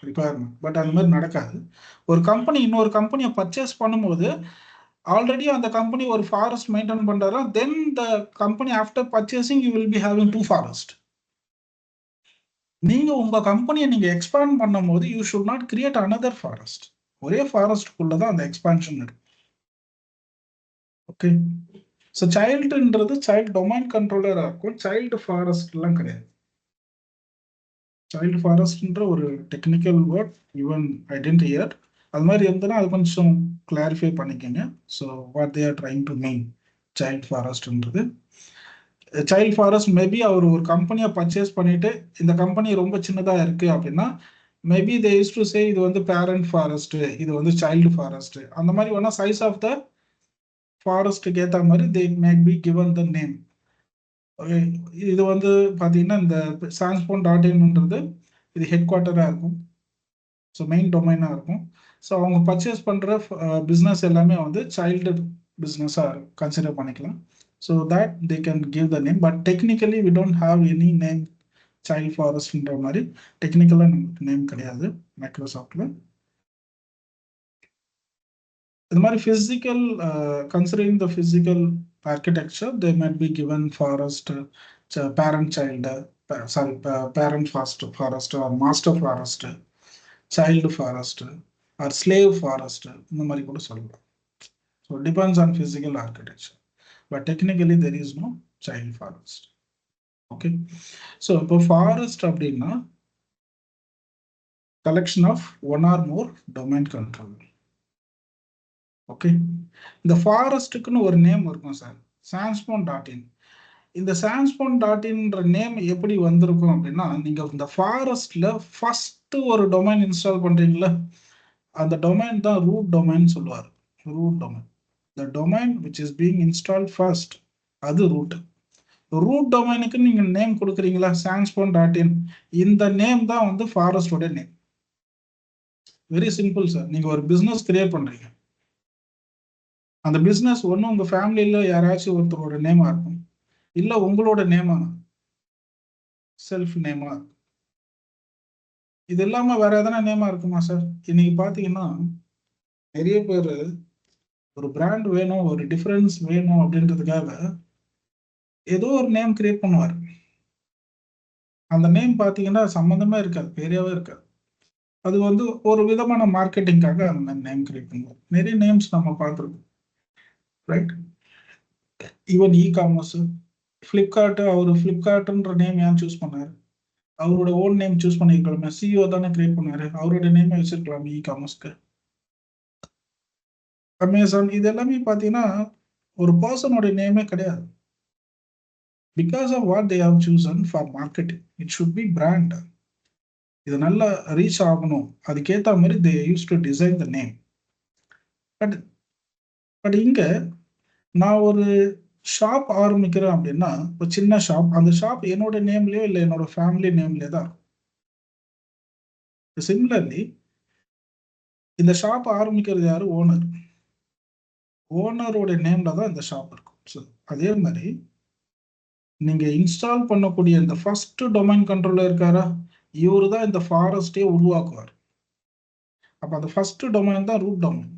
requirement. But அந்த மாதிரி நடக்காது. ஒரு கம்பெனி இன்னொரு கம்பெனியை பர்ச்சேஸ் பண்ணும்போது ஆல்ரெடி அந்த கம்பெனி ஒரு ஃபாரஸ்ட் மெயின்டைன் பண்றாரா, then the company after purchasing you will be having 2 forest. நீங்க உங்க கம்பெனியை நீங்க எக்ஸ்பேண்ட் பண்ணும் போது you should not create another forest. ஒரே ஃபாரஸ்ட்குள்ளதான் அந்த எக்ஸ்பான்ஷன் இருக்கு. ஓகே, ஸோ சைல்டுன்றது சைல்டு டொமைன் கண்ட்ரோலரா இருக்கும், சைல்டு ஃபாரஸ்ட் எல்லாம் கிடையாது. சைல்டு ஃபாரஸ்ட்ன்ற ஒரு technical word even I didn't hear. அது மாதிரி இருந்ததுன்னா அது கொஞ்சம் கிளாரிஃபை பண்ணிக்கோங்க. So what they are trying to mean child ஃபாரஸ்ட்ன்றது. சைல்டு ஃபாரஸ்ட் மேபி அவர் ஒரு கம்பெனியை பர்ச்சேஸ் பண்ணிட்டு இந்த கம்பெனி ரொம்ப சின்னதாக இருக்கு அப்படின்னா maybe they use to say இது வந்து பேரண்ட் ஃபாரஸ்ட், இது வந்து சைல்டு ஃபாரஸ்ட். அந்த மாதிரி வேணா சைஸ் ஆஃப் த ஃபாரஸ்ட்டுக்கு ஏற்ற மாதிரி they may be given the name. Okay, இது வந்து பார்த்தீங்கன்னா இந்த sanspon.in இது ஹெட் குவார்ட்டராக இருக்கும். ஸோ மெயின் டொமைனாக இருக்கும். ஸோ அவங்க பர்ச்சேஸ் பண்ணுற பிஸ்னஸ் எல்லாமே வந்து சைல்டு பிஸ்னஸாக கன்சிடர் பண்ணிக்கலாம். So that they can give the name. But technically we don't have any name child ஃபாரஸ்ட்ன்ற மாதிரி டெக்னிக்கலாக நமக்கு நேம் கிடையாது மைக்ரோசாஃப்டில். இந்த மாதிரி physical considering the physical architecture they might be given forest, parent child, sorry parent forest or master forest, child forest or slave forest, இந்த மாதிரி கூட சொல்லலாம். So depends on physical architecture. But technically there is no child forest. Okay, so இப்போ forest அப்படின்னா collection of one or more domain controller. Okay, இந்த ஃபாரஸ்ட்டுக்குன்னு ஒரு name இருக்கும் sir, sanspon.in. இந்த sanspon.inன்ற நேம் எப்படி வந்திருக்கும் அப்படின்னா, நீங்க இந்த ஃபாரஸ்ட்ல ஃபர்ஸ்ட் ஒரு டொமைன் இன்ஸ்டால் பண்றீங்களா, அந்த டொமைன் தான் ரூட் டொமைன் சொல்லுவார். Root domain, the domain which is being installed first, அது ரூட். ரூட் டொமைனுக்கு நீங்க நேம் கொடுக்குறீங்களா, sanspon.in, இந்த நேம் தான் வந்து ஃபாரஸ்டோட நேம். Very simple sir. நீங்க ஒரு பிசினஸ் கிரியேட் பண்றீங்க, அந்த பிசினஸ் ஒன்று உங்க ஃபேமிலியில யாராச்சும் ஒருத்தரோட நேமா இருக்கும், இல்ல உங்களோட நேமா, செல்ஃப் நேமா. இது இல்லாம வேற எதனா நேமா இருக்குமா சார்? இன்னைக்கு பாத்தீங்கன்னா நிறைய பேர் ஒரு பிராண்ட் வேணும், ஒரு டிஃபரன்ஸ் வேணும் அப்படின்றதுக்காக ஏதோ ஒரு நேம் கிரியேட் பண்ணுவார். அந்த நேம் பாத்தீங்கன்னா சம்பந்தமே இருக்காது, பெரியவே இருக்காது. அது வந்து ஒரு விதமான மார்க்கெட்டிங்காக அந்த நேம் கிரியேட் பண்ணுவார். நிறைய நேம்ஸ் நம்ம பார்த்துருக்கோம், ரைட்? ஈவன் இ-காமர்ஸ், ஃப்ளிப்கார்ட், அவர் ஃப்ளிப்கார்ட்ன்ற நேம் ஏன் சூஸ் பண்ணாரு? அவரோட ஓன் நேம் சூஸ் பண்ணிருக்கலாமே, சிஇஓ தானே கிரியேட் பண்ணாரு, அவரோட நேமே வச்சிருக்கலாமே இ-காமர்ஸ்க்கு. அமேசான், இது எல்லாமே பார்த்தீங்கன்னா ஒரு பர்சனோட நேமே கிடையாது. Because of what they have chosen for marketing, it should be brand. இது நல்லா ரீச் ஆகணும், அதுக்கேற்ற மாதிரி they use to design the name. But இங்க நான் ஒரு ஷாப் ஆரம்பிக்கிறேன் அப்படின்னா, ஒரு சின்ன ஷாப், அந்த ஷாப் என்னோட நேம்லயோ இல்லை என்னோட ஃபேமிலி நேம்லயே தான் இருக்கும். சிமிலர்லி இந்த ஷாப் ஆரம்பிக்கிறது யாரு? ஓனர். ஓனரோட நேம்ல தான் இந்த ஷாப் இருக்கும். ஸோ அதே மாதிரி நீங்க இன்ஸ்டால் பண்ணக்கூடிய இந்த ஃபர்ஸ்ட் டொமைன் கண்ட்ரோலர் இருக்காரா, இவரு தான் இந்த ஃபாரஸ்டே உருவாக்குவார். அப்ப அந்த ஃபர்ஸ்ட் டொமைன் தான் ரூட் டொமைன்.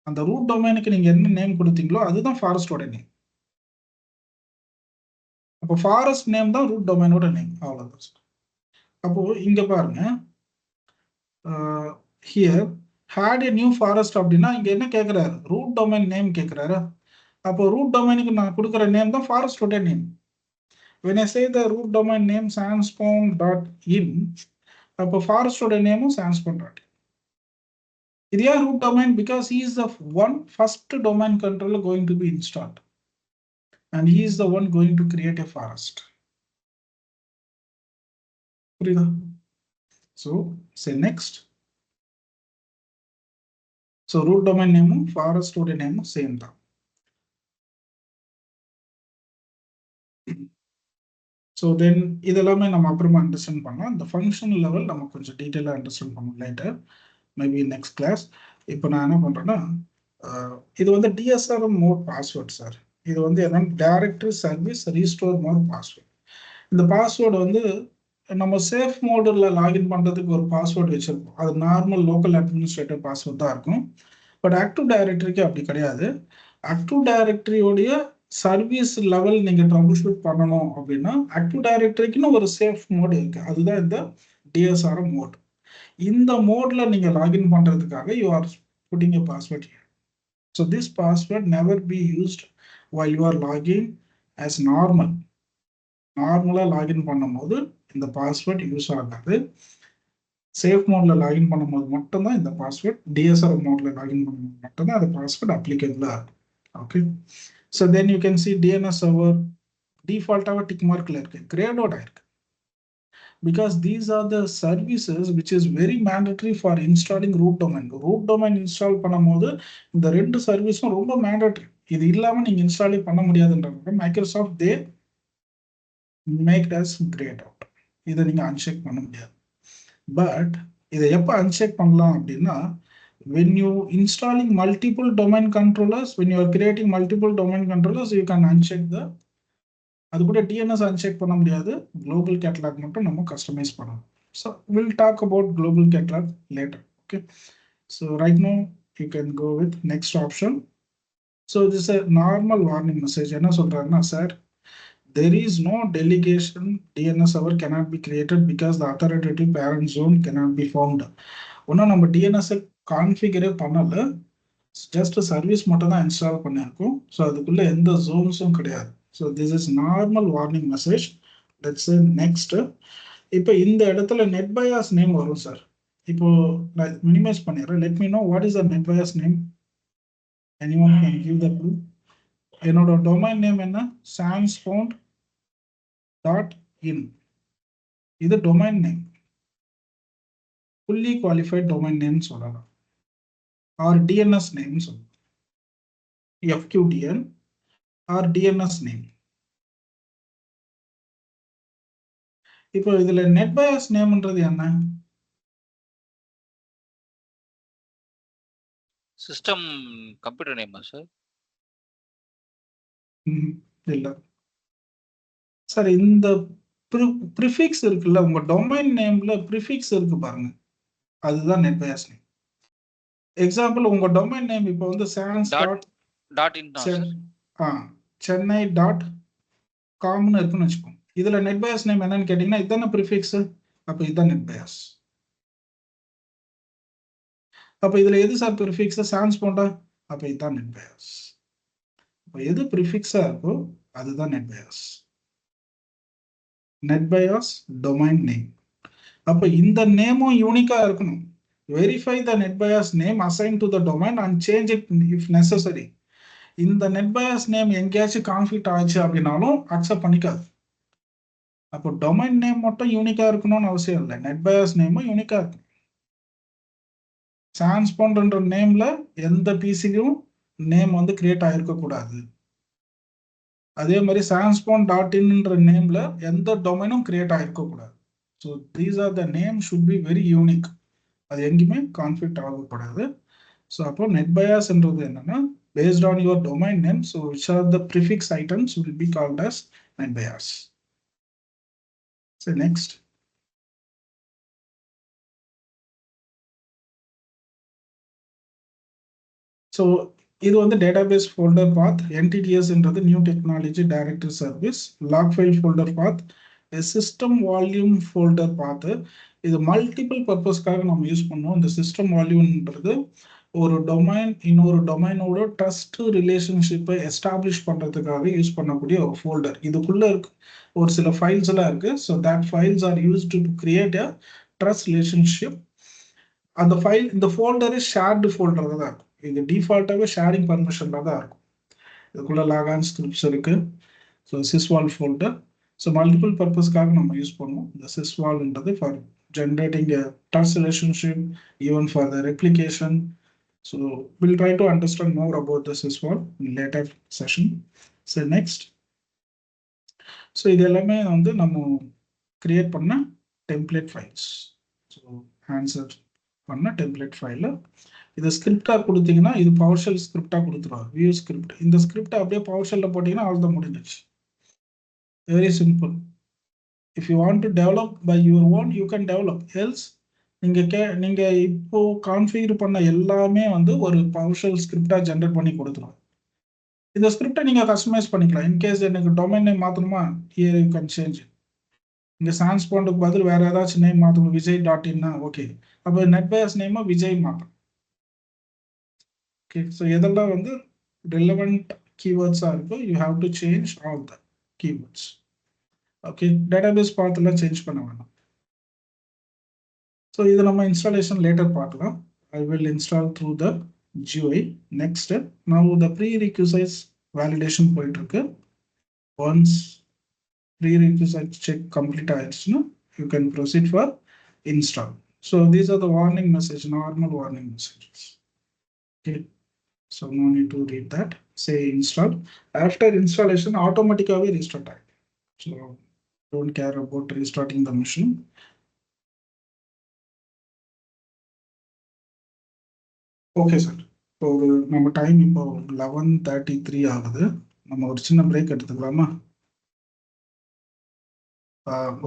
அந்த ரூட் டொமைனுக்கு நீங்க என்ன நேம் கொடுத்தீங்களோ அதுதான் ஃபாரஸ்டோட நேம். அப்போ ஃபாரஸ்ட் நேம் தான் ரூட் டொமைனோட நேம், அவ்வளவுதான். அப்போ இங்க பாருங்க, here had a new forest அப்படின்னா இங்க என்ன கேட்கிறாரு? ரூட் டொமைன் நேம் கேட்கிறாரு. அப்போ ரூட் டொமைனுக்கு நான் கொடுக்குற நேம் தான் ஃபாரஸ்டோட name. when I say the root domain name sanspon.in, அப்போ ஃபாரஸ்டோட நேமும் sanspon.in. இது ஏன் root domain? Because he is the one first domain controller going to be installed and he is the one going to create a forest. புரியுதா? So say next. So root domain நேமும் ஃபாரஸ்டோட நேமும் same தான். So then இதெல்லாமே நம்ம அப்புறமா understand பண்ணலாம். இந்த function level நம்ம கொஞ்சம் டீட்டெயிலாக அண்டர்ஸ்டாண்ட் பண்ணலாம் லேட்டர், மேபி நெக்ஸ்ட் கிளாஸ். இப்போ நான் என்ன பண்ணுறேன்னா, இது வந்து டிஎஸ்ஆர்எம் மோட் பாஸ்வேர்ட் சார். இது வந்து என்னன்னா directory service restore mode password. இந்த பாஸ்வேர்டு வந்து நம்ம சேஃப் மோடில் லாகின் பண்ணுறதுக்கு ஒரு பாஸ்வேர்டு வச்சுருப்போம், அது நார்மல் லோக்கல் அட்மினிஸ்ட்ரேட்டர் பாஸ்வேர்ட் தான் இருக்கும். பட் ஆக்டிவ் டைரக்டரிக்கு அப்படி கிடையாது. ஆக்டிவ் டைரக்டரியோடைய சர்வீஸ் லெவல் நீங்க ட்ரபிள் ஷூட் பண்ணணும் அப்படின்னா ஆக்டிவ் டைரக்டரிக்குன்னு ஒரு சேஃப் மோட் இருக்கு, அதுதான் இந்த டிஎஸ்ஆர்எம் மோட். இந்த மோட்ல நீங்க லாகின் பண்றதுக்காக you are putting a password here. So this password never be used while you are logging as normal. நார்மலா லாகின் பண்ணும்போது இந்த பாஸ்வேர்ட் யூஸ் ஆகாது. சேஃப் மோட்ல லாகின் பண்ணும்போது மட்டும்தான் இந்த பாஸ்வேர்ட், டிஎஸ்ஆர்எம் மோட்ல லாகின் பண்ணும்போது மட்டும்தான் அந்த பாஸ்வேர்ட் அப்ளிகபிளா இருக்கும். Okay, so then you can see DNS server default tick mark la irukku, grayed out irukku, because these are the services which is very mandatory for installing root domain. Root domain install பண்ணும்போது இந்த ரெண்டு சர்வீஸும் ரொம்ப mandatory. இது இல்லாமல் நீங்கள் இன்ஸ்டாலே பண்ண முடியாதுன்றாங்க. Microsoft they make as greyed out. இதை நீங்கள் அன்செக் பண்ண முடியாது. பட் இதை எப்போ அன்செக் பண்ணலாம் அப்படின்னா, when you installing multiple domain controllers, when you are creating multiple domain controllers, you can uncheck the, அது கூட டிஎன்எஸ் அன்செக் பண்ண முடியாது, குளோபல் கேட்டலாக் மட்டும் நம்ம கஸ்டமைஸ் பண்ணணும். So will talk about global catalogue later. Okay, so right no you can go with next option. So this a normal warning message. என்ன சொல்றாங்கன்னா, sir there is no delegation DNS server cannot be created because the authoritative parent zone cannot be found. ஒன்றும் நம்ம DNS கான்ஃபிகரே பண்ணல, just service மட்டும் தான் install பண்ணியிருக்கோம். So அதுக்குள்ள எந்த ஜோன்ஸும் கிடையாது. So this is normal warning message. Let's next. இப்போ இந்த இடத்துல நெட் பயாஸ் நேம் வரும் சார். இப்போ நான் மினிமைஸ் பண்ணிடுறேன். Let me know what is the NetBIOS name. Anyone can give the clue? என்னோட டொமைன் நேம் என்ன? sanspound.in. இது domain name, fully qualified domain name சொல்லலாம், or DNS name சொல்லலாம், FQDN or DNS name. இப்போ இதுல net bias நேம்ன்றது என்ன? System computer நேமா சார்? இல்ல சார், இந்த ப்ரிஃபிக்ஸ் இருக்குல்ல, உங்க டொமைன் நேம்ல ப்ரிஃபிக்ஸ் இருக்கு பாருங்க, அதுதான் நெட் பயாஸ் நேம். எக்ஸாம்பிள், உங்க டொமைன் நேம் இப்போ வந்து sans.chennai.com இருக்குன்னு வச்சுக்கோங்க. இதுல நெட் பயாஸ் நேம் என்னன்னு கேட்டீங்கன்னா, இதுதானே ப்ரிஃபிக்ஸ். அப்ப இதுதான் நெட் பயாஸ். அப்ப இதுல எது சார் ப்ரிஃபிக்ஸ்? சான்ஸ்போண்டா? அப்ப இதுதான் நெட் பயாஸ். அப்ப எது ப்ரிஃபிக்ஸா இருக்கோ அதுதான் NetBIOS. NetBIOS domain name. அப்ப இந்த நேமும் யூனிக்கா இருக்கணும். Verify the NetBIOS name assign to the domain and change it if necessary. இந்த நெட் பயாஸ் நேம் எங்கேயாச்சும் கான்ஃபிளிக்ட் ஆச்சு அப்படின்னாலும் அக்செப்ட் பண்ணிக்காது. அப்போ டொமைன் நேம் மட்டும் யூனிக்கா இருக்கணும்னு அவசியம் இல்லை, நெட் பயாஸ் நேமும் யூனிக்கா இருக்கும். சான்ஸ்பாண்ட்ன்ற நேம்ல எந்த பிசிலையும் நேம் வந்து கிரியேட் ஆயிருக்க கூடாது. அதே மாதிரி sanspound.inன்ற நேம்ல எந்த டொமைனும் கிரியேட் ஆயிருக்க கூடாது. So these are the name should be very unique. அது எங்கேயுமே கான்ஃபிளிக்ட் ஆகக்கூடாது. ஸோ அப்போ நெட் பயாஸ்ன்றது என்னன்னா, based on your domain name, so which are the prefix items will be called as net bias. So next. So இது வந்து database folder path, NTDS என்றது new technology directory service, log file folder path, a system volume folder path. இது multiple பர்பஸ்க்காக நம்ம use பண்ணுவோம். இந்த system வால்யூம்ன்றது ஒரு domain இன்னொரு டொமைனோட ட்ரஸ்ட் ரிலேஷன்ஷிப்பை எஸ்டாப்ளிஷ் பண்றதுக்காக யூஸ் பண்ணக்கூடிய ஒரு ஃபோல்டர். இதுக்குள்ள இருக்கு ஒரு சில ஃபைல்ஸ் எல்லாம் இருக்கு. So that files are used to create a trust relationship. அந்த ஃபைல், இந்த ஃபோல்டரு ஷேர்டு ஃபோல்டர் தான் இருக்கும். இது டிஃபால்ட்டாகவே ஷேரிங் பர்மிஷன்ல தான் இருக்கும். இதுக்குள்ள லாகான் ஸ்கிரிப்ட்ஸ் இருக்கு. So SYSVOL folder. So multiple பர்பஸ்க்காக நம்ம யூஸ் பண்ணுவோம். இந்த சிஸ்வால்ன்றது for generating a trust relationship, even for the replication. So we'll try to understand more about this sysvol in later session. So next. So இது எல்லாமே வந்து நம்ம கிரியேட் பண்ண டெம்ப்ளேட் ஃபைல்ஸ். ஸோ ஆன்சர் பண்ண டெம்ப்ளேட் ஃபைல இதை ஸ்கிரிப்டா கொடுத்தீங்கன்னா, இது பவர்ஷெல் ஸ்கிரிப்டா கொடுத்துருவாங்க, வியூ ஸ்கிரிப்ட். இந்த ஸ்கிரிப்ட் அப்படியே பவர்ஷெல்ல போட்டீங்கன்னா அவ்வளோதான் முடிஞ்சிச்சு. Very simple. If you want to develop by your own, you can develop. Else நீங்க இப்போ கான்ஃபிகர் பண்ண எல்லாமே வந்து ஒரு PowerShell ஸ்கிரிப்டா ஜெனரேட் பண்ணி கொடுத்துரும். இந்த ஸ்கிரிப்டை நீங்க கஸ்டமைஸ் பண்ணிக்கலாம். இன்கேஸ் எனக்கு டொமைன் நேம் மாத்தணுமா, here you can change. இங்க சான்ஸ்பாண்டுக்கு பதில் வேற ஏதாச்சும் நேம் மாத்தணும், விஜய்.in, ஓகே. அப்போ நெட் பயாஸ் நேம் விஜய் மாத்தணும். ஓகே, ஸோ இதெல்லாம் வந்து ரிலவெண்ட் கீவேர்ட்ஸா இருக்கு. You have to change all the keywords. Okay, database பார்த்துலாம் சேஞ்ச் பண்ண வேணாம். ஸோ இது நம்ம இன்ஸ்டாலேஷன் லேட்டர் பார்க்கலாம். I will install through the GUI. Next, நான் த ப்ரீரிக்யூசைட்ஸ் வேலிடேஷன் போயிட்டு இருக்கு. ஒன்ஸ் ப்ரீரிக்யூசைட்ஸ் செக் கம்ப்ளீட் ஆயிடுச்சுன்னா you can proceed for install. So these are the warning message, normal warning messages. Okay, So no need to read that. Say install. After installation, automatically restart. So don't care about restarting the machine. Okay sir. இப்போ நம்ம time இப்போ 11:33 ஆகுது. நம்ம ஒரு சின்ன break எடுத்துக்கலாமா?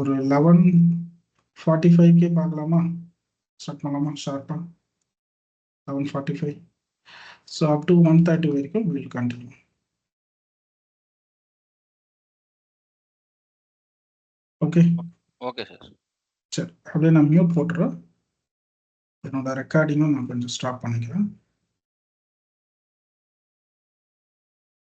ஒரு 11:45 பார்க்கலாமா? ஸ்டார்ட் பண்ணலாமா ஷார்ப்பா? 11:45. ஸோ அப் டு 1:30 வரைக்கும் will continue. Okay okay sir. சரி, அப்படியே நான் மியூட் போட்டுறேன். என்னோட ரெக்கார்டிங்கும் நான் கொஞ்சம் ஸ்டாப் பண்ணிக்கிறேன்.